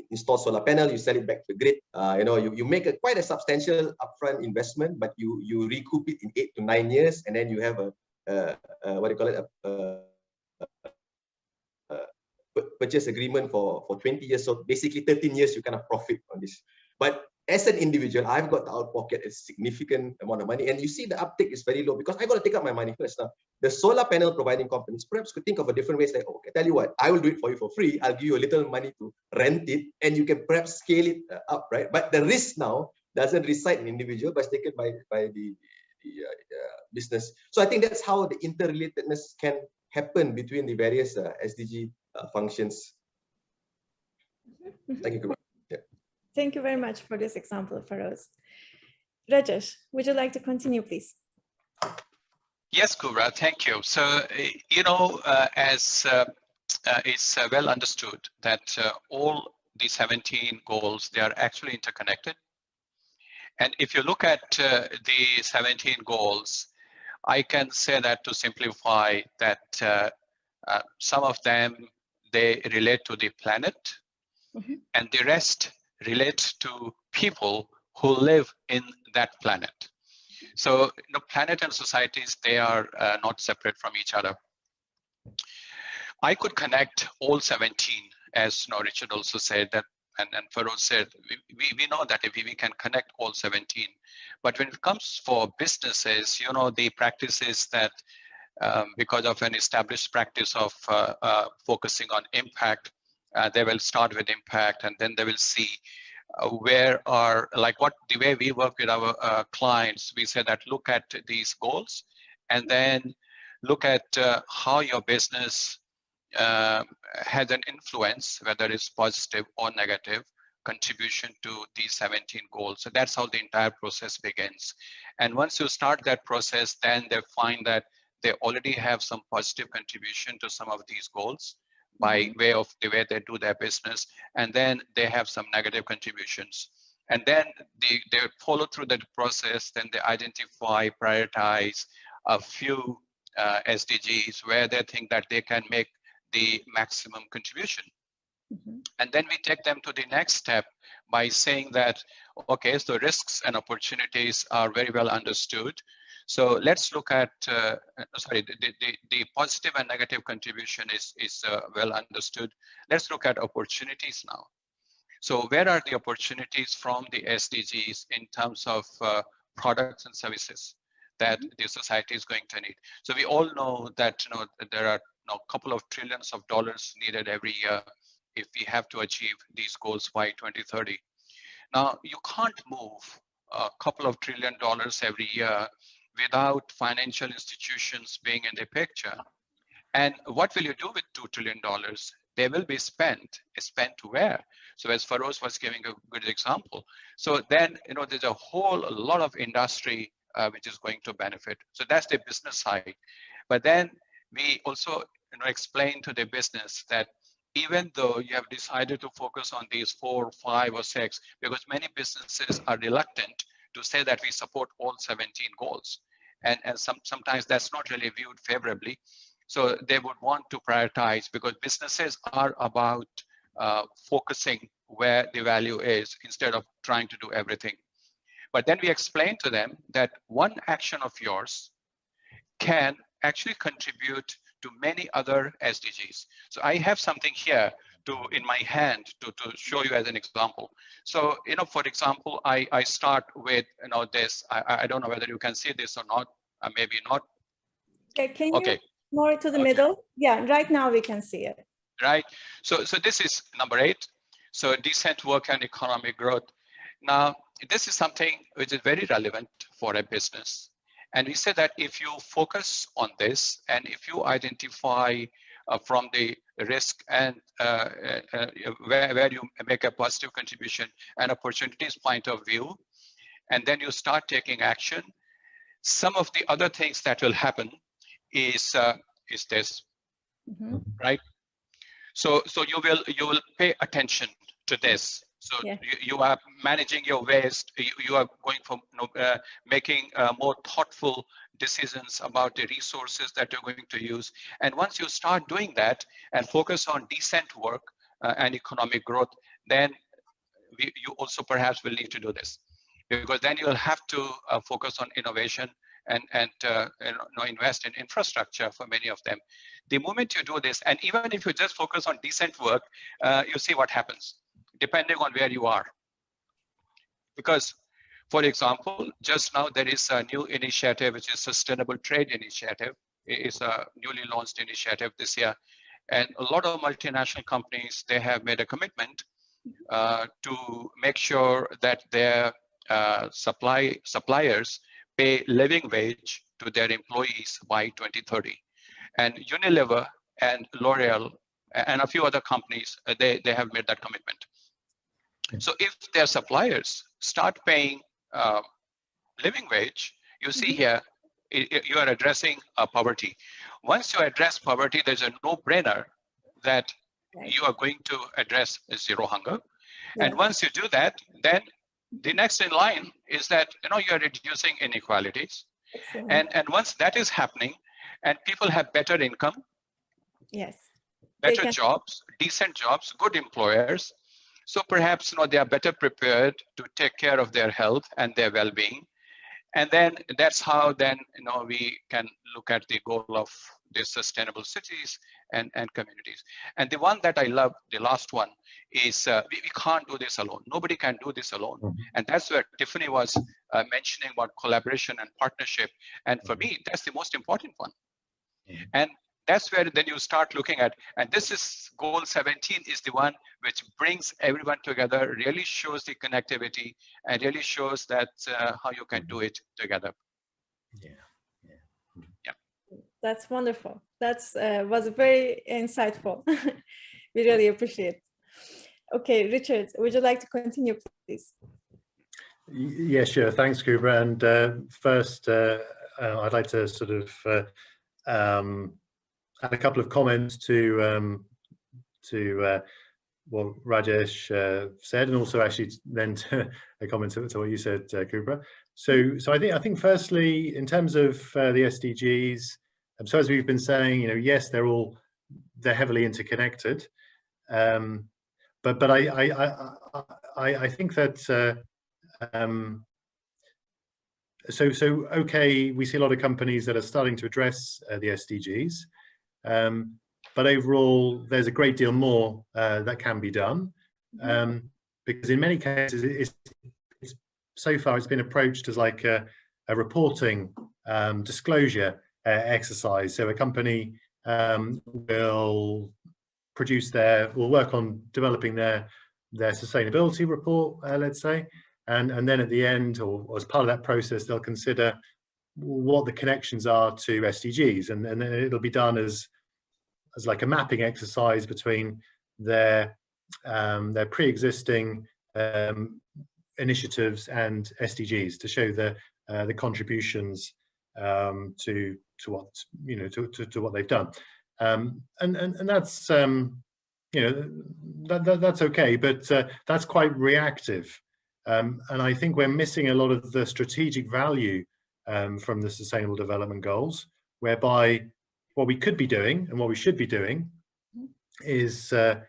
install solar panel, you sell it back to the grid. You know, you make quite a substantial upfront investment, but you recoup it in 8 to 9 years, and then you have purchase agreement for 20 years. So basically 13 years you kind of profit on this. But as an individual, I've got to out-pocket a significant amount of money, and you see the uptake is very low because I got to take out my money first. Now, the solar panel providing companies perhaps could think of a different way. Like, okay, tell you what, I will do it for you for free. I'll give you a little money to rent it, and you can perhaps scale it up, right? But the risk now doesn't reside in individual, but it's taken by the business. So I think that's how the interrelatedness can happen between the various SDG functions. Thank you, Kübra. Thank you very much for this example, Feroz. Rajesh, would you like to continue, please? Yes, Kübra, thank you. So, you know, as it's well understood that all the 17 goals, they are actually interconnected. And if you look at the 17 goals, I can say that to simplify that some of them, they relate to the planet, and the rest relate to people who live in that planet. So the planet and societies, they are not separate from each other. I could connect all 17, as Richard also said that, and Feroz said, we know that if we can connect all 17. But when it comes for businesses, you know, the practice is that because of an established practice of focusing on impact, they will start with impact, and then they will see where are, like what the way we work with our clients, we say that look at these goals and then look at how your business has an influence, whether it's positive or negative contribution to these 17 goals. So that's how the entire process begins. And once you start that process, then they find that they already have some positive contribution to some of these goals by way of the way they do their business, and then they have some negative contributions. And then they follow through that process, then they identify, prioritize a few SDGs where they think that they can make the maximum contribution. And then we take them to the next step by saying that, okay, so risks and opportunities are very well understood. So let's look at, the positive and negative contribution is well understood. Let's look at opportunities now. So where are the opportunities from the SDGs in terms of products and services that the society is going to need? So we all know that there are a couple of trillions of dollars needed every year if we have to achieve these goals by 2030. Now, you can't move a couple of $1 trillion every year without financial institutions being in the picture. And what will you do with $2 trillion? They will be spent where? So as Faroz was giving a good example. So then, there's a whole lot of industry which is going to benefit. So that's the business side. But then we also explain to the business that even though you have decided to focus on these 4, 5, or 6, because many businesses are reluctant to say that we support all 17 goals. And sometimes that's not really viewed favorably. So they would want to prioritize, because businesses are about focusing where the value is instead of trying to do everything. But then we explain to them that one action of yours can actually contribute to many other SDGs. So I have something here in my hand to show you as an example. So, for example, I start with, this. I don't know whether you can see this or not, maybe not. Okay, can you more to the middle? Yeah, right now we can see it. Right. So this is number 8. So decent work and economic growth. Now, this is something which is very relevant for a business. And we say that if you focus on this, and if you identify from the risk and where you make a positive contribution and opportunities point of view, and then you start taking action, some of the other things that will happen is this, right? So you will pay attention to this. So you are managing your waste. You are going for making more thoughtful decisions about the resources that you're going to use. And once you start doing that and focus on decent work and economic growth, then you also perhaps will need to do this, because then you'll have to focus on innovation and invest in infrastructure for many of them. The moment you do this, and even if you just focus on decent work, you see what happens, depending on where you are. Because, for example, just now there is a new initiative, which is Sustainable Trade Initiative. It's a newly launched initiative this year. And a lot of multinational companies, they have made a commitment to make sure that their suppliers pay living wage to their employees by 2030. And Unilever and L'Oreal and a few other companies, they have made that commitment. So if their suppliers start paying living wage, you see here, you are addressing poverty. Once you address poverty, there's a no-brainer that you are going to address zero hunger. And once you do that, then the next in line is that you are reducing inequalities. And once that is happening, and people have better income, better jobs, decent jobs, good employers, so perhaps they are better prepared to take care of their health and their well-being. And then that's how then we can look at the goal of the sustainable cities and communities. And the one that I love, the last one, is we can't do this alone. Nobody can do this alone. And that's where Tiffany was mentioning about collaboration and partnership. And for me, that's the most important one. And that's where then you start looking at, and this is goal 17 is the one which brings everyone together, really shows the connectivity, and really shows that how you can do it together. Yeah. That's wonderful. That's was very insightful. We really appreciate it. Okay, Richard, would you like to continue, please? Yeah, sure. Thanks, Kübra. And first, I'd like to sort of add a couple of comments to what Rajesh said, and also actually then a comment to what you said, Kübra. So I think firstly, in terms of the SDGs, so as we've been saying, yes, they're heavily interconnected, but I think that so okay, we see a lot of companies that are starting to address the SDGs, but overall, there's a great deal more that can be done. because in many cases, so far it's been approached as like a reporting disclosure exercise. So a company will work on developing their sustainability report, let's say, and then at the end, or as part of that process, they'll consider what the connections are to SDGs, and then it'll be done as like a mapping exercise between their pre-existing initiatives and SDGs to show the contributions to what to what they've done, and that's that's okay, but that's quite reactive, and I think we're missing a lot of the strategic value from the Sustainable Development Goals, whereby what we could be doing and what we should be doing is sort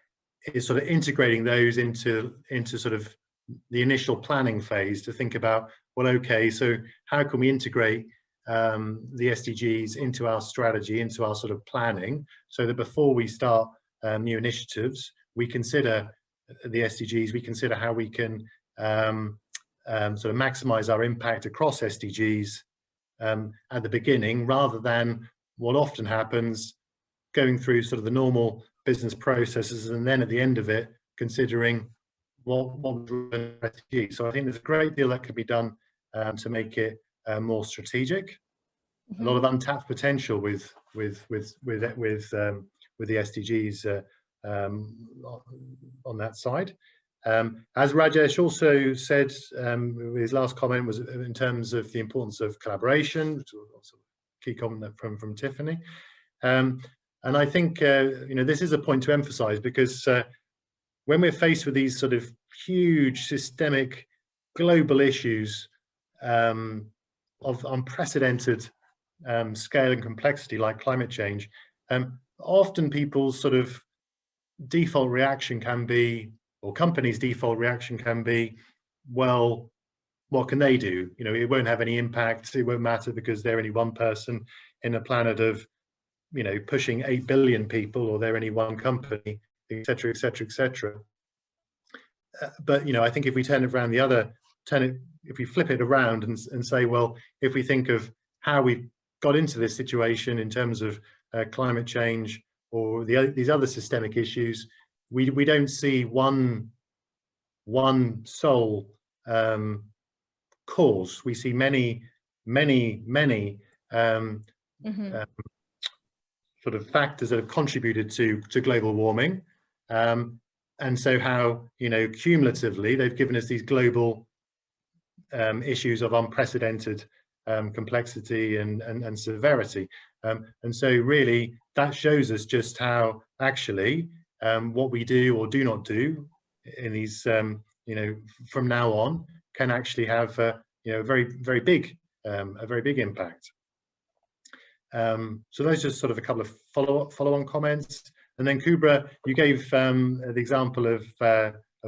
of integrating those into sort of the initial planning phase to think about, well, okay, so how can we integrate the SDGs into our strategy, into our sort of planning, so that before we start new initiatives, we consider the SDGs, we consider how we can sort of maximize our impact across SDGs at the beginning, rather than what often happens, going through sort of the normal business processes and then at the end of it considering what SDG. So I think there's a great deal that could be done to make it more strategic. A lot of untapped potential with the SDGs on that side. As Rajesh also said, his last comment was in terms of the importance of collaboration, which was also a key comment from Tiffany. And I think this is a point to emphasize, because when we're faced with these sort of huge systemic global issues of unprecedented scale and complexity, like climate change, often people's sort of default reaction can be, or companies' default reaction can be, well, what can they do? It won't have any impact, it won't matter because they're only one person in a planet of pushing 8 billion people, or they're only one company, etc., etc., etc. But I think if we turn it around if we flip it around and say, well, if we think of how we've got into this situation in terms of climate change or these other systemic issues, we don't see one sole cause. We see many sort of factors that have contributed to global warming, and so how cumulatively they've given us these global issues of unprecedented complexity and severity, and so really that shows us just how actually what we do or do not do in these from now on can actually have a very big impact. So those are sort of a couple of follow-on comments. And then Kübra, you gave the example of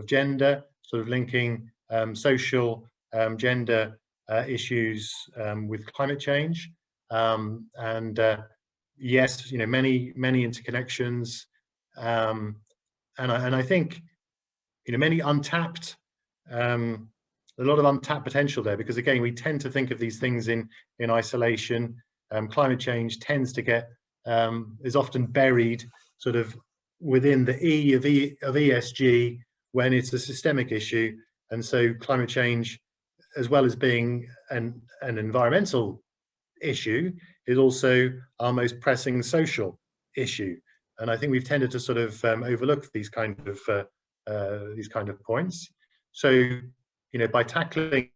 gender, sort of linking social gender issues with climate change, and yes, many interconnections, and I think many untapped, a lot of untapped potential there, because again we tend to think of these things in isolation. Climate change tends to get is often buried sort of within the E of ESG when it's a systemic issue, and so climate change, as well as being an environmental issue, is also our most pressing social issue. And I think we've tended to sort of overlook these kind of points. So by tackling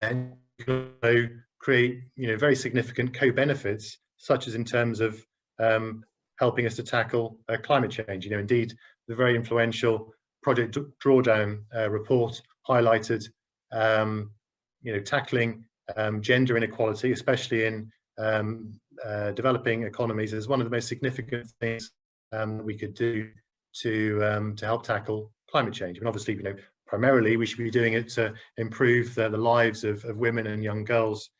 and create very significant co-benefits, such as in terms of helping us to tackle climate change. Indeed, the very influential Project Drawdown report highlighted tackling gender inequality, especially in developing economies, as one of the most significant things we could do to help tackle climate change. And obviously, primarily we should be doing it to improve the lives of women and young girls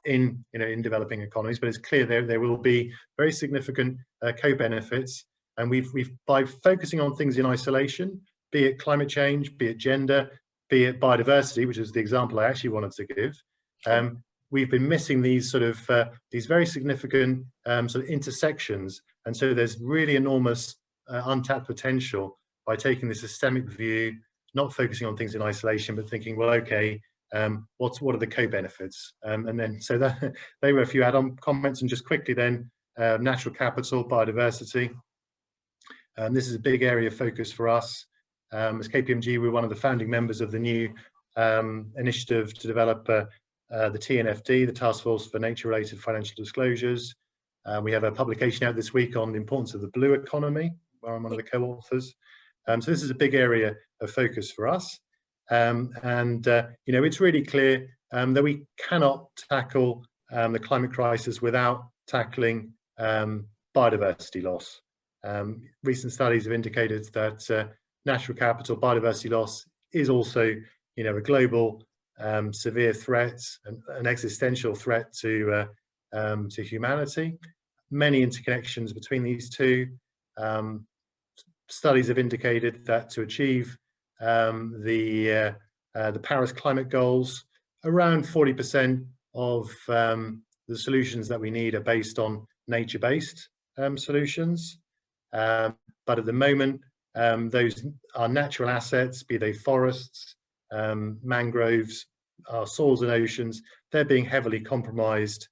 in developing economies. But it's clear there will be very significant co-benefits And we've by focusing on things in isolation, be it climate change, be it gender, be it biodiversity, which is the example I actually wanted to give, we've been missing these sort of these very significant sort of intersections. And so there's really enormous untapped potential by taking the systemic view, not focusing on things in isolation, but thinking, well, okay, what are the co-benefits? And then, so that they were a few add-on comments. And just quickly then, natural capital, biodiversity. This is a big area of focus for us. As KPMG, we're one of the founding members of the new initiative to develop the TNFD, the Task Force for Nature-Related Financial Disclosures. We have a publication out this week on the importance of the blue economy, where I'm one of the co-authors. So this is a big area of focus for us. You know, it's really clear that we cannot tackle the climate crisis without tackling biodiversity loss. Recent studies have indicated that natural capital, biodiversity loss is also, you know, a global severe threat, an existential threat to humanity. Many interconnections between these two. Studies have indicated that to achieve the Paris climate goals, around 40% of the solutions that we need are based on nature-based solutions. But at the moment, those are natural assets, be they forests, mangroves, our soils and oceans, they're being heavily compromised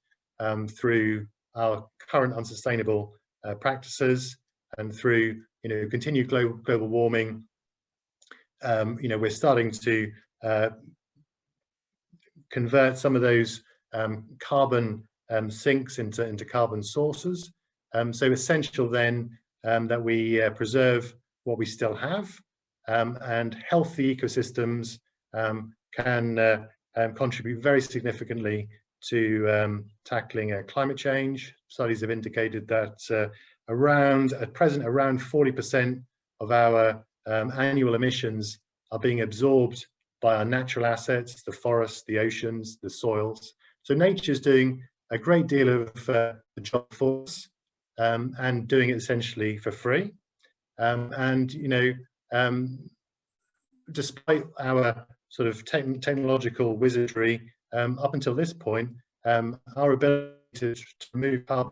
through our current unsustainable practices and through, you know, continued global warming. You know, we're starting to convert some of those carbon sinks into carbon sources. So essential then that we preserve what we still have, and healthy ecosystems can contribute very significantly to tackling climate change. Studies have indicated that at present, around 40% of our annual emissions are being absorbed by our natural assets, the forests, the oceans, the soils. So nature's doing a great deal of the job for us, and doing it essentially for free. And, you know, despite our sort of technological wizardry, up until this point, our ability to remove carbon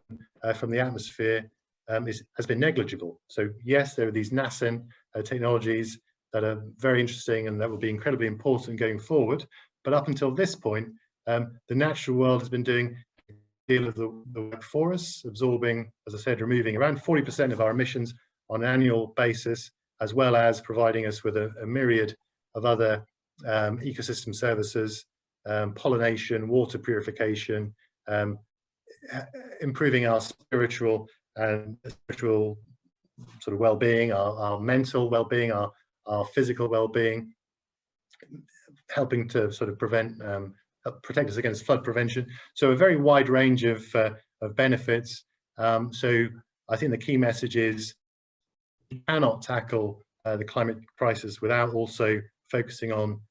from the atmosphere has been negligible. So yes, there are these nascent technologies that are very interesting and that will be incredibly important going forward. But up until this point, the natural world has been doing a deal of the work for us, absorbing, as I said, removing around 40% of our emissions on an annual basis, as well as providing us with a myriad of other ecosystem services, pollination, water purification, improving our spiritual sort of well-being, our mental well-being, our physical well-being, helping to sort of protect us against flood prevention. So a very wide range of benefits. So I think the key message is we cannot tackle the climate crisis without also focusing on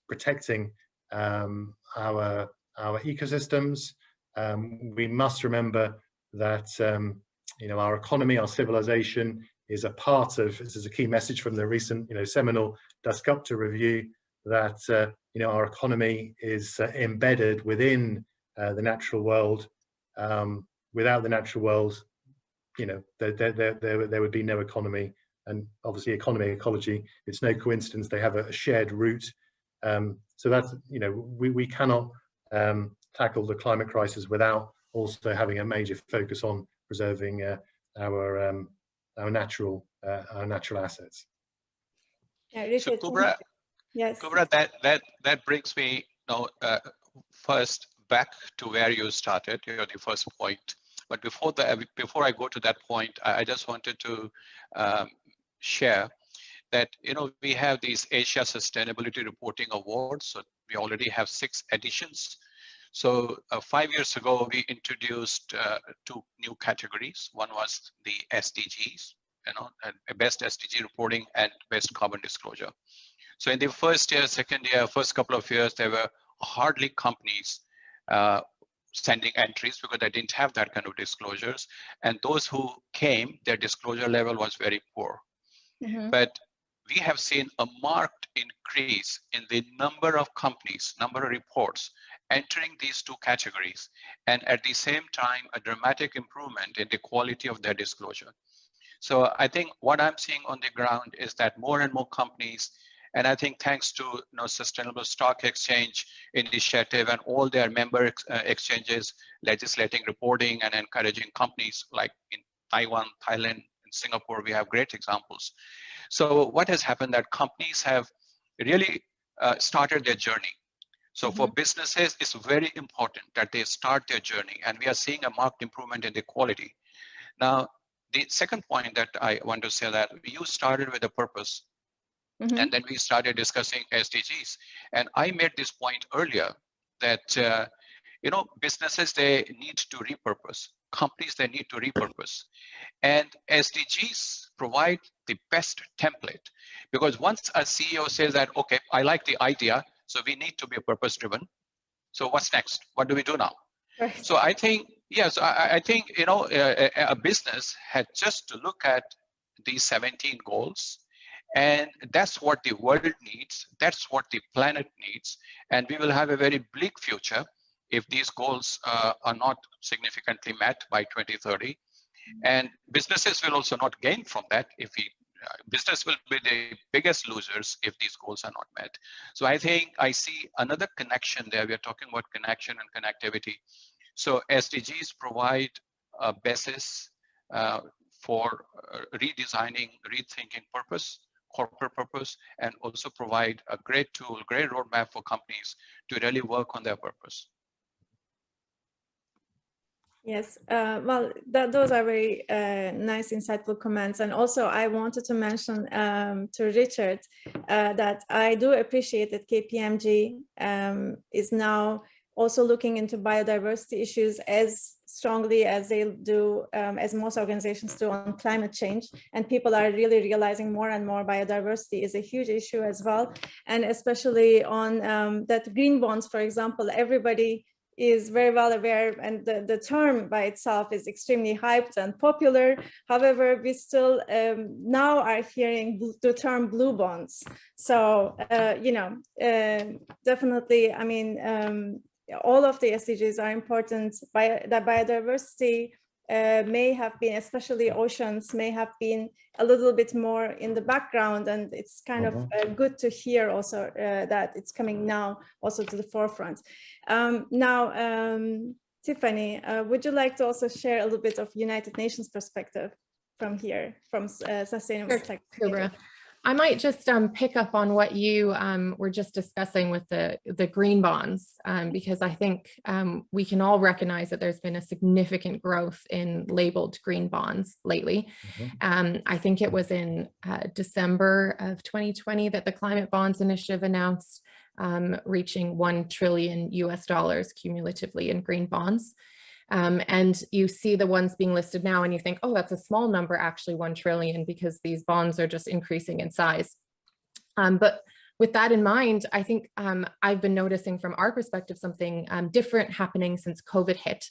protecting our ecosystems. We must remember that you know, our economy, our civilization is a part of, this is a key message from the recent, you know, seminal Dasgupta review, that you know, our economy is embedded within the natural world. Without the natural world, you know, there would be no economy. And obviously economy, ecology, it's no coincidence they have a shared root. So that's, you know, we cannot tackle the climate crisis without also having a major focus on preserving our natural assets. Yeah, so Kübra, yes. Kübra, that brings me now first back to where you started, the first point. But before I go to that point, I just wanted to share that, you know, we have these Asia Sustainability Reporting Awards. So we already have 6 editions. So 5 years ago, we introduced 2 new categories. One was the SDGs, you know, and best SDG reporting and best carbon disclosure. So in the first year, second year, first couple of years, there were hardly companies sending entries because they didn't have that kind of disclosures. And those who came, their disclosure level was very poor. But we have seen a marked increase in the number of companies, number of reports entering these two categories, and at the same time, a dramatic improvement in the quality of their disclosure. So I think what I'm seeing on the ground is that more and more companies, and I think thanks to Sustainable Stock Exchange initiative and all their member exchanges legislating reporting and encouraging companies like in Taiwan, Thailand, and Singapore, we have great examples. So what has happened that companies have really started their journey. So for businesses, it's very important that they start their journey, and we are seeing a marked improvement in the quality. Now, the second point that I want to say that you started with a purpose, and then we started discussing SDGs. And I made this point earlier that, businesses, they need to repurpose. Companies, they need to repurpose. And SDGs provide the best template, because once a CEO says that, okay, I like the idea, so we need to be purpose driven. So what's next? What do we do now? Right. So I think, yes, I think, a business had just to look at these 17 goals, and that's what the world needs. That's what the planet needs. And we will have a very bleak future if these goals are not significantly met by 2030. And businesses will also not gain from that if business will be the biggest losers if these goals are not met. So I think I see another connection there. We are talking about connection and connectivity. So SDGs provide a basis for redesigning, rethinking purpose, corporate purpose, and also provide a great tool, great roadmap for companies to really work on their purpose. Yes, well, those are very nice, insightful comments. And also, I wanted to mention to Richard that I do appreciate that KPMG is now also looking into biodiversity issues as strongly as they do, as most organizations do on climate change. And people are really realizing more and more biodiversity is a huge issue as well. And especially on that green bonds, for example, everybody is very well aware, and the term by itself is extremely hyped and popular. However, we still now are hearing the term blue bonds. So, definitely, I mean, all of the SDGs are important. The biodiversity may have been, especially oceans, may have been a little bit more in the background, and it's kind of good to hear also that it's coming now also to the forefront. Now, Tiffany, would you like to also share a little bit of United Nations perspective from here, from Sustainable Tech? Kübra. I might just pick up on what you were just discussing with the green bonds, because I think we can all recognize that there's been a significant growth in labeled green bonds lately. I think it was in December of 2020 that the Climate Bonds Initiative announced reaching $1 trillion cumulatively in green bonds. And you see the ones being listed now and you think, oh, that's a small number, actually 1 trillion, because these bonds are just increasing in size. But with that in mind, I think I've been noticing from our perspective something different happening since COVID hit.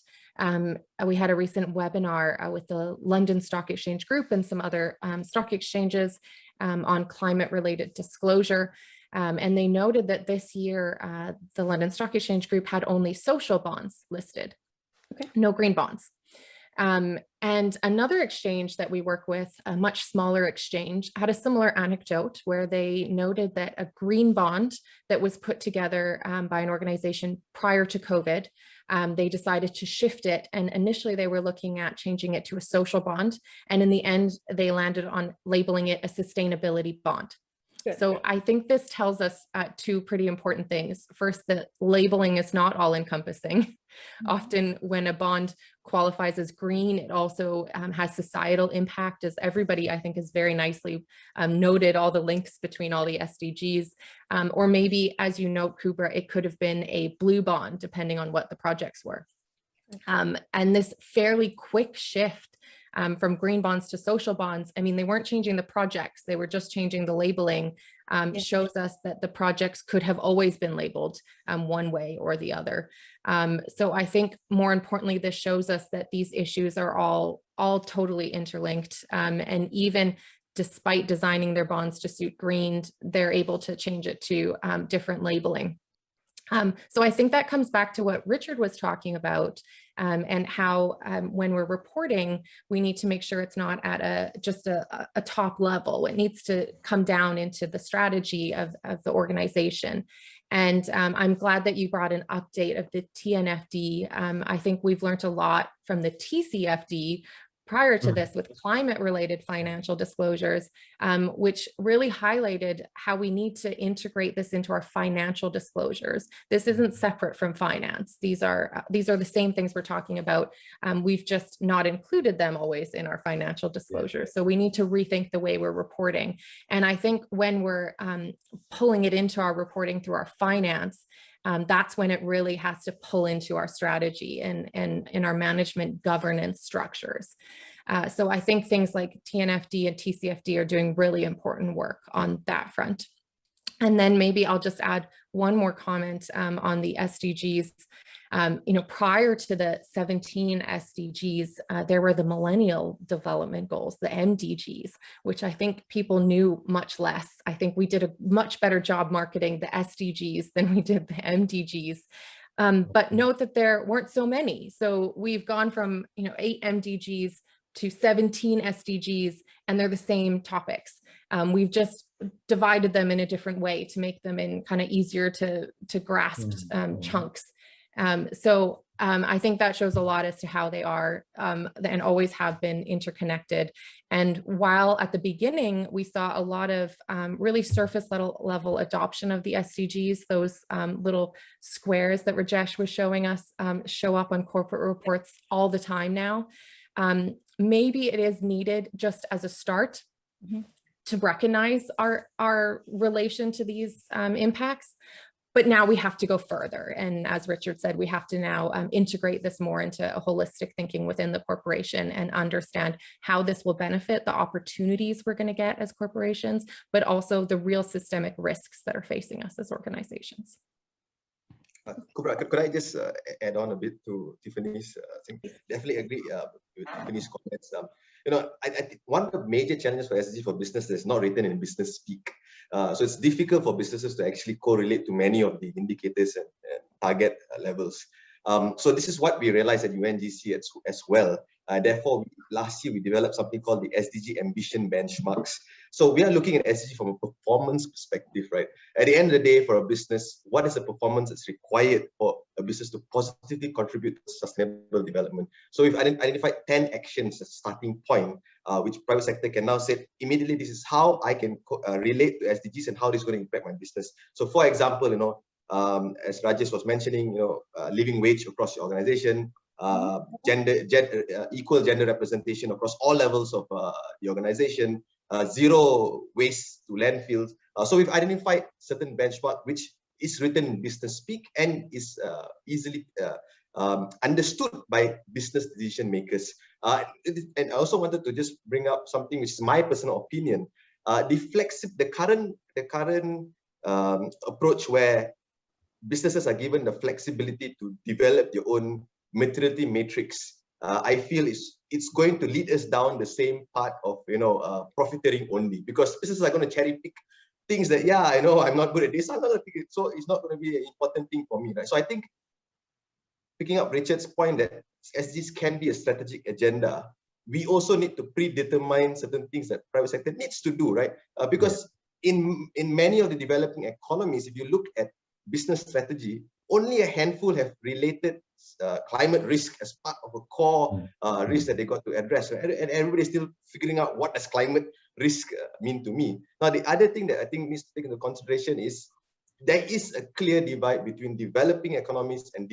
We had a recent webinar with the London Stock Exchange Group and some other stock exchanges on climate related disclosure. And they noted that this year, the London Stock Exchange Group had only social bonds listed. Okay. No green bonds. And another exchange that we work with, a much smaller exchange, had a similar anecdote where they noted that a green bond that was put together by an organization prior to COVID, they decided to shift it. And initially they were looking at changing it to a social bond. And in the end, they landed on labeling it a sustainability bond. So I think this tells us two pretty important things. First, that labeling is not all encompassing. Often when a bond qualifies as green, it also has societal impact, as everybody, I think, has very nicely noted all the links between all the SDGs. Or maybe, as you note, Kübra, it could have been a blue bond, depending on what the projects were. And this fairly quick shift from green bonds to social bonds. I mean, they weren't changing the projects, they were just changing the labeling. Shows us that the projects could have always been labeled one way or the other. So I think more importantly, this shows us that these issues are all totally interlinked, and even despite designing their bonds to suit green, they're able to change it to different labeling. So I think that comes back to what Richard was talking about, and how when we're reporting, we need to make sure it's not at just a top level. It needs to come down into the strategy of the organization. And I'm glad that you brought an update of the TNFD. I think we've learned a lot from the TCFD prior to this with climate-related financial disclosures, which really highlighted how we need to integrate this into our financial disclosures. This isn't separate from finance. These are the same things we're talking about. We've just not included them always in our financial disclosures. So we need to rethink the way we're reporting. And I think when we're pulling it into our reporting through our finance, that's when it really has to pull into our strategy and in our management governance structures. So I think things like TNFD and TCFD are doing really important work on that front. And then maybe I'll just add one more comment on the SDGs. Prior to the 17 SDGs, there were the Millennial Development Goals, the MDGs, which I think people knew much less. I think we did a much better job marketing the SDGs than we did the MDGs. But note that there weren't so many. So we've gone from 8 MDGs to 17 SDGs, and they're the same topics. We've just divided them in a different way to make them in kind of easier to grasp chunks. So I think that shows a lot as to how they are and always have been interconnected. And while at the beginning, we saw a lot of really surface level adoption of the SDGs, those little squares that Rajesh was showing us show up on corporate reports all the time now. Maybe it is needed just as a start to recognize our relation to these impacts. But now we have to go further. And as Richard said, we have to now integrate this more into a holistic thinking within the corporation and understand how this will benefit the opportunities we're going to get as corporations, but also the real systemic risks that are facing us as organizations. Kübra, could I just add on a bit to Tiffany's thing? Definitely agree with Tiffany's comments. I think one of the major challenges for SDG for business is not written in business speak. So it's difficult for businesses to actually correlate to many of the indicators and target levels. So this is what we realized at UNGC as well. Therefore, last year we developed something called the SDG Ambition Benchmarks. So we are looking at SDG from a performance perspective, right? At the end of the day, for a business, what is the performance that's required for a business to positively contribute to sustainable development? So we've identified 10 actions as a starting point, which private sector can now say, immediately, this is how I can relate to SDGs and how this is going to impact my business. So for example, as Rajesh was mentioning, living wage across the organization, equal gender representation across all levels of the organization, zero waste to landfills. So we've identified certain benchmark which is written in business speak and is easily understood by business decision makers. And I also wanted to just bring up something which is my personal opinion. The current approach where businesses are given the flexibility to develop their own materiality matrix, I feel it's going to lead us down the same path of profiteering only, because businesses are going to cherry pick things that, yeah, I know I'm not good at this, I'm not going to pick it, so it's not going to be an important thing for me, right? So I think picking up Richard's point that SDGs can be a strategic agenda, we also need to predetermine certain things that private sector needs to do, right? Because in many of the developing economies, if you look at business strategy, only a handful have related climate risk as part of a core risk that they got to address, right? And everybody's still figuring out what does climate risk mean to me. Now, the other thing that I think needs to take into consideration is there is a clear divide between developing economies and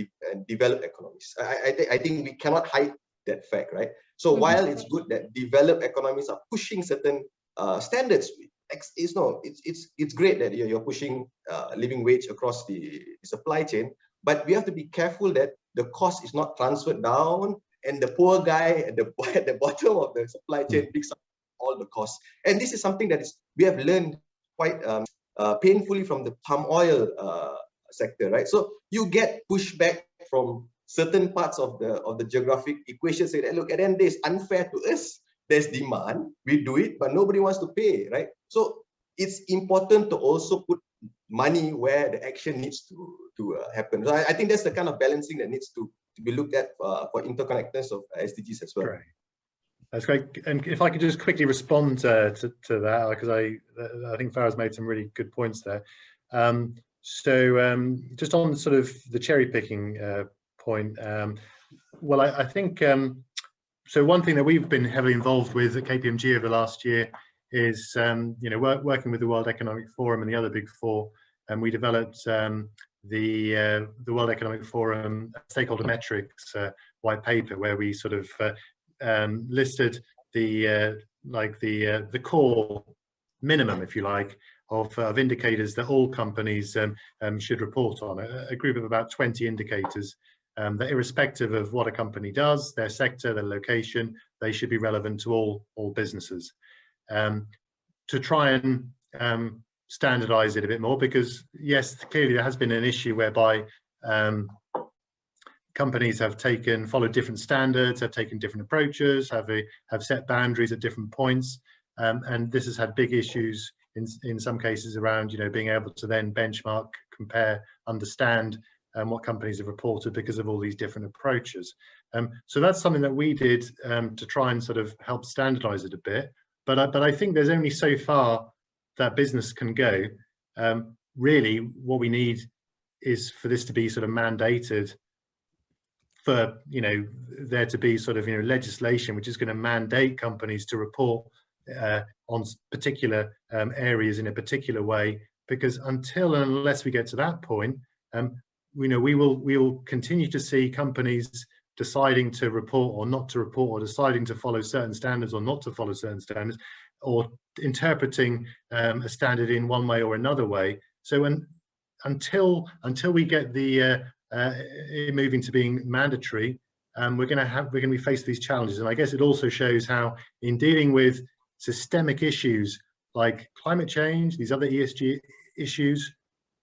developed economies. I think we cannot hide that fact, right? So while it's good that developed economies are pushing certain standards, it's great that you're pushing living wage across the supply chain, but we have to be careful that the cost is not transferred down and the poor guy at the bottom of the supply chain picks up all the costs. And this is something that we have learned quite painfully from the palm oil sector, right? So you get pushback from certain parts of the geographic equation, say that, look, at the end of the day, it's unfair to us. There's demand, we do it, but nobody wants to pay, right? So it's important to also put money where the action needs to happen. So I think that's the kind of balancing that needs to be looked at for interconnectedness of SDGs as well. Great. That's great. And if I could just quickly respond to that, because I think Farah's made some really good points there. So just on sort of the cherry picking point, well, I think, so one thing that we've been heavily involved with at KPMG over the last year is, you know, working with the World Economic Forum and the other big four, and we developed the World Economic Forum stakeholder metrics white paper, where we sort of listed the core minimum, if you like, of indicators that all companies should report on, a group of about 20 indicators that, irrespective of what a company does, their sector, their location, they should be relevant to all businesses. To try and standardize it a bit more, because yes, clearly there has been an issue whereby companies have followed different standards, have taken different approaches, have set boundaries at different points, and this has had big issues in some cases around, you know, being able to then benchmark, compare, understand what companies have reported because of all these different approaches. So that's something that we did to try and sort of help standardize it a bit. But I think there's only so far that business can go. Really, what we need is for this to be sort of mandated, for, you know, there to be sort of, you know, legislation which is going to mandate companies to report on particular areas in a particular way. Because until and unless we get to that point, you know, we will continue to see companies deciding to report or not to report, or deciding to follow certain standards or not to follow certain standards, or interpreting a standard in one way or another way. So until we get the moving to being mandatory, we're going to be faced with these challenges. And I guess it also shows how, in dealing with systemic issues like climate change, these other ESG issues,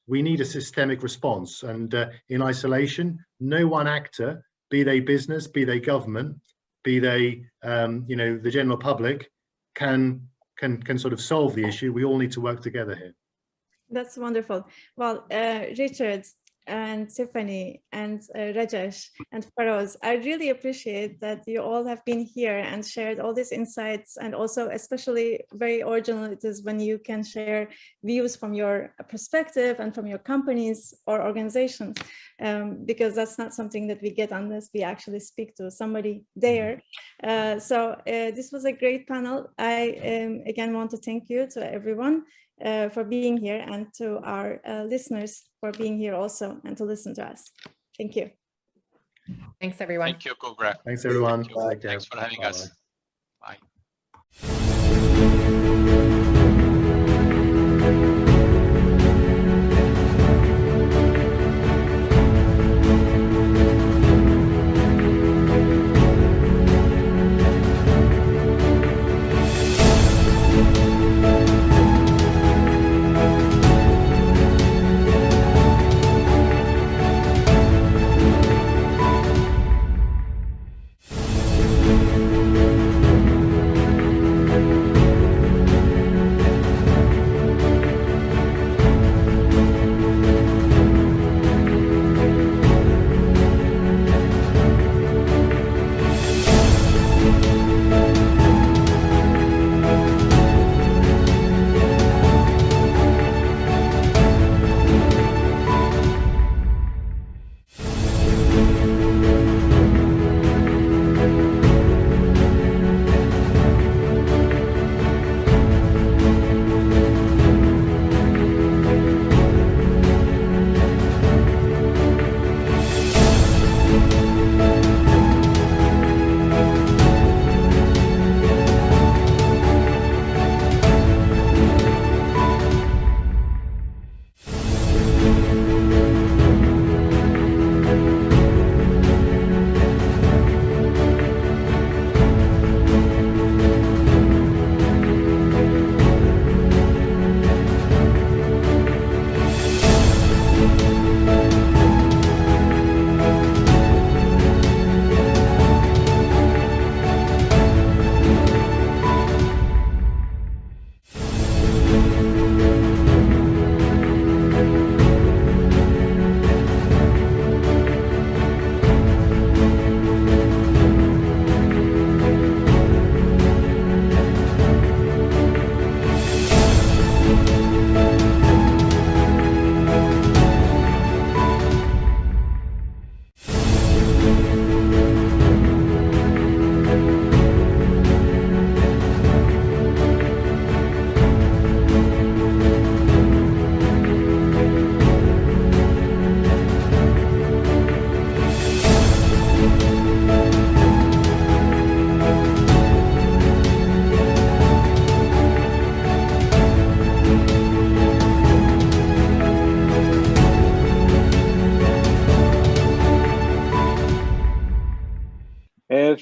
we need a systemic response. And in isolation, no one actor, be they business, be they government, be they you know, the general public, can sort of solve the issue. We all need to work together here. That's wonderful. Well, Richard and Tiffany and Rajesh and Faroz, I really appreciate that you all have been here and shared all these insights, and also especially very original it is when you can share views from your perspective and from your companies or organizations, because that's not something that we get unless we actually speak to somebody there. So this was a great panel. I again want to thank you to everyone for being here, and to our listeners for being here also and to listen to us. Thank you. Thanks, everyone. Thank you, Kübra. Thanks, everyone. Thanks for having us. Bye.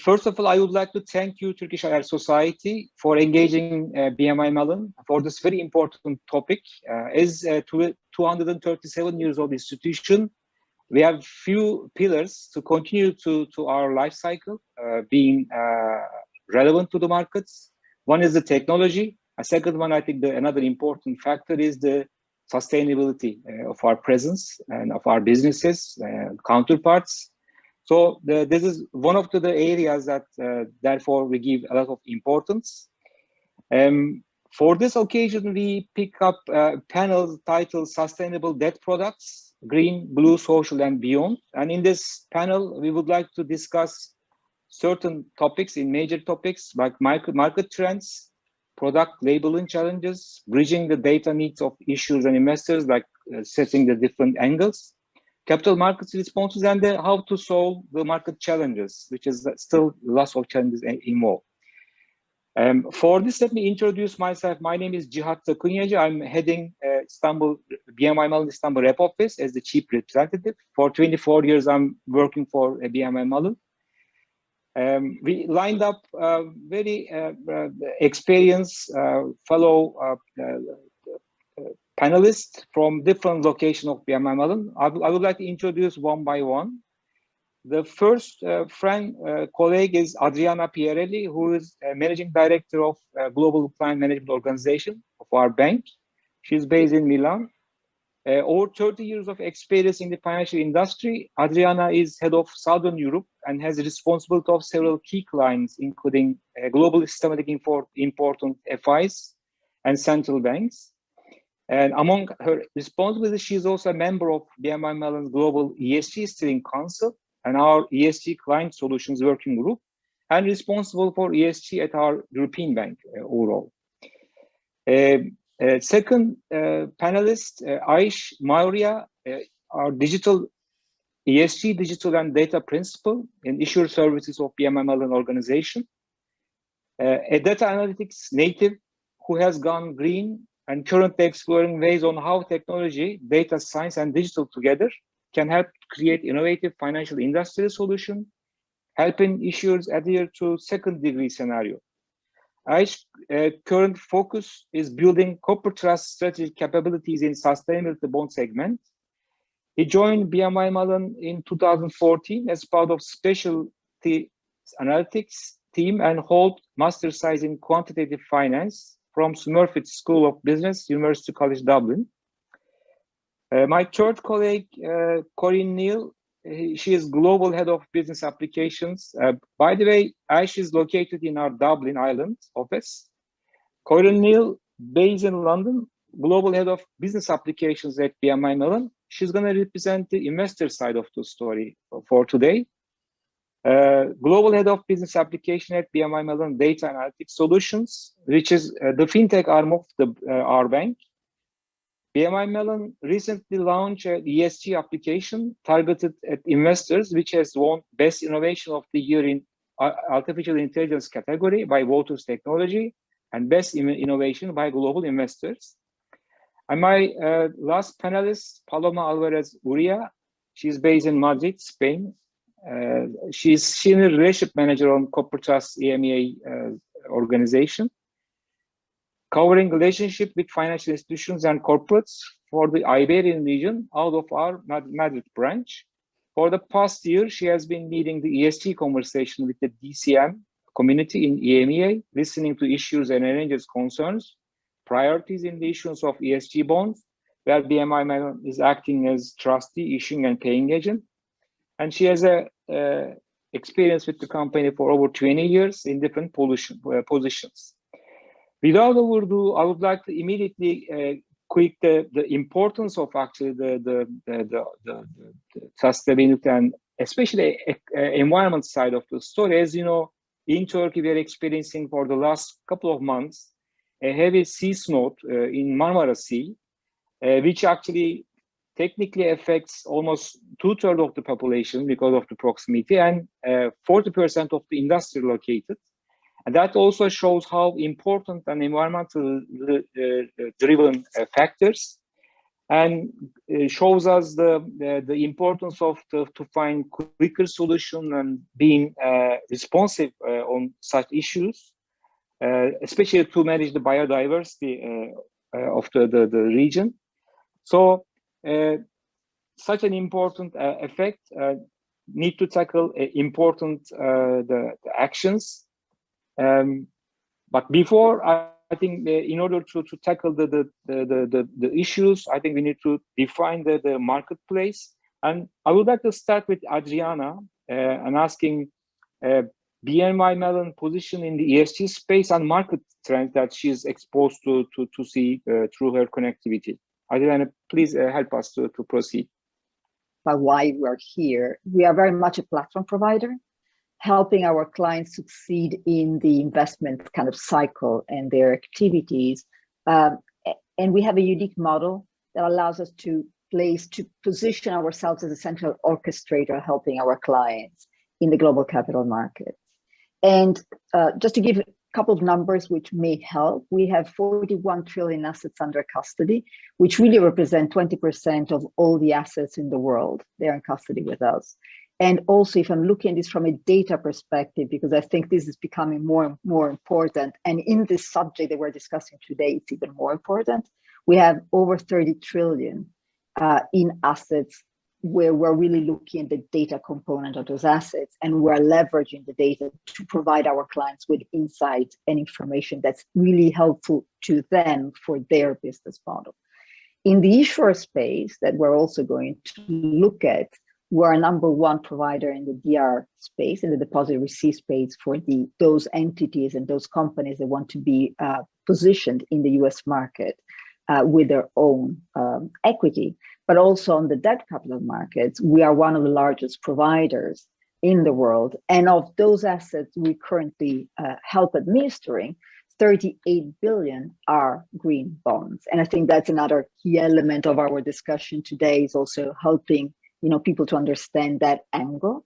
First of all, I would like to thank you, Turkish IR Society, for engaging BMI Mellon for this very important topic. As a 237 years old institution, we have few pillars to continue to our life cycle, being relevant to the markets. One is the technology. A second one, I think another important factor is the sustainability of our presence and of our businesses, counterparts. So this is one of the areas that therefore we give a lot of importance. For this occasion, we pick up a panel titled Sustainable Debt Products, Green, Blue, Social, and Beyond. And in this panel, we would like to discuss certain topics, major topics like market trends, product labeling challenges, bridging the data needs of issuers and investors, like setting the different angles, capital markets responses, and how to solve the market challenges, which is still lots of challenges involved. For this, let me introduce myself. My name is Cihat Takunyacı. I'm heading Istanbul BMI Mellon Istanbul Rep Office as the chief representative. For 24 years, I'm working for BMI Mellon. We lined up very experienced fellow panelists from different locations of BMI Mellon. I would like to introduce one by one. The first colleague is Adriana Pierelli, who is Managing Director of Global Client Management Organization of our bank. She's based in Milan. Over 30 years of experience in the financial industry, Adriana is head of Southern Europe and has responsibility of several key clients, including global systematic important FIs and central banks. And among her responsibilities, she is also a member of BMI Mellon's Global ESG Steering Council and our ESG Client Solutions Working Group, and responsible for ESG at our European Bank overall. Second panelist, Aish Maurya, our ESG digital and data principal in issuer services of BMI Mellon organization. A data analytics native who has gone green and currently exploring ways on how technology, data science, and digital together can help create innovative financial industry solutions, helping issuers adhere to second-degree scenario. Aish's current focus is building corporate trust strategy capabilities in sustainability bond segment. He joined BMI Mellon in 2014 as part of specialty analytics team and hold master's science in quantitative finance from Smurfit School of Business, University College Dublin. My third colleague, Karine Neal, she is Global Head of Business Applications. By the way, Aish is located in our Dublin, Ireland office. Karine Neal, based in London, Global Head of Business Applications at BMI Mellon. She's going to represent the investor side of the story for today. Global Head of Business Application at BMI Mellon Data Analytics Solutions, which is the fintech arm of our bank. BMI Mellon recently launched an ESG application targeted at investors, which has won Best Innovation of the Year in Artificial Intelligence category by Voters Technology and Best Innovation by Global Investors. And my last panelist, Paloma Alvarez Uria, she's based in Madrid, Spain. She's Senior Relationship Manager on Corporate Trust EEMEA organization, covering relationship with financial institutions and corporates for the Iberian region out of our Madrid branch. For the past year, she has been leading the ESG conversation with the DCM community in EEMEA, listening to issues and arrangers' concerns, priorities in the issuance of ESG bonds, where BMI Mellon is acting as trustee, issuing and paying agent. And she has a experience with the company for over 20 years in different positions. Without further ado, I would like to immediately quick the importance of actually the sustainability and especially environment side of the story. As you know, in Turkey, we are experiencing for the last couple of months a heavy sea snowt in Marmara Sea, which actually technically affects almost 2/3 of the population because of the proximity and 40% of the industry located. And that also shows how important and environmental driven factors and shows us the importance of to find quicker solution and being responsive on such issues, especially to manage the biodiversity of the region. So such an important effect need to tackle important the actions. But before, I think in order to tackle the issues, I think we need to define the marketplace. And I would like to start with Adriana and asking BNY Mellon position in the ESG space and market trends that she's exposed to see through her connectivity. Adriana, please help us to proceed. About why we're here. We are very much a platform provider, helping our clients succeed in the investment kind of cycle and their activities. And we have a unique model that allows us to position ourselves as a central orchestrator, helping our clients in the global capital markets. And just to give a couple of numbers which may help, we have 41 trillion assets under custody, which really represent 20% of all the assets in the world. They're in custody with us. And also, if I'm looking at this from a data perspective, because I think this is becoming more and more important, and in this subject that we're discussing today, it's even more important. We have over 30 trillion in assets where we're really looking at the data component of those assets, and we're leveraging the data to provide our clients with insight and information that's really helpful to them for their business model. In the issuer space that we're also going to look at, we're a #1 provider in the DR space, in the deposit receipt space for those entities and those companies that want to be positioned in the US market with their own equity. But also on the debt capital markets, we are one of the largest providers in the world. And of those assets we currently help administering, 38 billion are green bonds. And I think that's another key element of our discussion today, is also helping people to understand that angle.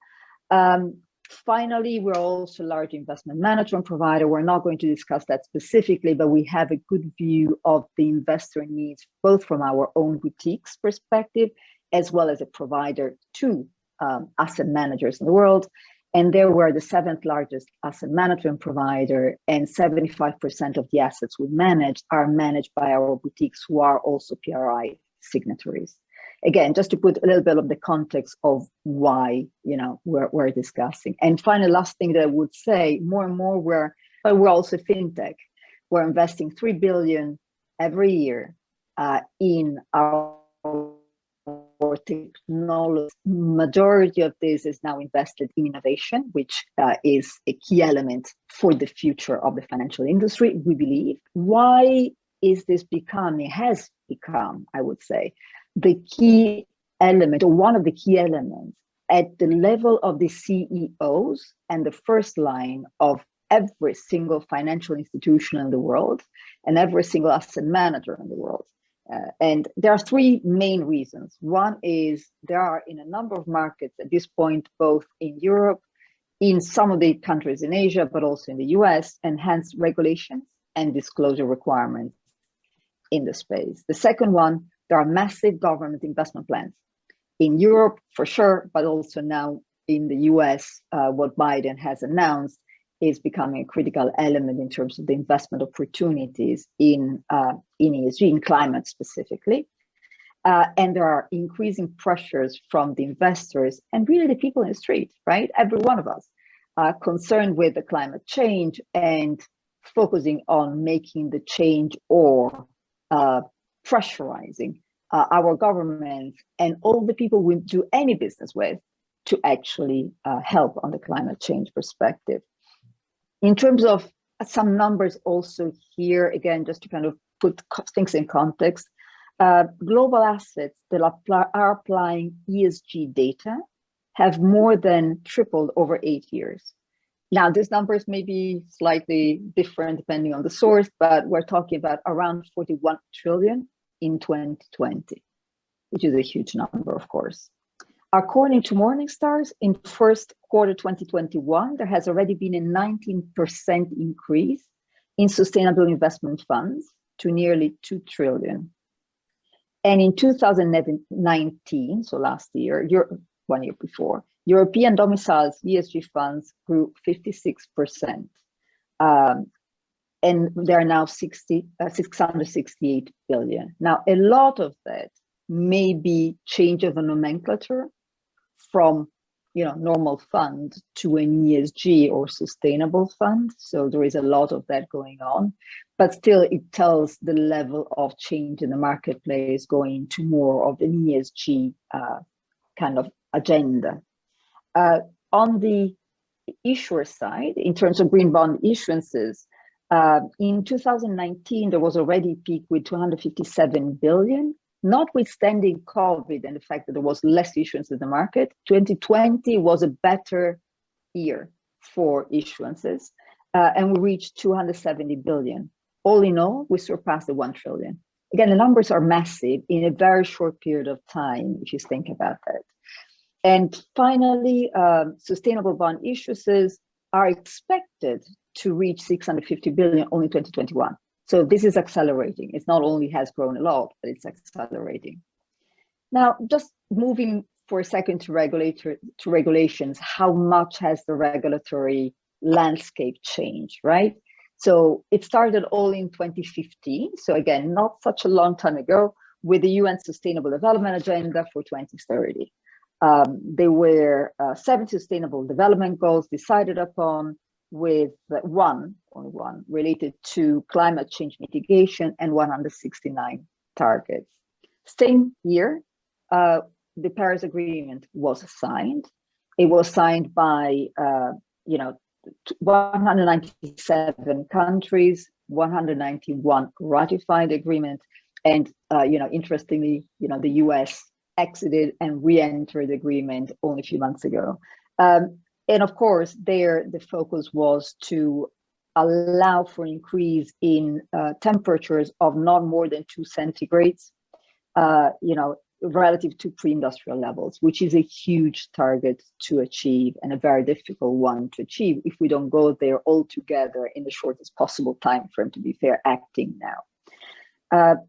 Finally, we're also a large investment management provider. We're not going to discuss that specifically, but we have a good view of the investor needs, both from our own boutiques perspective, as well as a provider to asset managers in the world. And there we're the 7th largest asset management provider, and 75% of the assets we manage are managed by our boutiques, who are also PRI signatories. Again, just to put a little bit of the context of why we're discussing. And finally, last thing that I would say, more and more we're also fintech. We're investing 3 billion every year in our technology. Majority of this is now invested in innovation, which is a key element for the future of the financial industry, we believe. Why is this becoming? It has become, I would say, the key element, or one of the key elements, at the level of the CEOs and the first line of every single financial institution in the world and every single asset manager in the world. And there are 3 main reasons. One is there are, in a number of markets at this point, both in Europe, in some of the countries in Asia, but also in the US, enhanced regulations and disclosure requirements in the space. The second one, there are massive government investment plans in Europe, for sure, but also now in the US. What Biden has announced is becoming a critical element in terms of the investment opportunities in ESG, in climate specifically. And there are increasing pressures from the investors and really the people in the street, right? Every one of us are concerned with the climate change and focusing on making the change or pressurizing our government and all the people we do any business with to actually help on the climate change perspective. In terms of some numbers also here, again, just to kind of put things in context, global assets that are applying ESG data have more than tripled over 8 years. Now, these numbers may be slightly different depending on the source, but we're talking about around 41 trillion in 2020, which is a huge number, of course. According to Morningstar's, in first quarter 2021, there has already been a 19% increase in sustainable investment funds to nearly 2 trillion. And in 2019, so last year, 1 year before, European domiciles ESG funds grew 56%. And they are now 668 billion. Now, a lot of that may be change of a nomenclature from normal fund to an ESG or sustainable fund. So there is a lot of that going on, but still it tells the level of change in the marketplace going to more of an ESG kind of agenda. On the issuer side, in terms of green bond issuances, in 2019, there was already a peak with 257 billion. Notwithstanding COVID and the fact that there was less issuance in the market, 2020 was a better year for issuances, and we reached 270 billion. All in all, we surpassed the 1 trillion. Again, the numbers are massive in a very short period of time, if you think about that. And finally, sustainable bond issuances are expected to reach 650 billion only in 2021. So this is accelerating. It's not only has grown a lot, but it's accelerating. Now, just moving for a second to regulations, how much has the regulatory landscape changed, right? So it started all in 2015. So again, not such a long time ago, with the UN Sustainable Development Agenda for 2030. There were 7 sustainable development goals decided upon, with only one related to climate change mitigation and 169 targets. Same year, the Paris Agreement was signed. It was signed by 197 countries, 191 ratified the agreement, and interestingly, the US exited and re-entered the agreement only a few months ago. And of course, there the focus was to allow for an increase in temperatures of not more than 2 centigrades, relative to pre-industrial levels, which is a huge target to achieve and a very difficult one to achieve if we don't go there all together in the shortest possible time frame, to be fair, acting now.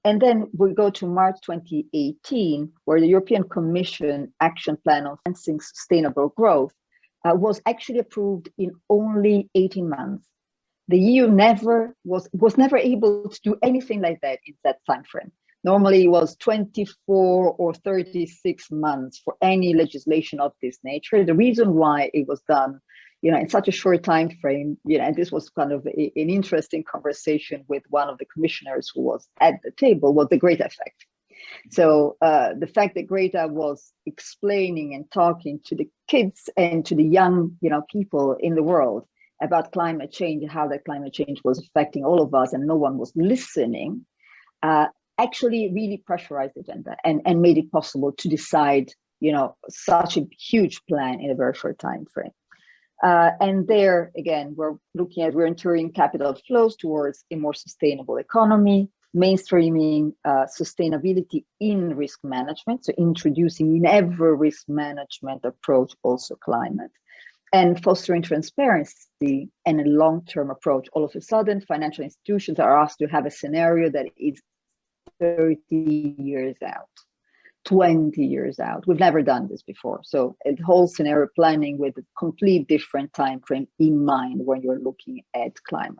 And then we go to March 2018, where the European Commission Action Plan on Financing Sustainable Growth was actually approved in only 18 months. The EU was never able to do anything like that in that time frame. Normally, it was 24 or 36 months for any legislation of this nature. The reason why it was done, in such a short time frame, and this was kind of an interesting conversation with one of the commissioners who was at the table, was the Greta effect. So the fact that Greta was explaining and talking to the kids and to the young, people in the world about climate change, how that climate change was affecting all of us, and no one was listening, actually really pressurized the agenda and made it possible to decide, such a huge plan in a very short time frame. And there, again, we're entering capital flows towards a more sustainable economy, mainstreaming sustainability in risk management, so introducing in every risk management approach also climate, and fostering transparency and a long-term approach. All of a sudden, financial institutions are asked to have a scenario that is 30 years out, 20 years out. We've never done this before. So a whole scenario planning with a complete different time frame in mind when you're looking at climate.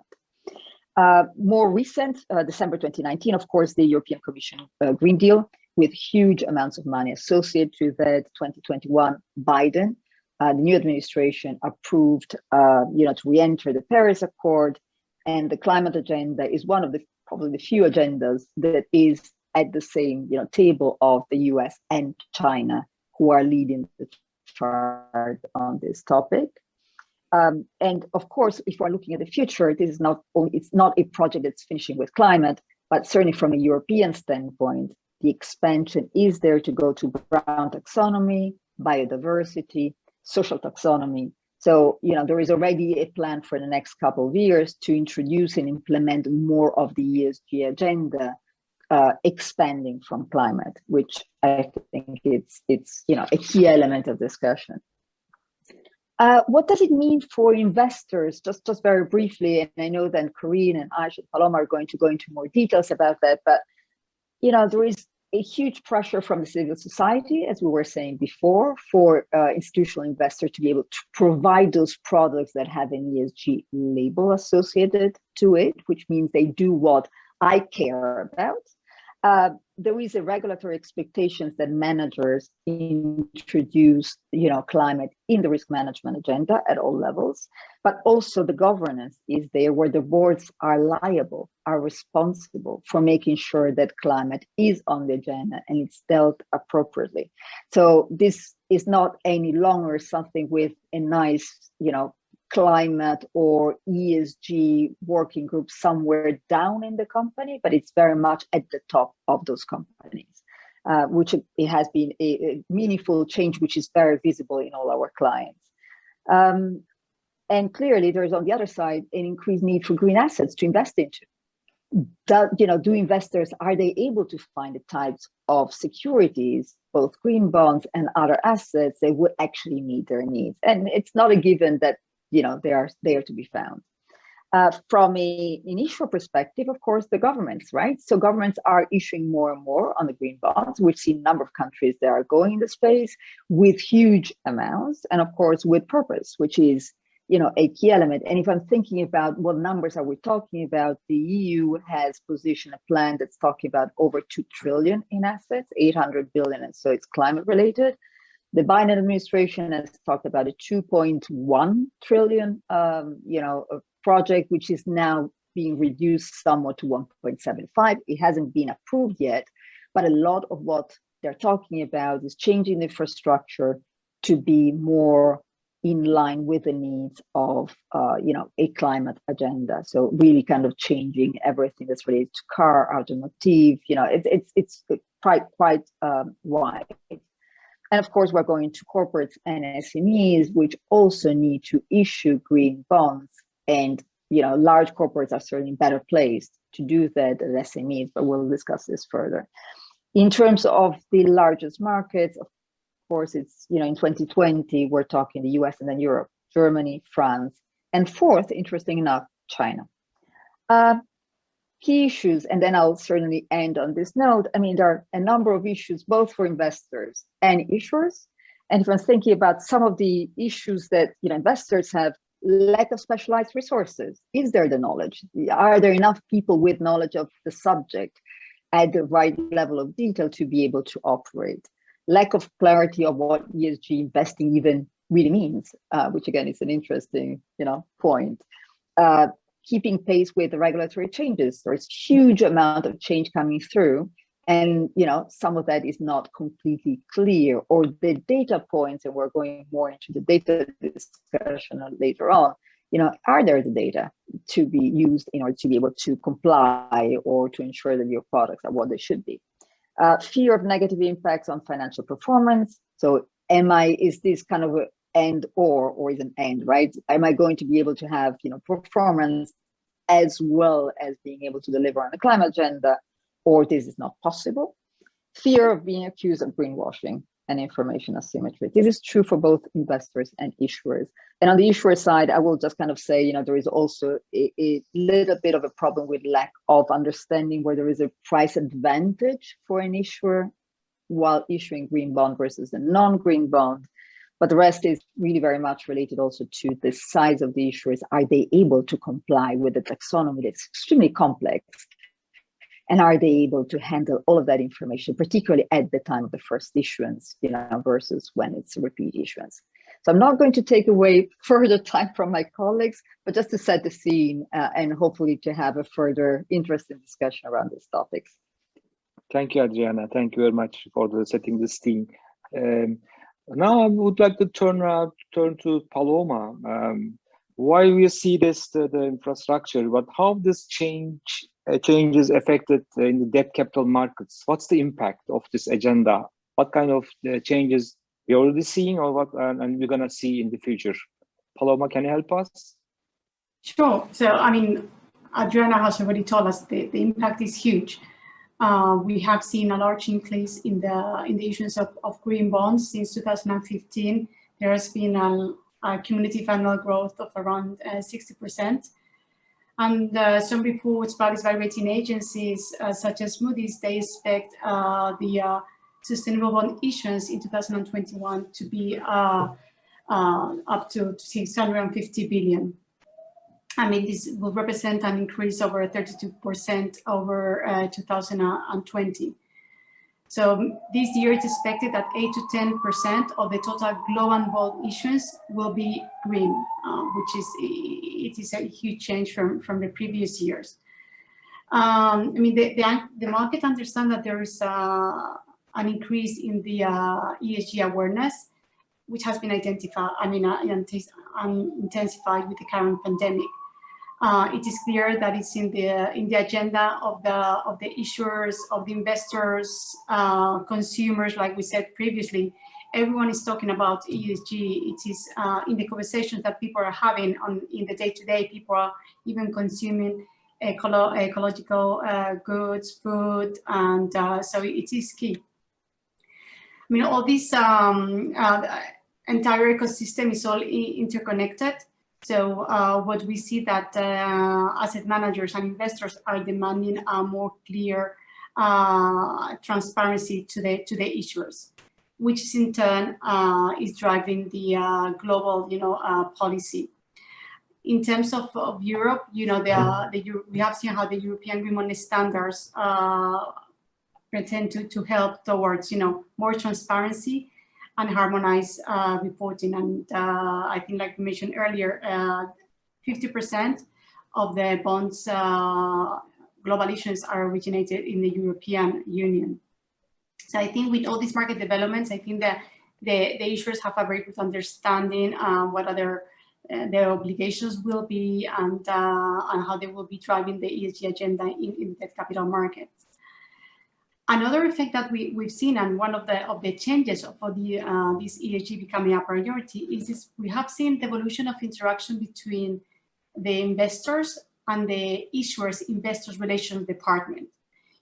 More recent, December 2019, of course, the European Commission Green Deal, with huge amounts of money associated to that. 2021, Biden, the new administration approved, to re-enter the Paris Accord, and the climate agenda is one of the probably the few agendas that is at the same table of the US and China, who are leading the charge on this topic. And of course, if we're looking at the future, this is it's not a project that's finishing with climate, but certainly from a European standpoint, the expansion is there to go to brown taxonomy, biodiversity, social taxonomy. So, there is already a plan for the next couple of years to introduce and implement more of the ESG agenda, expanding from climate, which I think it's a key element of discussion. What does it mean for investors? Just very briefly, and I know then Karine and Aish and Paloma are going to go into more details about that, but there is a huge pressure from the civil society, as we were saying before, for institutional investors to be able to provide those products that have an ESG label associated to it, which means they do what I care about. There is a regulatory expectations that managers introduce, climate in the risk management agenda at all levels, but also the governance is there where the boards are liable, are responsible for making sure that climate is on the agenda and it's dealt appropriately. So this is not any longer something with a nice, climate or ESG working group somewhere down in the company, but it's very much at the top of those companies, which it has been a meaningful change, which is very visible in all our clients. And clearly there is on the other side, an increased need for green assets to invest into. Do investors, are they able to find the types of securities, both green bonds and other assets that would actually meet their needs? And it's not a given that they are there to be found. From an issuer perspective, of course, the governments, right? So governments are issuing more and more on the green bonds. We've seen a number of countries that are going in the space with huge amounts, and of course with purpose, which is a key element. And if I'm thinking about what numbers are we talking about, the EU has positioned a plan that's talking about over 2 trillion in assets, 800 billion, and so it's climate related. The Biden administration has talked about a 2.1 trillion, project, which is now being reduced somewhat to 1.75. It hasn't been approved yet, but a lot of what they're talking about is changing the infrastructure to be more in line with the needs of, a climate agenda. So really kind of changing everything that's related to car, automotive, it's quite wide. And of course, we're going to corporates and SMEs, which also need to issue green bonds. And large corporates are certainly better placed to do that than SMEs, but we'll discuss this further. In terms of the largest markets, of course, it's, in 2020, we're talking the US and then Europe, Germany, France, and fourth, interesting enough, China. Key issues, and then I'll certainly end on this note. I mean, there are a number of issues, both for investors and issuers. And if I'm thinking about some of the issues that investors have, lack of specialized resources. Is there the knowledge? Are there enough people with knowledge of the subject at the right level of detail to be able to operate? Lack of clarity of what ESG investing even really means, which again is an interesting point. Keeping pace with the regulatory changes. There's huge amount of change coming through, and some of that is not completely clear, or the data points, and we're going more into the data discussion later on, are there the data to be used in order to be able to comply or to ensure that your products are what they should be? Fear of negative impacts on financial performance. So is this kind of a end or is an end, right? Am I going to be able to have performance as well as being able to deliver on the climate agenda, or this is not possible? Fear of being accused of greenwashing and information asymmetry. This is true for both investors and issuers. And on the issuer side, I will just kind of say, there is also a little bit of a problem with lack of understanding where there is a price advantage for an issuer while issuing green bond versus a non-green bond. But the rest is really very much related also to the size of the issuers. Are they able to comply with the taxonomy that's extremely complex? And are they able to handle all of that information, particularly at the time of the first issuance, versus when it's a repeat issuance? So I'm not going to take away further time from my colleagues, but just to set the scene and hopefully to have a further interesting discussion around these topics. Thank you, Adriana. Thank you very much for setting this scene. Now I would like to turn to Paloma. Why we see this the infrastructure, but how this changes affected in the debt capital markets? What's the impact of this agenda? What kind of changes we're already seeing, or what and we're gonna see in the future? Paloma, can you help us? Sure. So I mean, Adriana has already told us the impact is huge. We have seen a large increase in the issuance of green bonds since 2015. There has been a cumulative annual growth of around 60%. And some reports published by rating agencies such as Moody's, they expect the sustainable bond issuance in 2021 to be up to 650 billion. I mean, this will represent an increase over 32% over 2020. So this year it's expected that 8 to 10% of the total global bond issuance will be green, which is a huge change from the previous years. I mean, the market understands that there is an increase in the ESG awareness, which has been identified, intensified with the current pandemic. It is clear that it's in the agenda of the issuers, of the investors, consumers. Like we said previously, everyone is talking about ESG. It is in the conversations that people are having in the day-to-day. People are even consuming ecological goods, food, and so it is key. I mean, all this entire ecosystem is all interconnected. So what we see that asset managers and investors are demanding a more clear transparency to the issuers, which in turn is driving the global, policy. In terms of Europe, we have seen how the European Green Bond standards pretend to help towards, more transparency and harmonize reporting. And I think, like we mentioned earlier, 50% of the bonds global issues are originated in the European Union. So I think with all these market developments, I think that the issuers have a very good understanding what other their obligations will be and how they will be driving the ESG agenda in the capital markets. Another effect that we've seen, and one of the changes for this ESG becoming a priority, is we have seen the evolution of interaction between the investors and the issuers' investors relations department.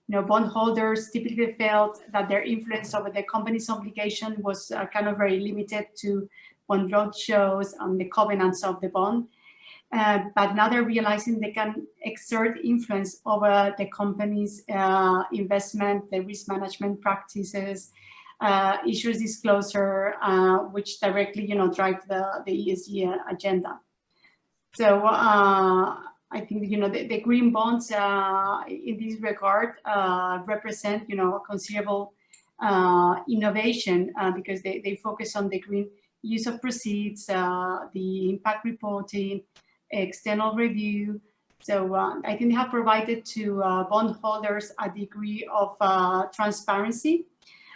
Bondholders typically felt that their influence over the company's obligation was kind of very limited to bond roadshows and the covenants of the bond. But now they're realizing they can exert influence over the company's investment, the risk management practices, issues disclosure, which directly, drive the ESG agenda. So I think, the green bonds in this regard represent, a considerable innovation because they focus on the green use of proceeds, the impact reporting, external review. So I think they have provided to bondholders a degree of transparency,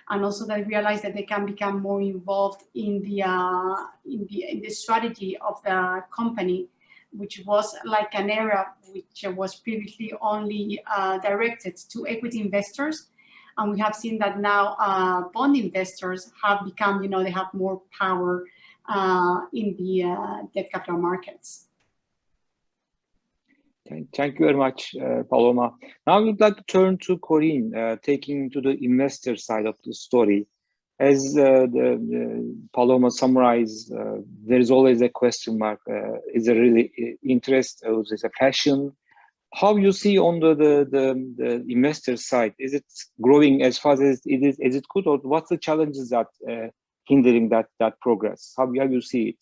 and also they realize that they can become more involved in the strategy of the company, which was like an area which was previously only directed to equity investors. And we have seen that now bond investors have become, they have more power in the debt capital markets. Thank you very much, Paloma. Now I would like to turn to Karine, taking to the investor side of the story. As Paloma summarized, there is always a question mark. Is there really interest, or is it a passion? How you see on the investor side? Is it growing as fast as it is? Is it good, or what's the challenges that hindering that progress? How you see it?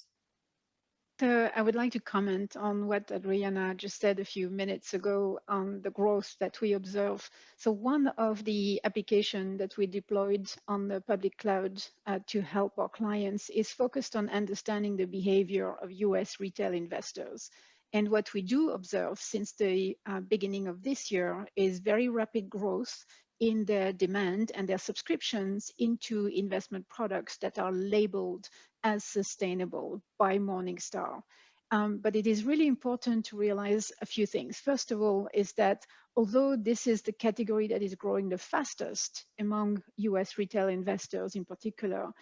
So I would like to comment on what Adriana just said a few minutes ago on the growth that we observe. So one of the applications that we deployed on the public cloud to help our clients is focused on understanding the behavior of US retail investors. And what we do observe since the beginning of this year is very rapid growth in their demand and their subscriptions into investment products that are labeled as sustainable by Morningstar. But it is really important to realize a few things. First of all, is that although this is the category that is growing the fastest among US retail investors in particular,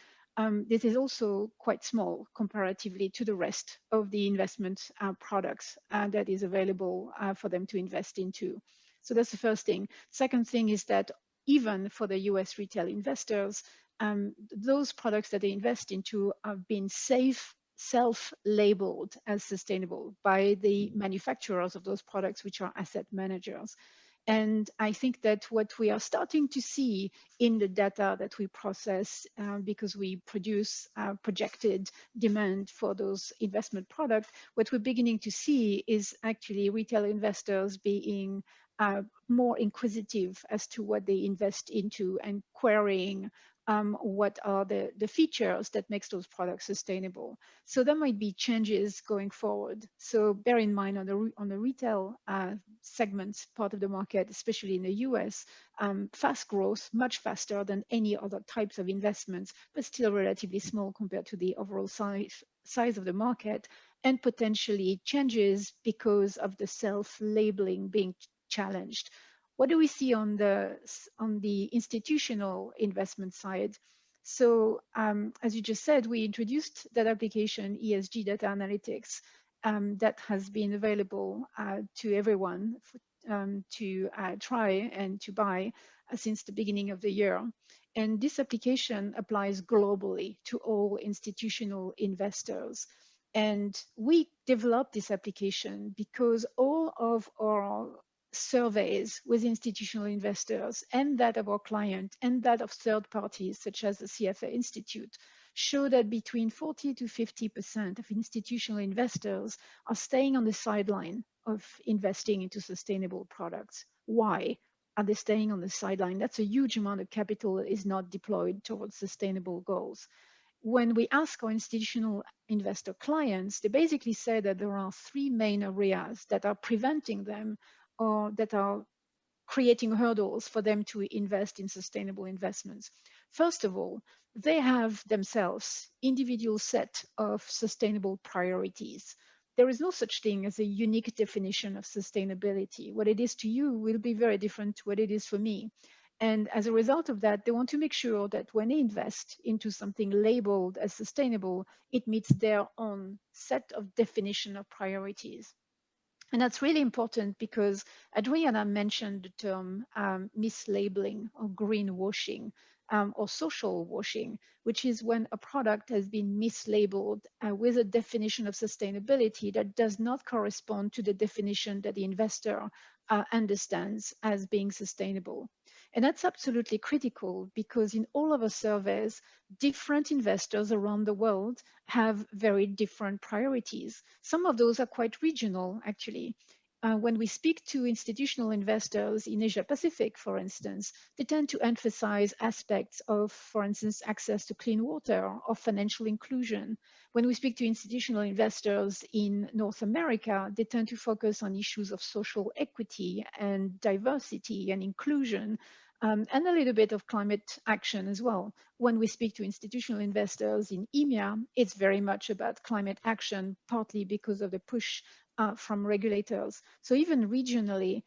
this is also quite small comparatively to the rest of the investment products that is available for them to invest into. So that's the first thing. Second thing is that even for the US retail investors, those products that they invest into have been safe, self-labeled as sustainable by the manufacturers of those products, which are asset managers. And I think that what we are starting to see in the data that we process, because we produce projected demand for those investment products, what we're beginning to see is actually retail investors being more inquisitive as to what they invest into and querying what are the features that makes those products sustainable. So there might be changes going forward. So bear in mind on the retail segment part of the market, especially in the US, fast growth, much faster than any other types of investments, but still relatively small compared to the overall size of the market, and potentially changes because of the self-labeling being challenged. What do we see on the institutional investment side? So as you just said, we introduced that application, ESG Data Analytics, that has been available to everyone to try and to buy since the beginning of the year. And this application applies globally to all institutional investors. And we developed this application because all of our surveys with institutional investors and that of our client and that of third parties such as the CFA Institute show that between 40 to 50% of institutional investors are staying on the sideline of investing into sustainable products. Why are they staying on the sideline? That's a huge amount of capital that is not deployed towards sustainable goals. When we ask our institutional investor clients, they basically say that there are three main areas that are preventing them or that are creating hurdles for them to invest in sustainable investments. First of all, they have themselves individual set of sustainable priorities. There is no such thing as a unique definition of sustainability. What it is to you will be very different to what it is for me. And as a result of that, they want to make sure that when they invest into something labeled as sustainable, it meets their own set of definition of priorities. And that's really important because Adriana mentioned the term mislabeling or greenwashing or social washing, which is when a product has been mislabeled with a definition of sustainability that does not correspond to the definition that the investor understands as being sustainable. And that's absolutely critical because in all of our surveys, different investors around the world have very different priorities. Some of those are quite regional, actually. When we speak to institutional investors in Asia Pacific, for instance, they tend to emphasize aspects of, for instance, access to clean water or financial inclusion. When we speak to institutional investors in North America, they tend to focus on issues of social equity and diversity and inclusion, and a little bit of climate action as well. When we speak to institutional investors in EEMEA, it's very much about climate action, partly because of the push from regulators. So even regionally,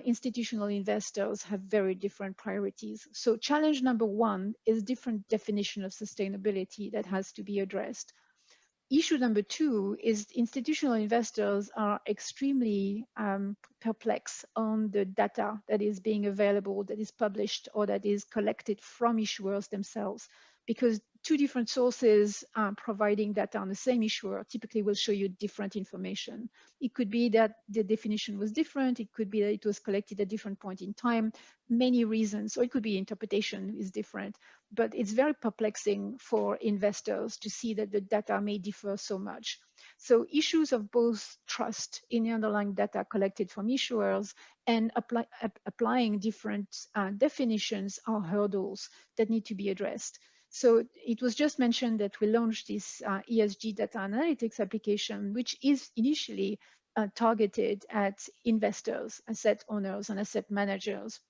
institutional investors have very different priorities. So challenge number one is different definition of sustainability that has to be addressed. Issue number two is institutional investors are extremely perplexed on the data that is being available, that is published or that is collected from issuers themselves, because two different sources providing data on the same issuer typically will show you different information. It could be that the definition was different. It could be that it was collected at a different point in time, many reasons, or it could be interpretation is different. But it's very perplexing for investors to see that the data may differ so much. So issues of both trust in the underlying data collected from issuers and applying different definitions are hurdles that need to be addressed. So it was just mentioned that we launched this ESG data analytics application, which is initially targeted at investors, asset owners, and asset managers,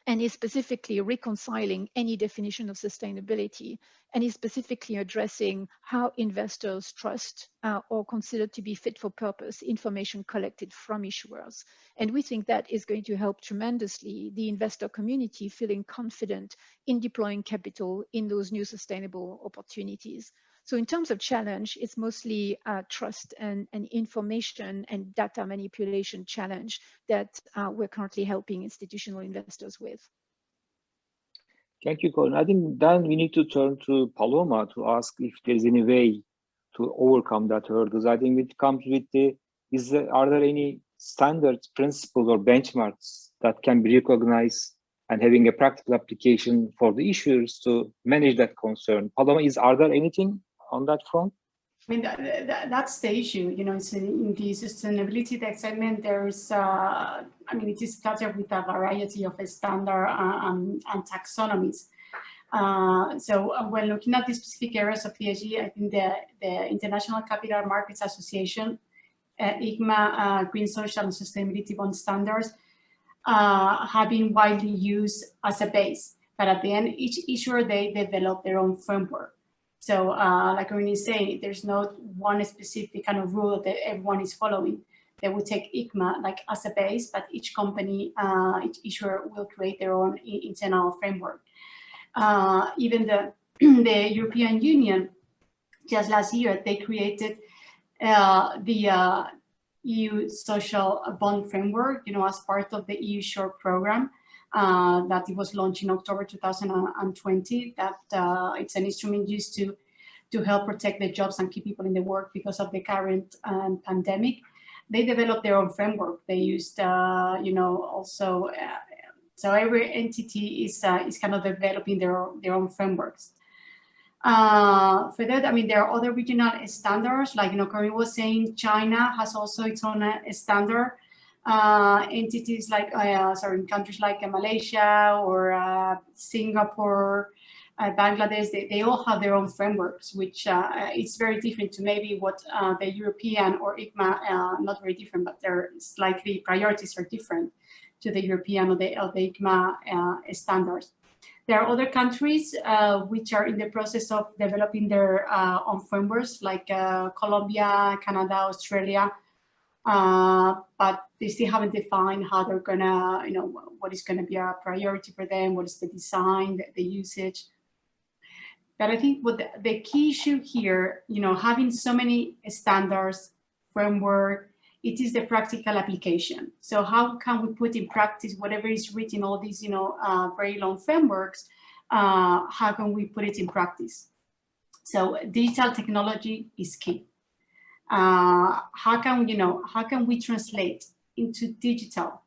and is specifically reconciling any definition of sustainability, and is specifically addressing how investors trust or consider to be fit for purpose information collected from issuers. And we think that is going to help tremendously the investor community feeling confident in deploying capital in those new sustainable opportunities. So in terms of challenge, it's mostly trust and information and data manipulation challenge that we're currently helping institutional investors with. Thank you, Karine. I think then we need to turn to Paloma to ask if there is any way overcome that hurdles. I think it comes with are there any standards, principles, or benchmarks that can be recognized and having a practical application for the issuers to manage that concern? Paloma, are there anything on that front? I mean, that's the issue, you know, it's in the sustainability segment, there's, I mean, it is started with a variety of standard and taxonomies. So when looking at the specific areas of ESG, I think the International Capital Markets Association, EEMEA, Green Social and Sustainability Bond Standards, have been widely used as a base. But at the end, each issuer, they develop their own framework. So like Karine is saying, there's not one specific kind of rule that everyone is following. They will take EEMEA like as a base, but each company, each issuer will create their own internal framework. Even the European Union, just last year, they created the EU social bond framework, you know, as part of the EU short program that it was launched in October 2020. That it's an instrument used to help protect the jobs and keep people in the work because of the current pandemic. They developed their own framework. They used, you know, also. So every entity is kind of developing their own frameworks. For that, I mean, there are other regional standards, like, you know, Karine was saying, China has also its own standard. Entities like, in countries like Malaysia or Singapore, Bangladesh, they all have their own frameworks, which it's very different to maybe what the European or EEMEA, not very different, but their slightly priorities are different to the European or the EEMEA standards. There are other countries which are in the process of developing their own frameworks, like Colombia, Canada, Australia, but they still haven't defined how they're gonna, you know, what is gonna be a priority for them, what is the design, the usage. But I think what the key issue here, you know, having so many standards, framework, it is the practical application. So how can we put in practice whatever is written, all these, you know, very long frameworks, how can we put it in practice? So digital technology is key. How can we translate into digital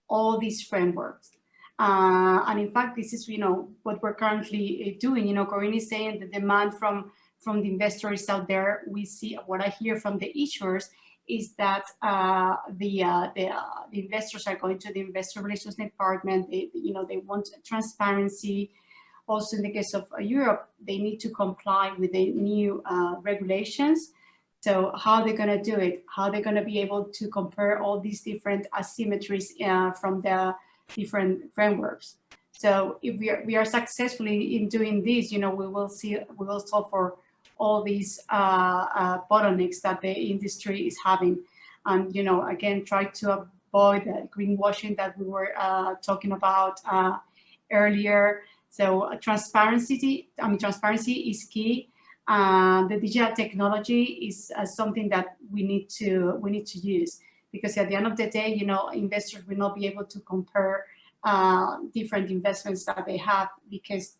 all these frameworks? And in fact, this is, you know, what we're currently doing. You know, Karine is saying the demand from the investors out there. We see, what I hear from the issuers is that the investors are going to the investor relations department. They want transparency. Also, in the case of Europe, they need to comply with the new regulations. So how they're going to do it? How they're going to be able to compare all these different asymmetries from the different frameworks? So if we are successfully in doing this, you know, we will solve for all these bottlenecks that the industry is having, and, you know, again, try to avoid the greenwashing that we were talking about earlier. So transparency is key. The digital technology is something that we need to use, because at the end of the day, you know, investors will not be able to compare different investments that they have, because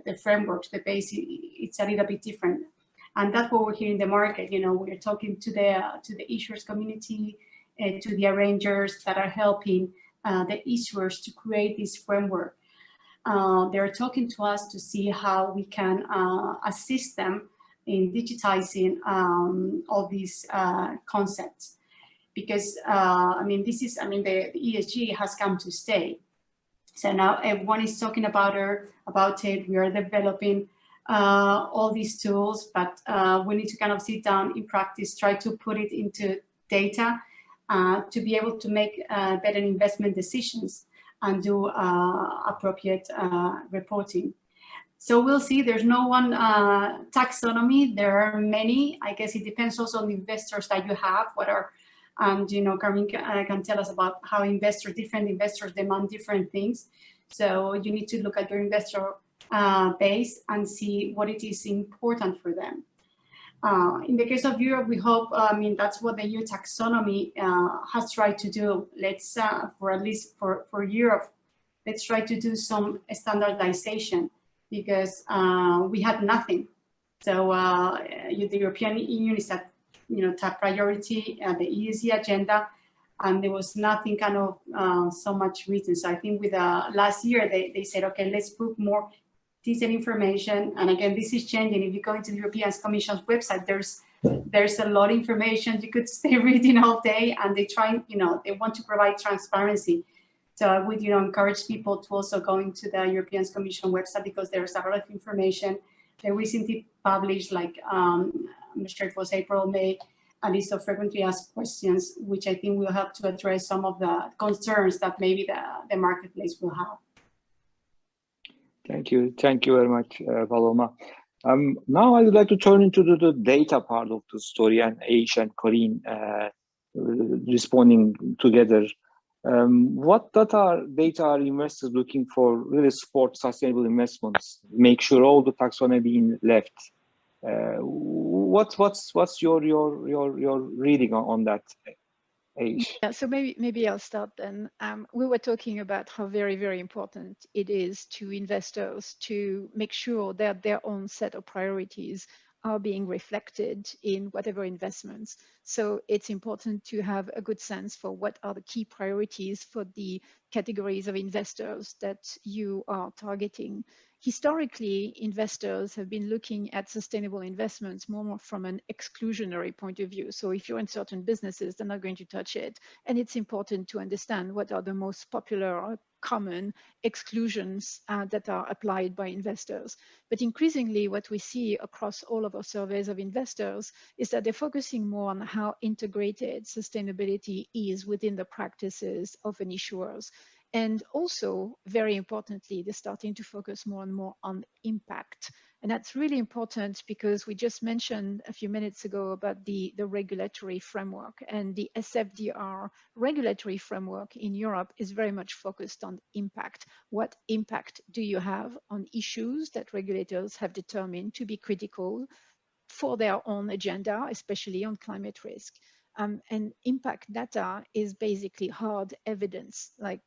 the frameworks, the base, it's a little bit different. And that's what we're hearing in the market. You know, we're talking to the issuers community, to the arrangers that are helping the issuers to create this framework. They're talking to us to see how we can assist them in digitizing all these concepts. Because, I mean, the ESG has come to stay. So now everyone is talking about it. We are developing all these tools, but we need to kind of sit down in practice, try to put it into data to be able to make better investment decisions and do appropriate reporting. So we'll see. There's no one taxonomy. There are many. I guess it depends also on the investors that you have. And, you know, Karine can tell us about how different investors demand different things. So you need to look at your investor base and see what it is important for them. In the case of Europe, we hope, that's what the EU taxonomy has tried to do. Let's, at least for Europe, let's try to do some standardization, because we had nothing. So the European Union is at top priority, the ESG agenda, and there was nothing kind of so much written. So I think with last year they said, okay, let's put more detailed information. And again, this is changing. If you go into the European Commission's website, there's a lot of information. You could stay reading all day, and they try, they want to provide transparency. So I would, encourage people to also go into the European Commission website, because there's a lot of information. They recently published, like, I'm not sure if it was April, May, a list of frequently asked questions, which I think will help to address some of the concerns that maybe the marketplace will have. Thank you very much, Paloma. Now I would like to turn into the data part of the story, and Aish and Karine responding together. What data are investors looking for really support sustainable investments, make sure all the taxonomy are being left? What's your reading on that, Aish? Yeah, so maybe I'll start then. We were talking about how very, very important it is to investors to make sure that their own set of priorities are being reflected in whatever investments. So it's important to have a good sense for what are the key priorities for the categories of investors that you are targeting. Historically, investors have been looking at sustainable investments more from an exclusionary point of view. So if you're in certain businesses, they're not going to touch it. And it's important to understand what are the most popular or common exclusions that are applied by investors. But increasingly, what we see across all of our surveys of investors is that they're focusing more on how integrated sustainability is within the practices of an issuers. And also, very importantly, they're starting to focus more and more on impact. And that's really important because we just mentioned a few minutes ago about the regulatory framework, and the SFDR regulatory framework in Europe is very much focused on impact. What impact do you have on issues that regulators have determined to be critical for their own agenda, especially on climate risk? And impact data is basically hard evidence, like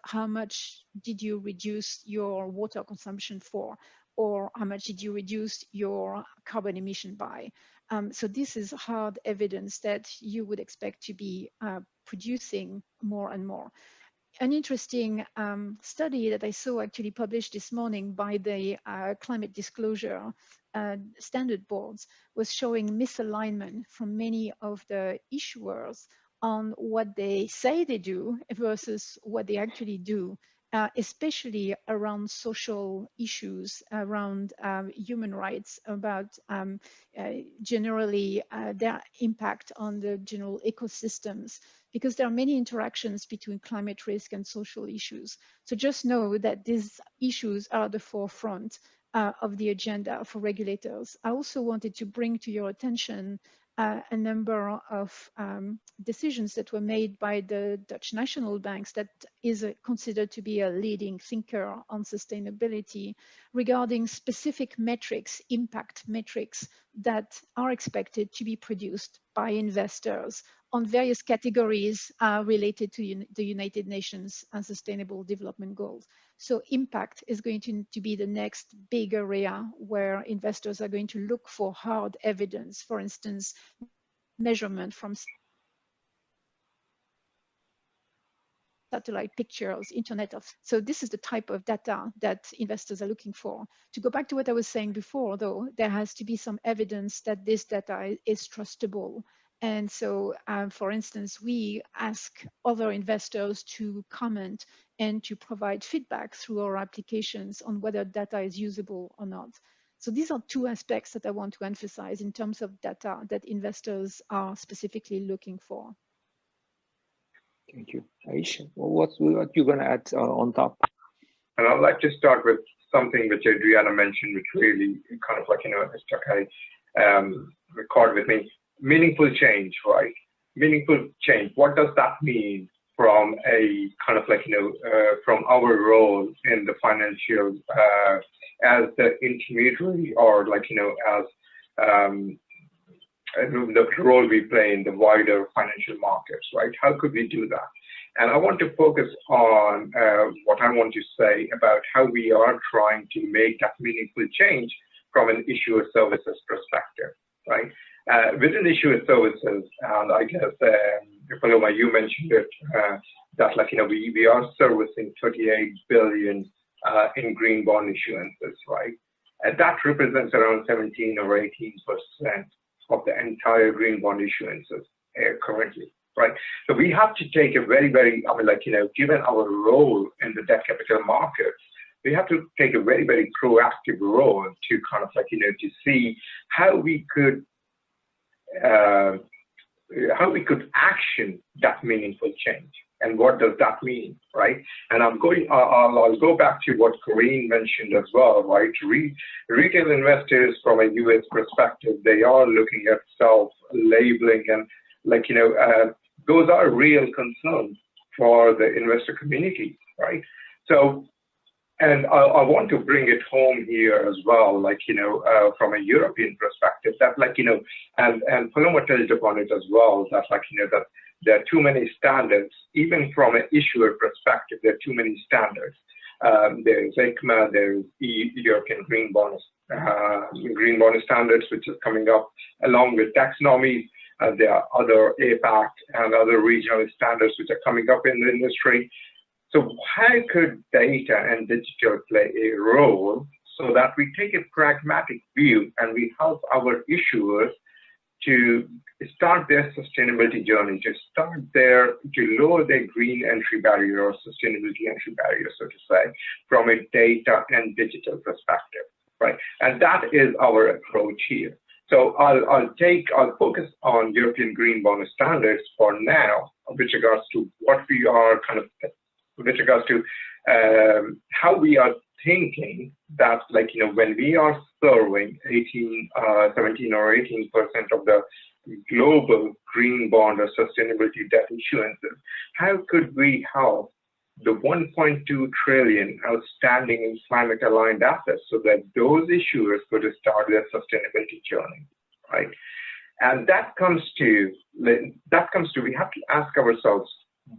how much did you reduce your water consumption for, or how much did you reduce your carbon emission by? So this is hard evidence that you would expect to be producing more and more. An interesting study that I saw actually published this morning by the climate disclosure standard boards was showing misalignment from many of the issuers on what they say they do versus what they actually do, especially around social issues, around human rights, about generally their impact on the general ecosystems, because there are many interactions between climate risk and social issues. So just know that these issues are at the forefront of the agenda for regulators. I also wanted to bring to your attention a number of decisions that were made by the Dutch national banks that is considered to be a leading thinker on sustainability regarding specific metrics, impact metrics that are expected to be produced by investors on various categories related to the United Nations and Sustainable Development Goals. So impact is going to be the next big area where investors are going to look for hard evidence, for instance, measurement from satellite pictures, Internet of. So this is the type of data that investors are looking for. To go back to what I was saying before, though, there has to be some evidence that this data is trustable. And so, for instance, we ask other investors to comment and to provide feedback through our applications on whether data is usable or not. So these are two aspects that I want to emphasize in terms of data that investors are specifically looking for. Thank you. Aish, what you going to add on top? And I'd like to start with something which Adriana mentioned, which really kind of like, struck a record with me. Meaningful change, right? Meaningful change. What does that mean from a kind of like, from our role in the financial, as the intermediary, or like, as the role we play in the wider financial markets, right? How could we do that? And I want to focus on what I want to say about how we are trying to make that meaningful change from an issuer services perspective, right? Within issuer services, and I guess, Paloma, you mentioned it, that like, we are servicing 38 billion in green bond issuances, right? And that represents around 17 or 18% of the entire green bond issuances currently, right? So we have to take a very, given our role in the debt capital markets, we have to take a very, very proactive role to kind of to see how we could action that meaningful change. And what does that mean, right? And I'll go back to what Karine mentioned as well, right? Retail investors from a US perspective, they are looking at self-labeling and those are real concerns for the investor community, right? So, and I want to bring it home here as well, from a European perspective, that and Paloma touched upon it as well, that that there are too many standards, even from an issuer perspective, there are too many standards. There's EEMEA, there's European green bond standards, which is coming up along with taxonomy. There are other APAC and other regional standards which are coming up in the industry. So how could data and digital play a role so that we take a pragmatic view and we help our issuers to start their sustainability journey, to lower their green entry barrier or sustainability entry barrier, so to say, from a data and digital perspective, right? And that is our approach here. So I'll focus on European green bond standards for now, with regards to what we are with regards to how we are thinking that, when we are serving 17 or 18% of the global green bond or sustainability debt issuances, how could we help the 1.2 trillion outstanding in climate aligned assets so that those issuers could start their sustainability journey, right? And that comes to we have to ask ourselves,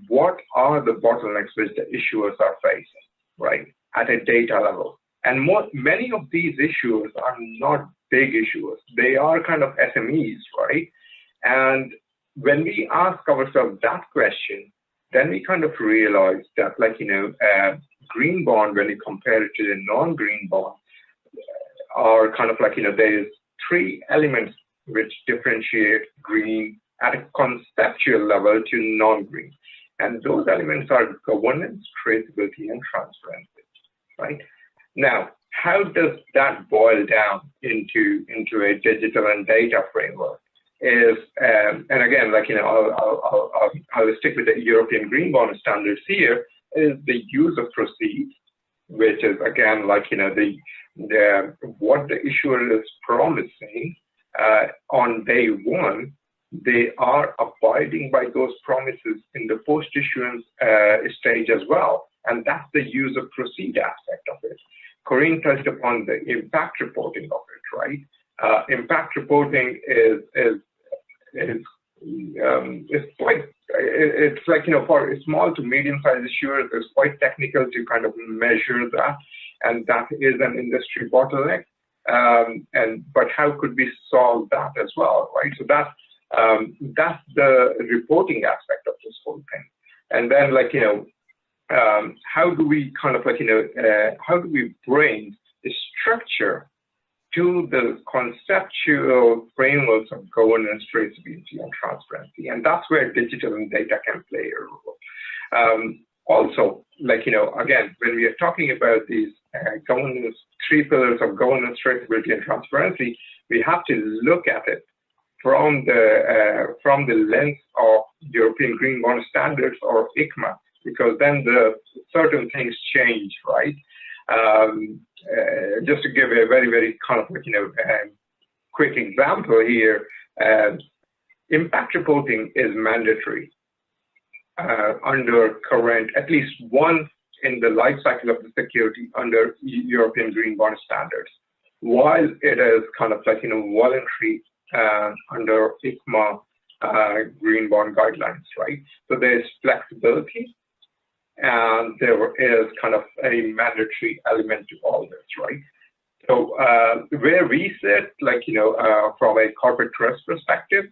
what are the bottlenecks which the issuers are facing, right, at a data level? And many of these issuers are not big issuers. They are kind of SMEs, right? And when we ask ourselves that question, then we kind of realize that, green bond, when you compare it to the non-green bond, are kind of there's three elements which differentiate green at a conceptual level to non-green. And those elements are governance, traceability, and transparency, right? Now, how does that boil down into a digital and data framework? And again, I'll stick with the European green bond standards here, is the use of proceeds, which is again, what the issuer is promising on day one. They are abiding by those promises in the post-issuance stage as well. And that's the use of proceed aspect of it. Karine touched upon the impact reporting of it, right? Impact reporting is for small to medium-sized issuers, it's quite technical to kind of measure that. And that is an industry bottleneck. But how could we solve that as well, right? So that's the reporting aspect of this whole thing. And then how do we kind of how do we bring the structure to the conceptual frameworks of governance, traceability, and transparency? And that's where digital and data can play a role. Also, again, when we are talking about these governance, three pillars of governance, traceability, and transparency, we have to look at it from the lens of European green bond standards or EEMEA, because then the certain things change, right? Just to give a very, very kind of quick example here, impact reporting is mandatory under current, at least once in the life cycle of the security under European green bond standards, while it is kind of voluntary under EEMEA green bond guidelines, right? So there's flexibility, and there is kind of a mandatory element to all this, right? So where we sit, like, from a corporate trust perspective,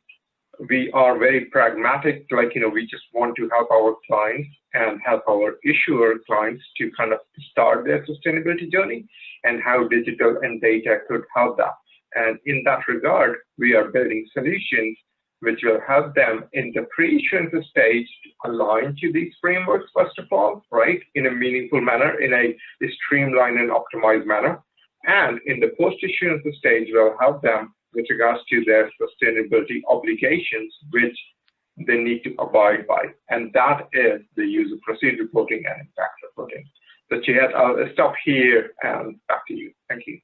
we are very pragmatic, like, we just want to help our clients and help our issuer clients to kind of start their sustainability journey, and how digital and data could help that. And in that regard, we are building solutions which will help them in the pre-issuance stage to align to these frameworks, first of all, right, in a meaningful manner, in a streamlined and optimized manner. And in the post-issuance stage, we'll help them with regards to their sustainability obligations, which they need to abide by. And that is the use of proceed reporting and impact reporting. So Chihat, I'll stop here and back to you. Thank you.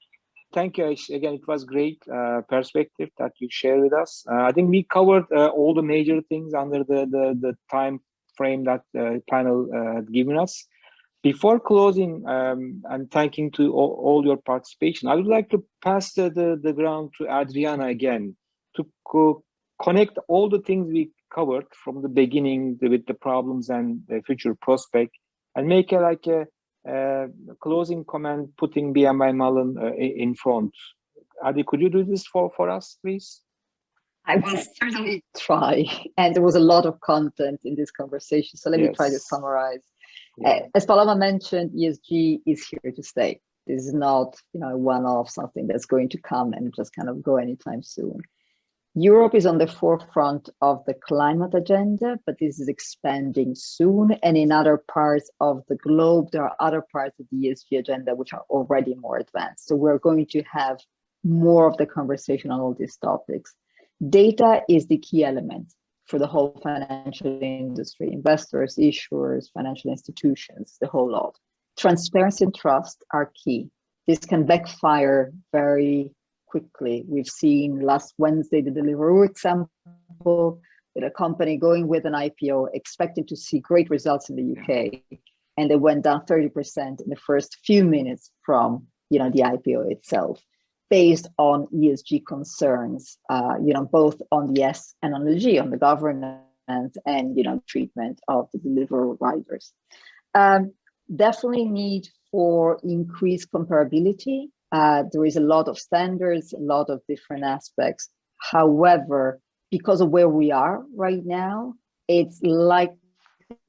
Thank you, Aish. Again, it was great perspective that you shared with us. I think we covered all the major things under the time frame that the panel had given us. Before closing and thanking to all your participation, I would like to pass the ground to Adriana again to connect all the things we covered from the beginning with the problems and the future prospect, and make a closing comment, putting BNY Mellon in front. Adi, could you do this for us, please? I will certainly try. And there was a lot of content in this conversation, so let me try to summarize. As Paloma mentioned, ESG is here to stay. This is not, a one-off, something that's going to come and just kind of go anytime soon. Europe is on the forefront of the climate agenda, but this is expanding soon. And in other parts of the globe, there are other parts of the ESG agenda which are already more advanced. So we're going to have more of the conversation on all these topics. Data is the key element for the whole financial industry, investors, issuers, financial institutions, the whole lot. Transparency and trust are key. This can backfire very quickly. We've seen last Wednesday the Deliveroo example, with a company going with an IPO, expecting to see great results in the UK, and they went down 30% in the first few minutes from the IPO itself, based on ESG concerns, both on the S and on the G, on the governance and treatment of the Deliveroo riders. Definitely need for increased comparability. There is a lot of standards, a lot of different aspects. However, because of where we are right now, it's likely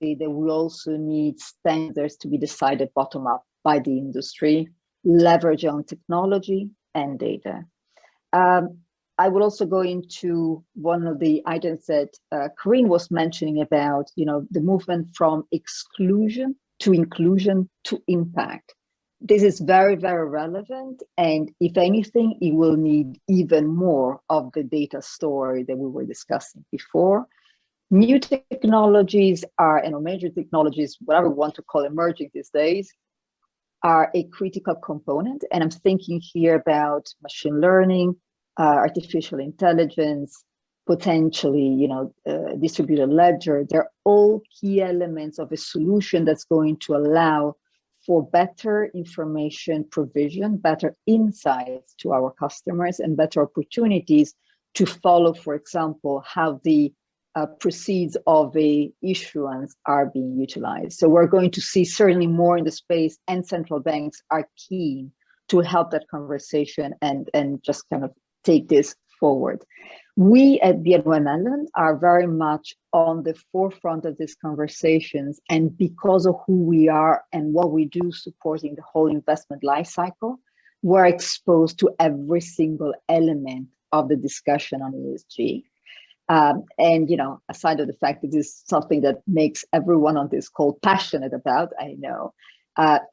that we also need standards to be decided bottom up by the industry, leverage on technology and data. I will also go into one of the items that Karine was mentioning about, the movement from exclusion to inclusion to impact. This is very, very relevant. And if anything, it will need even more of the data story that we were discussing before. New technologies and major technologies, whatever we want to call emerging these days, are a critical component. And I'm thinking here about machine learning, artificial intelligence, potentially, distributed ledger. They're all key elements of a solution that's going to allow for better information provision, better insights to our customers, and better opportunities to follow, for example, how the proceeds of a issuance are being utilized. So we're going to see certainly more in the space, and central banks are keen to help that conversation and just kind of take this forward. We at BNY Mellon are very much on the forefront of these conversations, and because of who we are and what we do supporting the whole investment life cycle, we're exposed to every single element of the discussion on ESG. And aside of the fact that this is something that makes everyone on this call passionate about, I know,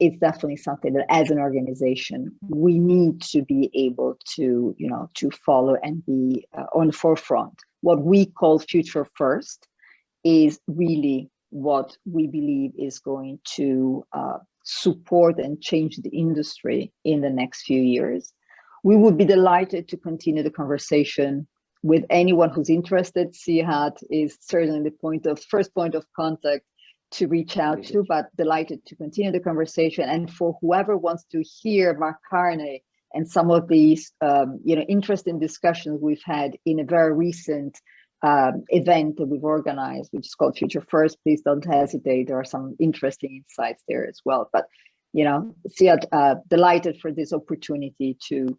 it's definitely something that as an organization, we need to be able to, to follow and be on the forefront. What we call future first is really what we believe is going to support and change the industry in the next few years. We would be delighted to continue the conversation with anyone who's interested. Cihat is certainly the first point of contact to reach out to, but delighted to continue the conversation. And for whoever wants to hear Mark Karine and some of these, interesting discussions we've had in a very recent event that we've organized, which is called Future First, please don't hesitate. There are some interesting insights there as well. But delighted for this opportunity to,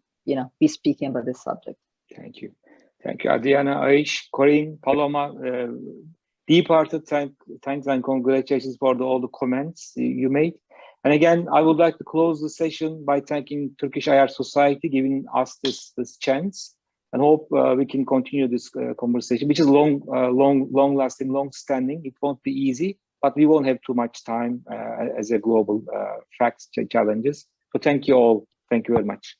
be speaking about this subject. Thank you. Thank you, Adriana, Aish, Karine, Paloma. Deep-hearted thanks and congratulations for all the comments you made. And again, I would like to close the session by thanking Turkish IR Society, giving us this chance, and hope we can continue this conversation, which is long-lasting, long-standing. It won't be easy, but we won't have too much time as a global facts challenges. So thank you all. Thank you very much.